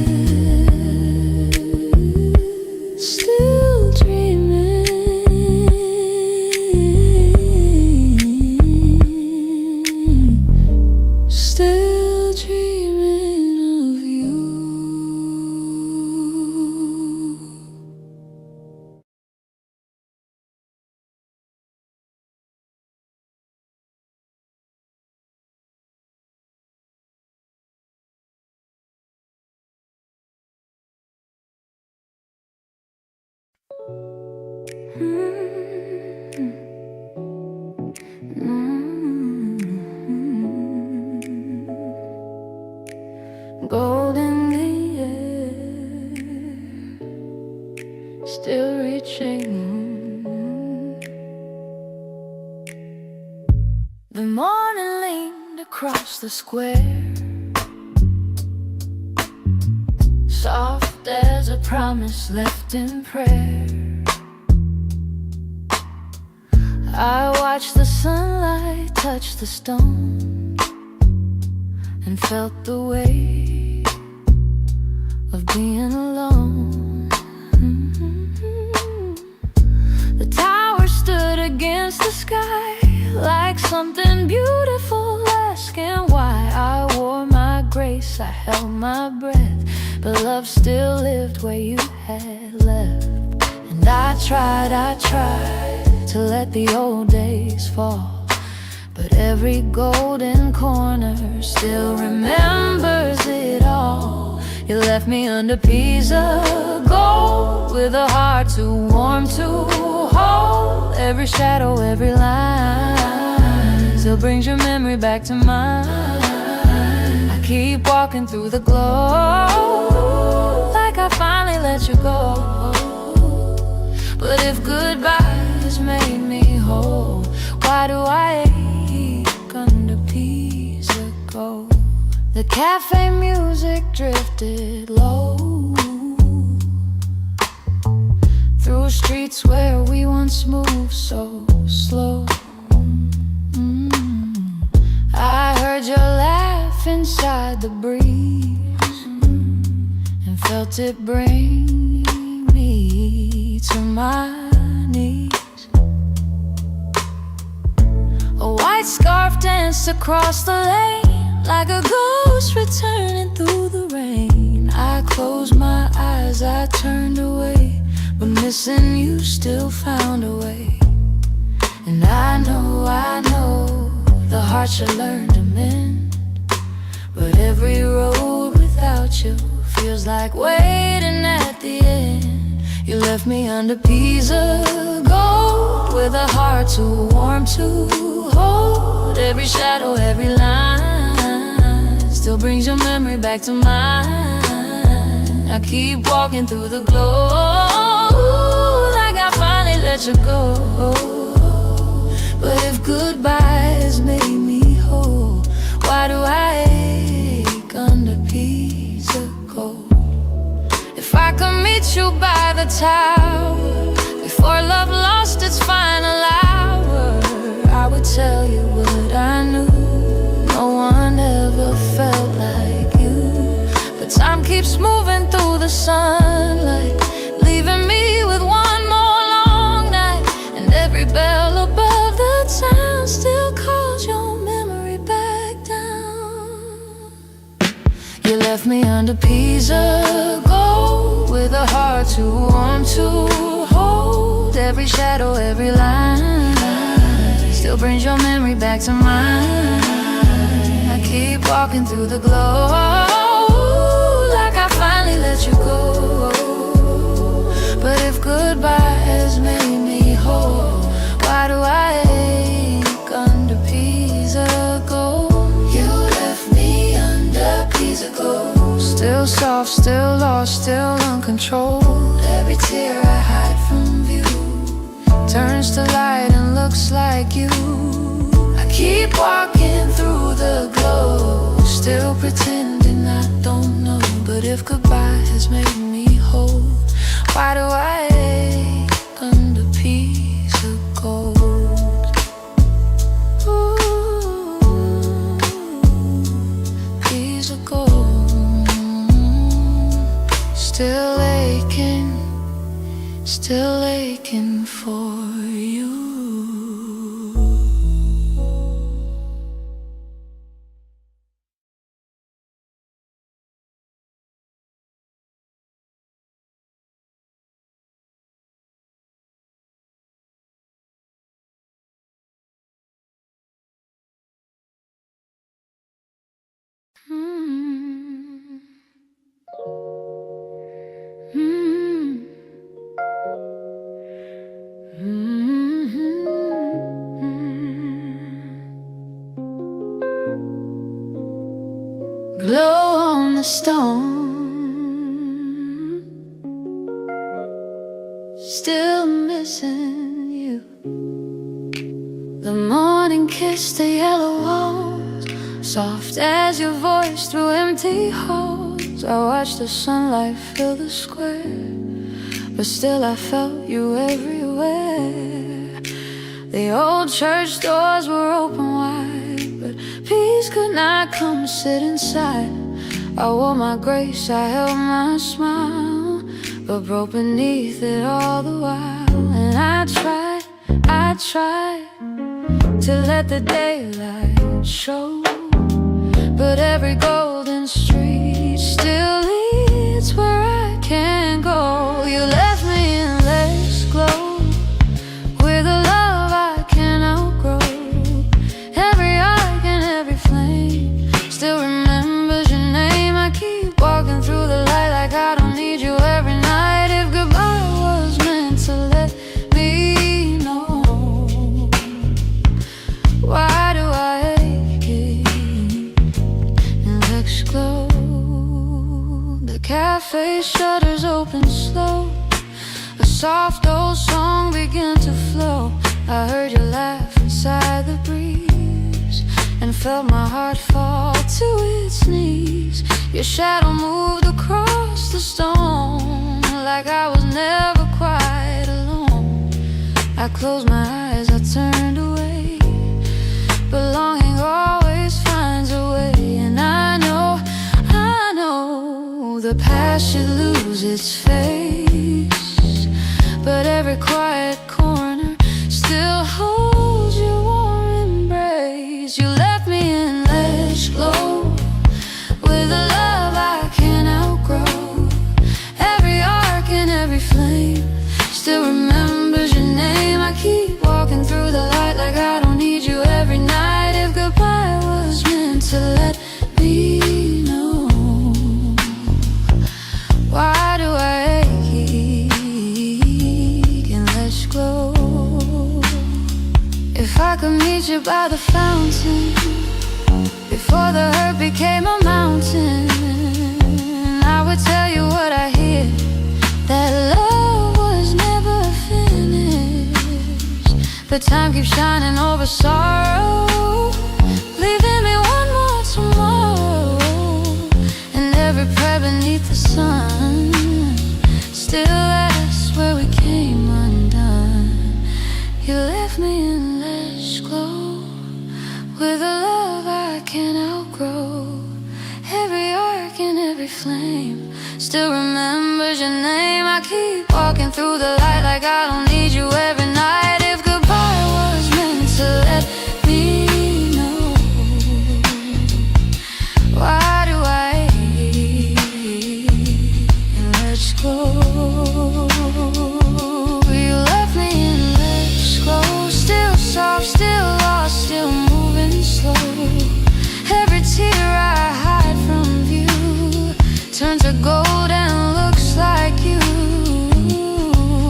Speaker 1: still dreaming. Still dreaming of you. Gold in the air, still reaching. The morning leaned across the square, promise left in prayer. I watched the sunlight touch the stone and felt the weight of being alone. The tower stood against the sky like something beautiful, asking why. I wore my grace, I held my breath, but love still lived where you had left. And I tried to let the old days fall, but every golden corner still remembers it all. You left me under peas of gold, with a heart too warm to hold. Every shadow, every line still brings your memory back to mine. I keep walking through the glow, like I finally let you go. But if goodbyes made me whole, why do I ache under peas of gold? The cafe music drifted low through streets where we once moved so slow. I heard your laugh inside the breeze and felt it bring me to my knees. A white scarf danced across the lane like a ghost returning through the rain. I closed my eyes, I turned away, but missing you still found a way. And I know the heart should learn to mend, but every road without you feels like waiting at the end. You left me under peas of gold, with a heart too warm to hold. Every shadow, every line still brings your memory back to mine. I keep walking through the glow, like I finally let you go. But if goodbyes made me whole, why do I ache under peas of gold? If I could meet you by the tower before love lost its final hour, I would tell you what I knew. No one ever felt like you. But time keeps moving through the sunlight, leaving me with one more long night. And every bell above the town still calls your memory back down. You left me under peas of gold, with a heart too warm to hold. Every shadow, every line still brings your memory back to mine. I keep walking through the glow, like I finally let you go. But if goodbyes made me whole, why do I ache under peas of gold? You left me under peas of gold, still soft, still lost, still uncontrolled. Every tear I hide from view turns to light and looks like you. I keep walking through the glow, still pretending I don't know. But if goodbye has made me whole, why do I ache under peas of gold? Ooh, peas of gold. Still aching for you. Glow on the stone, still missing you. The morning kissed the yellow walls, soft as your voice through empty halls. So I watched the sunlight fill the square, but still I felt you everywhere. The old church doors were open wide, but peace could not come sit inside. I wore my grace, I held my smile, but broke beneath it all the while. And I tried to let the daylight show, but every golden street still leads where I can't go. You left me in less glow, with a love I can't outgrow. Every arc and every flame still remembers your name. I keep walking through the light like I don't need you every night. If goodbye was meant to let me know, why do I ache and let's glow? The cafe shutters open slow, a soft old song began to flow. I heard you laugh inside the breeze, and felt my heart fall to its knees. Your shadow moved across the stone, like I was never quite alone. I closed my eyes, I turned away, but longing always finds a way. And I know the past should lose its face, but every quiet corner still holds your warm embrace. You left me in less glow, with a love I can't outgrow. Every arc and every flame still remembers your name. I keep walking through the light like I don't need you every night. If goodbye was meant to let me know, why do I ache and let's glow? If I could meet you by the fountain, before the hurt became a mountain, I would tell you what I hear, that love was never finished. But time keeps shining over sorrow, leaving me one more tomorrow. And every prayer beneath the sun still asks where we came undone. You left me in less glow, with a love I can't outgrow. Every arc and every flame still remembers your name. I keep walking through the light like I don't need you every night. If goodbye was meant to let me know, why do I ache and let's go? You left me in let's go, still soft, still lost, still moving slow. Every tear I hide from view turns to gold and looks like you.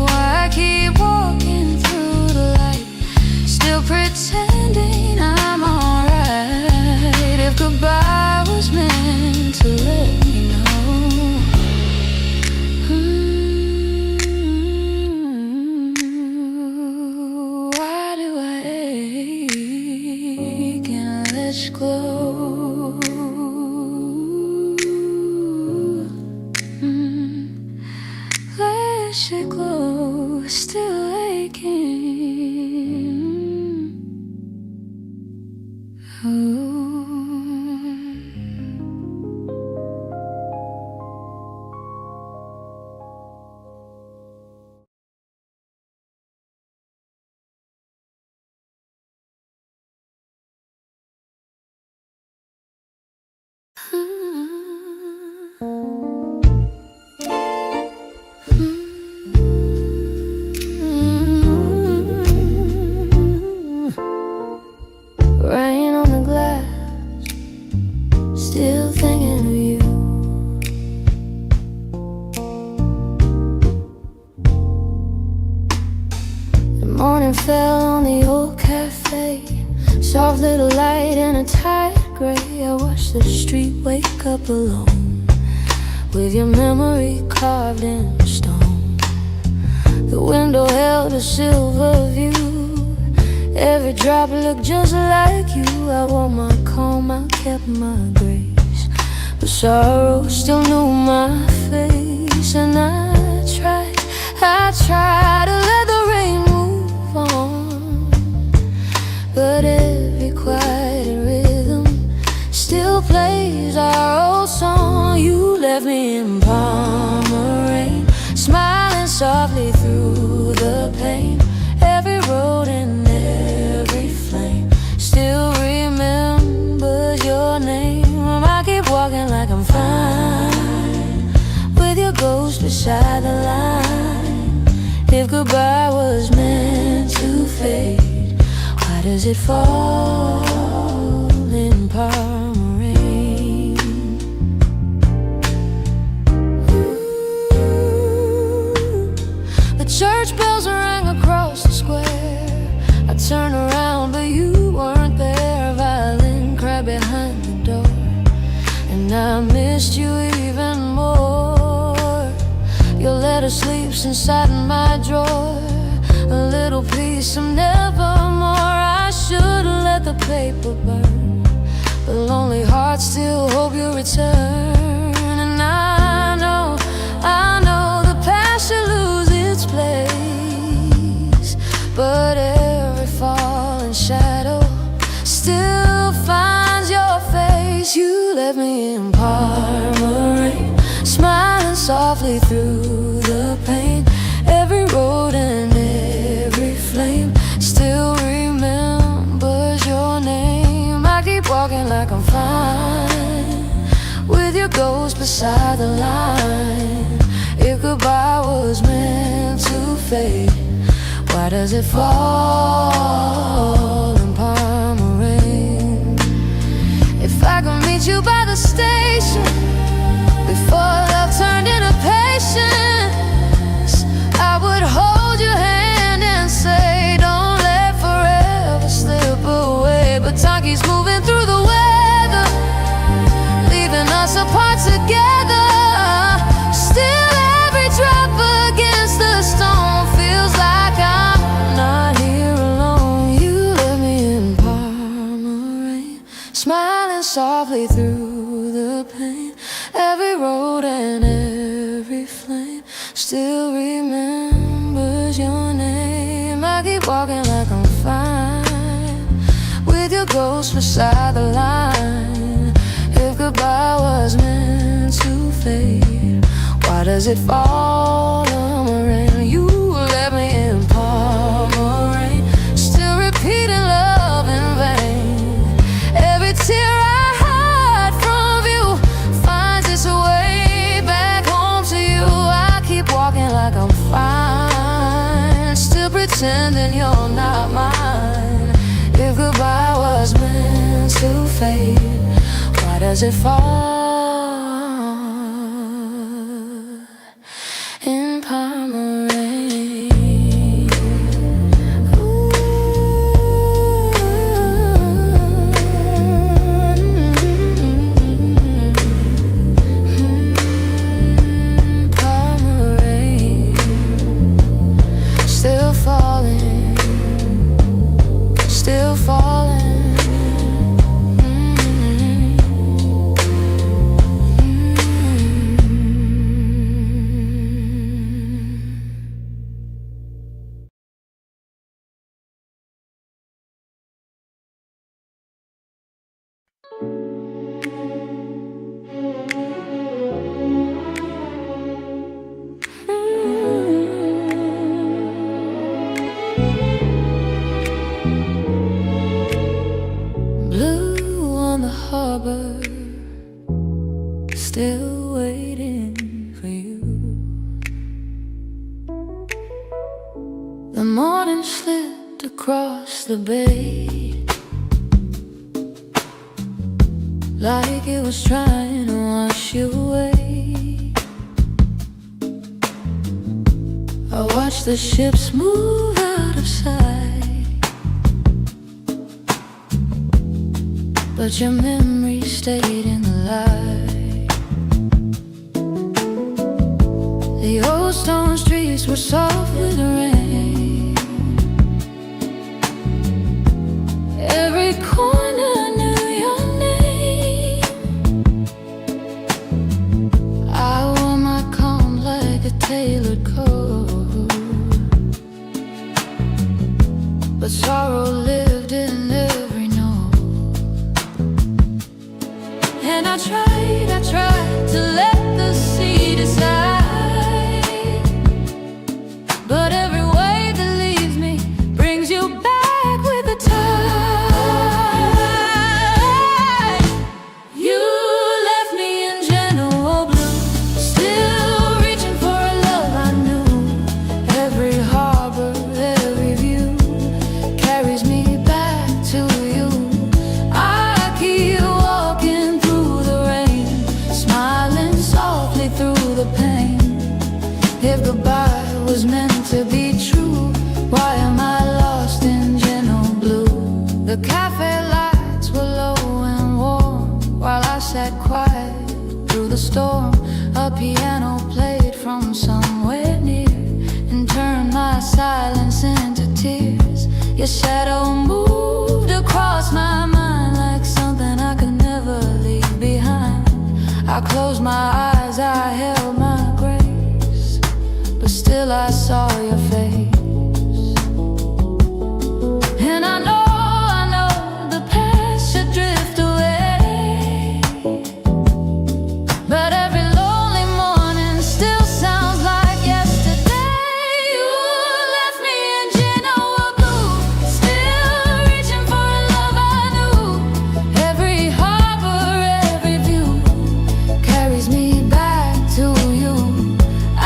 Speaker 1: I keep walking through the light, still pretending I'm alright. If goodbye was meant to let me know, why do I ache and let's glow? Let it glow, still aching. Ooh. Rain on the glass, still thinking of you. The morning fell on the old cafe, soft little light in a tight gray. I watched the street wake up alone, with your memory carved in stone. The window held a silver view, every drop looked just like you. I wore my calm, I kept my grace, but sorrow still knew my face. And I tried to let the rain move on, but every quiet rhythm still plays our old song. You left me in palmer rain, smiling softly through the pain. Every road and every flame still remembers your name. I keep walking like I'm fine, with your ghost beside the line. If goodbye was meant to fade, why does it fall in palmer rain? The church bells rang across the square. I turned around, but you weren't there. A violin cried behind the door, and I missed you even more. Your letter sleeps inside my drawer, a little piece of nevermore. I should've let the paper burn, but lonely hearts still hope you return. And I know the past should lose its place, but every falling shadow still finds your face. You left me in palmer rain, smiling softly through the pain. Every road and every flame still remembers your name. I keep walking like I'm fine, with your ghost beside the line. If goodbye was meant to fade, why does it fall in palmer rain? If I could meet you by the station before love turned into patience, I would hold your hand and say, don't let forever slip away. But time keeps moving through the weather, leaving us apart together. Still every drop against the stone feels like I'm not here alone. You left me in palmer rain, smiling softly through the pain. Every road and every flame still remembers your name. I keep walking like I'm fine, with your ghost beside the line. If goodbye was meant to fade, why does it fall in the rain? You left me in palmer rain, still repeating love in vain. Every tear I hide from you finds its way back home to you. I keep walking like I'm fine, still pretending you're not mine. If goodbye was meant to fade, why does it fall in palmer rain? Ooh, palmer rain, still falling, still falling. Blue on the harbor, still waiting for you. The morning slipped across the bay, like it was trying to wash you away. I watched the ships move out of sight, but your memory stayed in the light. The old stone streets were soft with rain. Every corner knew your name. but sorrow lived in every note. And I tried to let the sea decide, but every wave that leaves me brings you back with the tide. You left me in gentle blue, still reaching for a love I knew. Every harbor, every view carries me back to you. I keep walking through the rain, smiling softly through the pain. If goodbye was meant to be true, why am I lost in gentle blue? The cafe lights were low and warm while I sat quiet through the storm. A piano played from somewhere near and turned my silence into tears. Your shadow moved across my mind like something I could never leave behind. I closed my eyes, I held my grace, but still I saw your face. And I know the past should drift away, but every lonely morning still sounds like yesterday. You left me in Genoa blue, still reaching for a love I knew. Every harbor, every view carries me back to you. I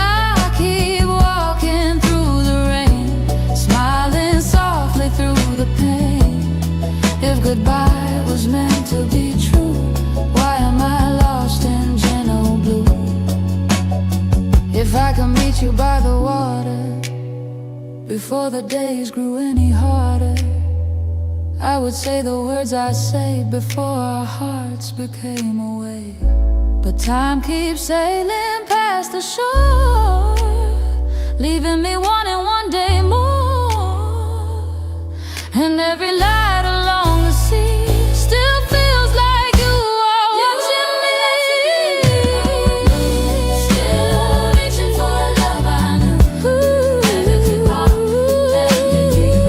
Speaker 1: keep walking through the rain, smiling softly through the pain. If goodbye was meant to be true, why am I lost in gentle blue? If I could meet you by the water before the days grew any harder, I would say the words I say before our hearts became a wave. But time keeps sailing past the shore, leaving me wanting one day more. And every light along the sea still feels like you are watching me. Still reaching for a love I knew. Every harbor, every view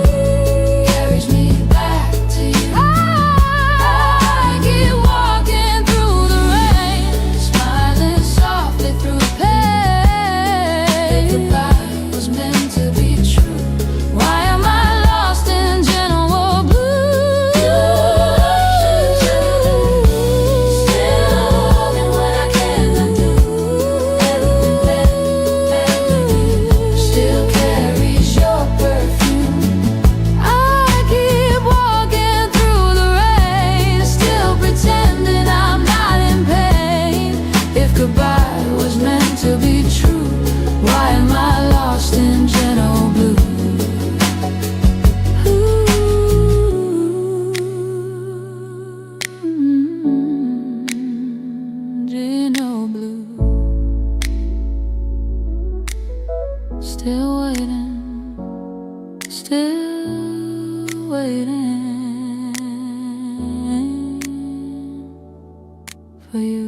Speaker 1: carries me back to you. I keep walking through the rain, smiling softly through pain. If goodbye was meant to be true, why am I lost in Genoa blue? Still loving what I cannot do. Every bed of you still carries your perfume. I keep walking through the rain, still pretending I'm not in pain. If goodbye was meant to be true, why am I lost in gentle blue? Gentle blue, still waiting, still waiting for you.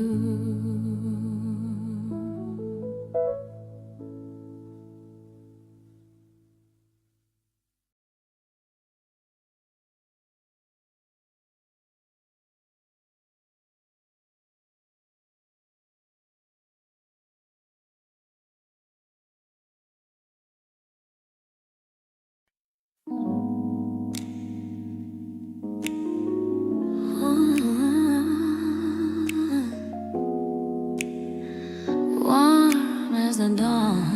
Speaker 1: Warm as the dawn,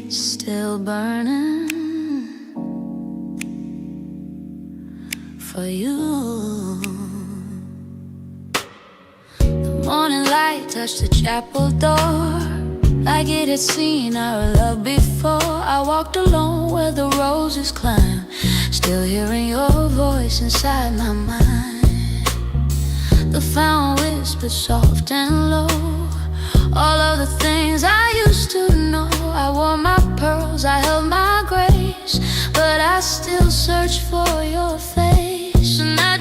Speaker 1: still burning for you. The morning light touched the chapel door like it had seen our love before. I walked alone where the roses climb, still hearing your voice inside my mind. The fountain whispered soft and low all of the things I used to know. I wore my pearls, I held my grace, but I still search for your face. And I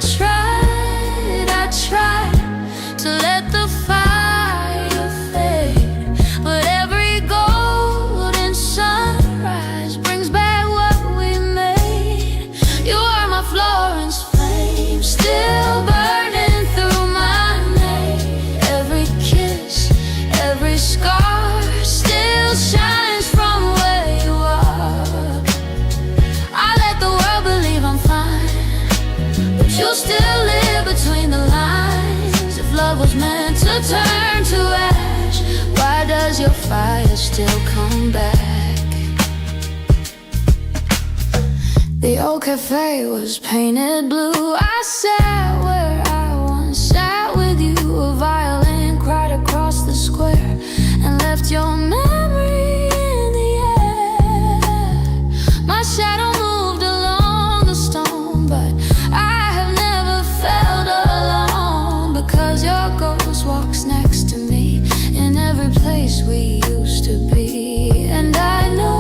Speaker 1: tried to let the fire fade, but every golden sunrise your fire still come back? The old cafe was painted blue. I sat where I once sat with you. A violin cried across the square and left your memory in the air. My shadow moved along the stone, but I have never felt alone, because your ghost walks next to me in every place we used to be. And I know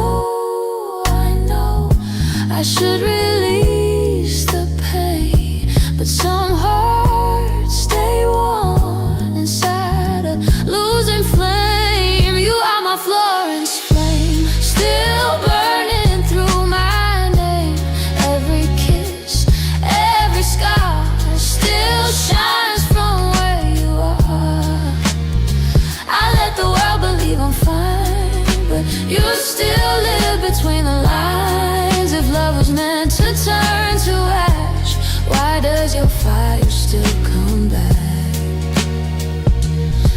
Speaker 1: I should release the pain, but some hearts stay warm inside a losing flame. You are my Florence flame, still burning through my name. Every kiss, every scar still shines from where you are. I let the world believe I'm fine, but you still live between the lines. If love was meant to turn to ash, why does your fire still come back?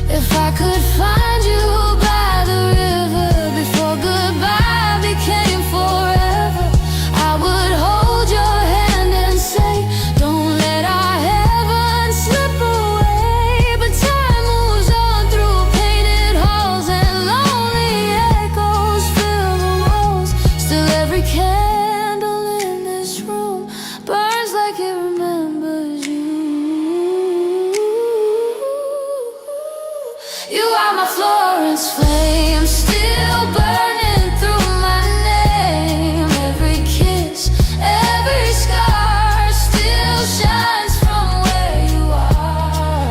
Speaker 1: If I could find you by the river before goodbye became forever, I would hold your hand and say, don't let our heaven slip away. But time moves on through painted halls, and lonely echoes fill the walls. Still every candle in this room burns like it remembers you. You are my Florence flame, still burning through my name. Every kiss, every scar still shines from where you are.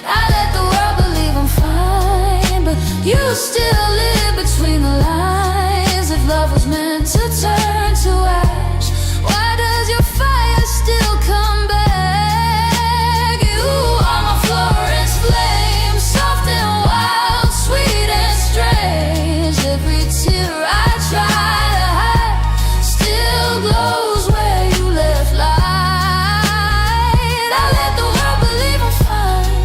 Speaker 1: I let the world believe I'm fine, but you still live between the lines. If love was meant to turn to ash, why does your fire still come back? You are my Florence flame, soft and wild, sweet and strange. Every tear I try to hide still glows where you left light. I let the world believe I'm fine,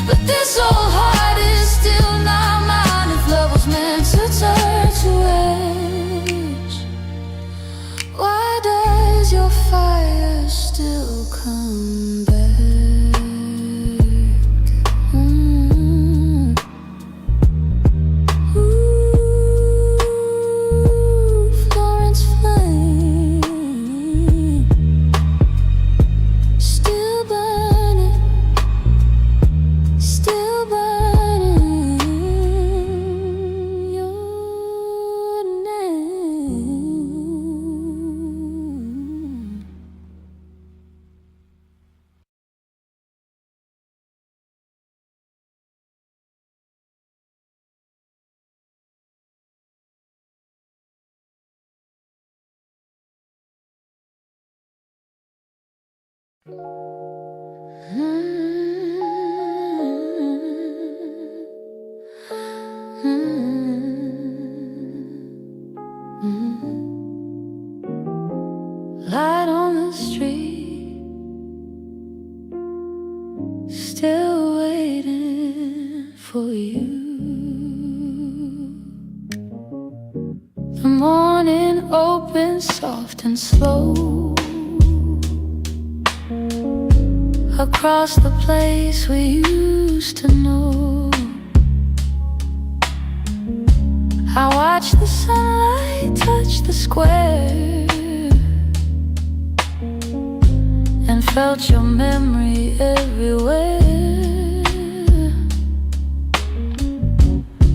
Speaker 1: but this old heart is still not mine. If love was meant to turn to ash, why does your fire still come back? Ooh, Florence flame, still burning, still burning. Your name. Light on the street, still waiting for you. The morning opens soft and slow across the place we used to know. I watch the sunlight touch the square and felt your memory everywhere.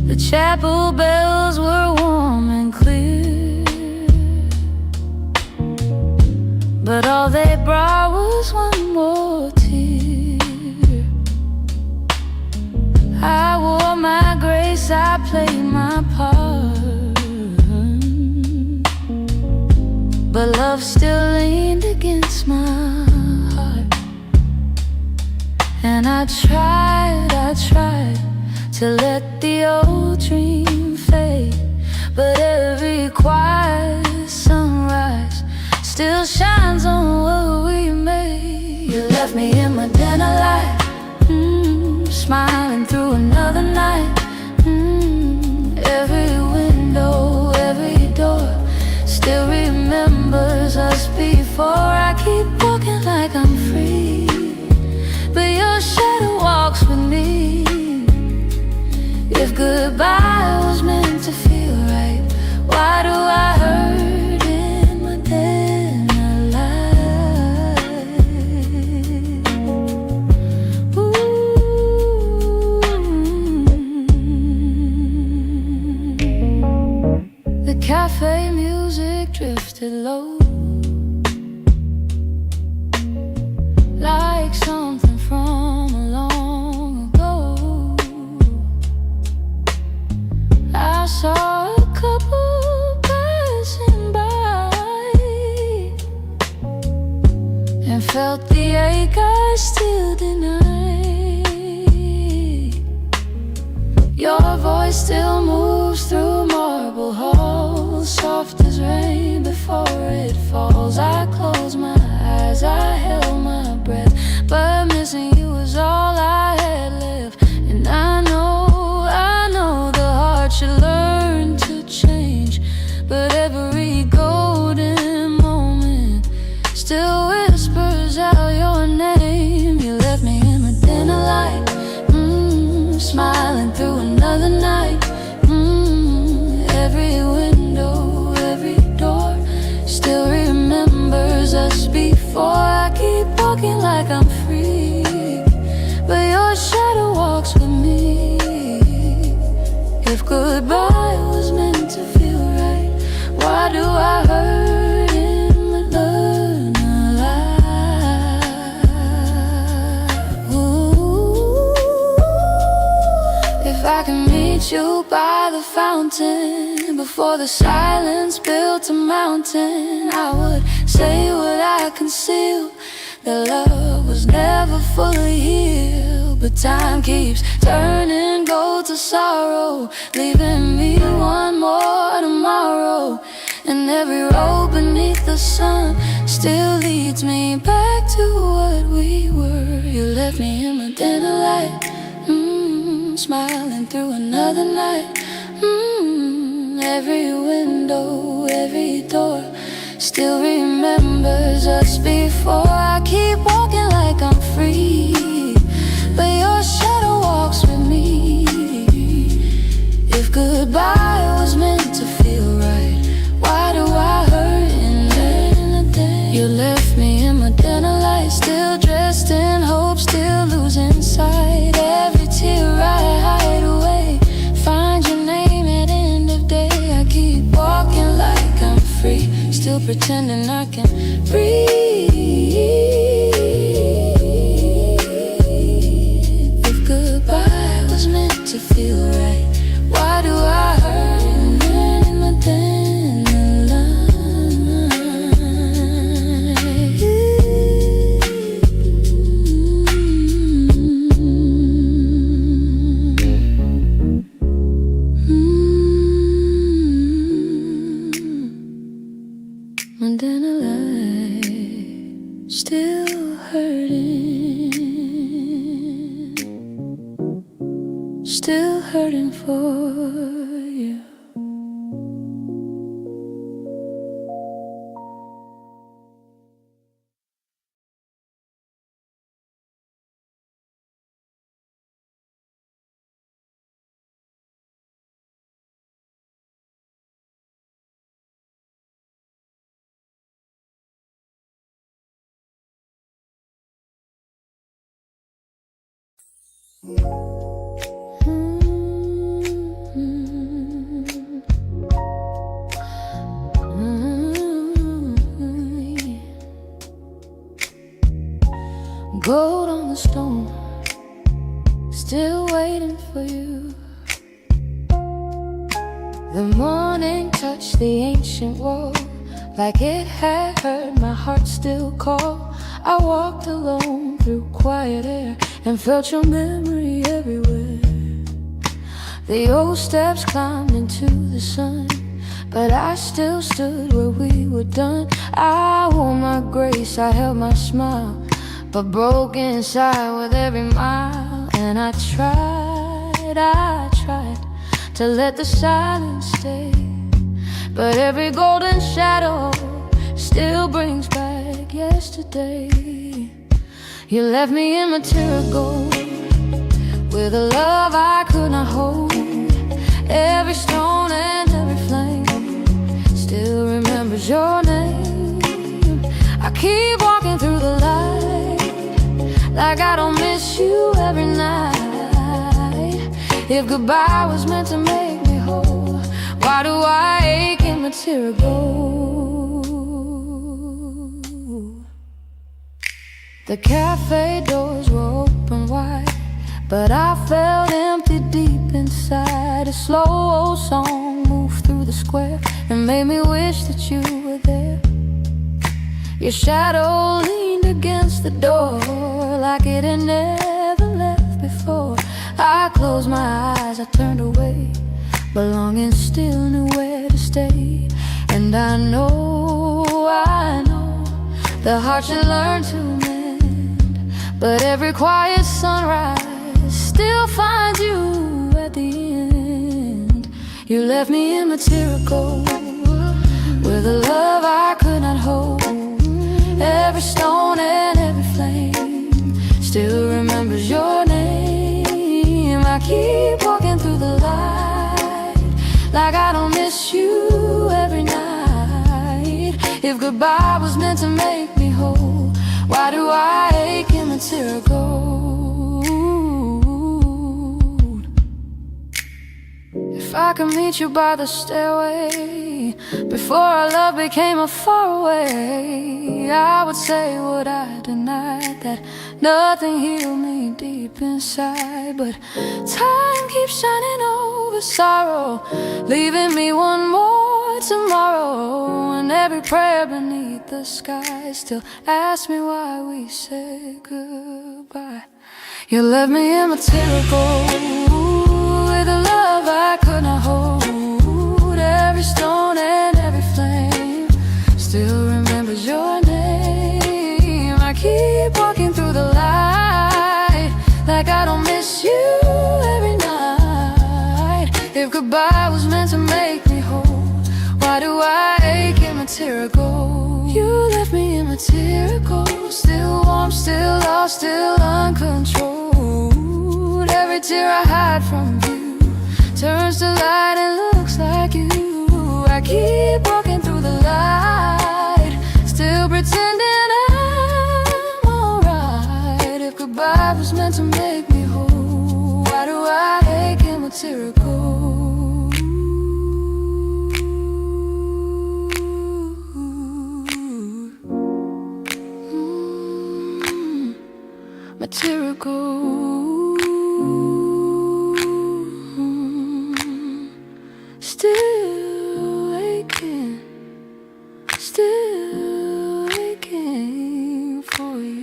Speaker 1: The chapel bells were warm and clear, but all they brought was one more tear. I wore my grace, I played my part, but love still leaned against my heart. And I tried to let the old dream fade, but every quiet sunrise still shines on what we made. You left me in my dinner light, smiling through another night. cafe music drifted low, like something from long ago. I saw a couple passing by and felt the ache I still deny. Your voice still moves through marble halls, soft as rain before it falls. I closed my eyes, I held my breath, but missing you was all I had left. And I know the heart should learn to change, but every golden moment still whispers out your name. You left me in the dinner light, smiling through another night. Every window, every door still remembers us before. I keep walking like I'm free, but your shadow walks with me. If goodbye was meant to feel right, why do I hurt in the light? Ooh, if I can meet you by the fountain before the silence built a mountain, I would say what I conceal, that love was never fully healed. But time keeps turning gold to sorrow, leaving me one more tomorrow. And every road beneath the sun still leads me back to what we were. You left me in my dinner light, smiling through another night. Every window, every door still remembers us before. I keep walking like I'm free, but your shadow walks with me. If goodbye was meant to feel right, why do I hurt in the day? You left me in my dinner light, still dressed in hope, still losing sight. Every tear I hide away, find your name at end of day. I keep walking like I'm free, still pretending I can breathe. If goodbye was meant to feel right, why do I hurt in the thin line? And then a light still hurting for you. Gold on the stone, still waiting for you. The morning touched the ancient wall, like it had heard my heart still call. I walked alone through quiet air and felt your memory everywhere. The old steps climbed into the sun, but I still stood where we were done. I wore my grace, I held my smile, but broke inside with every mile. And I tried to let the silence stay, but every golden shadow still brings back yesterday. You left me in material gold, with a love I could not hold. Every stone and every flame still remembers your name. I keep walking through the light, like I don't miss you every night. If goodbye was meant to make me whole, why do I ache in the tear gold. The cafe doors were open wide, but I felt empty deep inside. A slow old song moved through the square and made me wish that you were there. Your shadow leaned against the door like it had never left before. I closed my eyes, I turned away, but longing still knew where to stay. And I know the heart should learn to mend, but every quiet sunrise still finds you at the end. You left me in material gold, with a love I could not hold. Every stone and every flame still remembers your name. I keep walking through the light, like I don't miss you every night. If goodbye was meant to make me whole, why do I ache in material gold? If I could meet you by the stairway before our love became a faraway, I would say what I denied, that nothing healed me deep inside. But time keeps shining over sorrow, leaving me one more tomorrow. And every prayer beneath the sky still asks me why we said goodbye. You left me in material gold, with a love I could not hold. Every stone and every flame still remembers your name. I keep walking through the light, like I don't miss you every night. If goodbye was meant to make me whole, why do I ache in material gold? You left me in material gold, still warm, still lost, still uncontrolled. Every tear I hide from you turns to light and looks like you. I keep walking through the light, still pretending I'm alright. If goodbye was meant to make me whole, why do I ache in material gold? Material gold, still aching, still aching for you.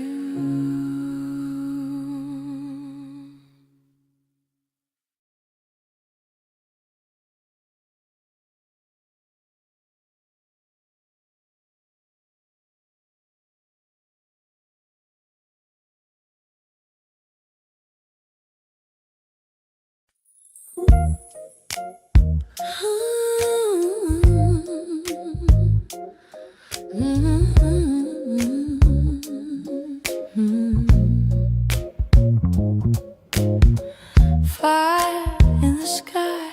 Speaker 1: Fire in the sky,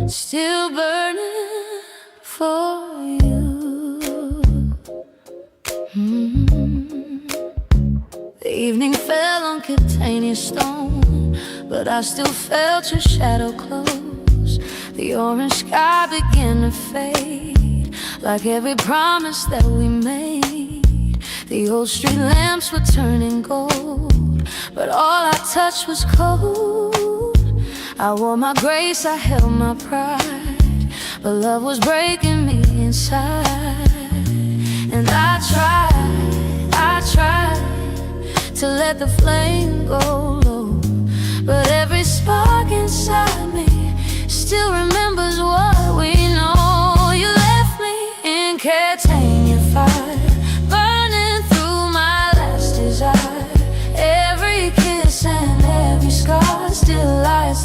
Speaker 1: still burning for you. The evening fell on Catania stone, but I still felt your shadow close. The orange sky began to fade, like every promise that we made. The old street lamps were turning gold, but all I touched was cold. I wore my grace, I held my pride, but love was breaking me inside. And I tried to let the flame go low, but every spark inside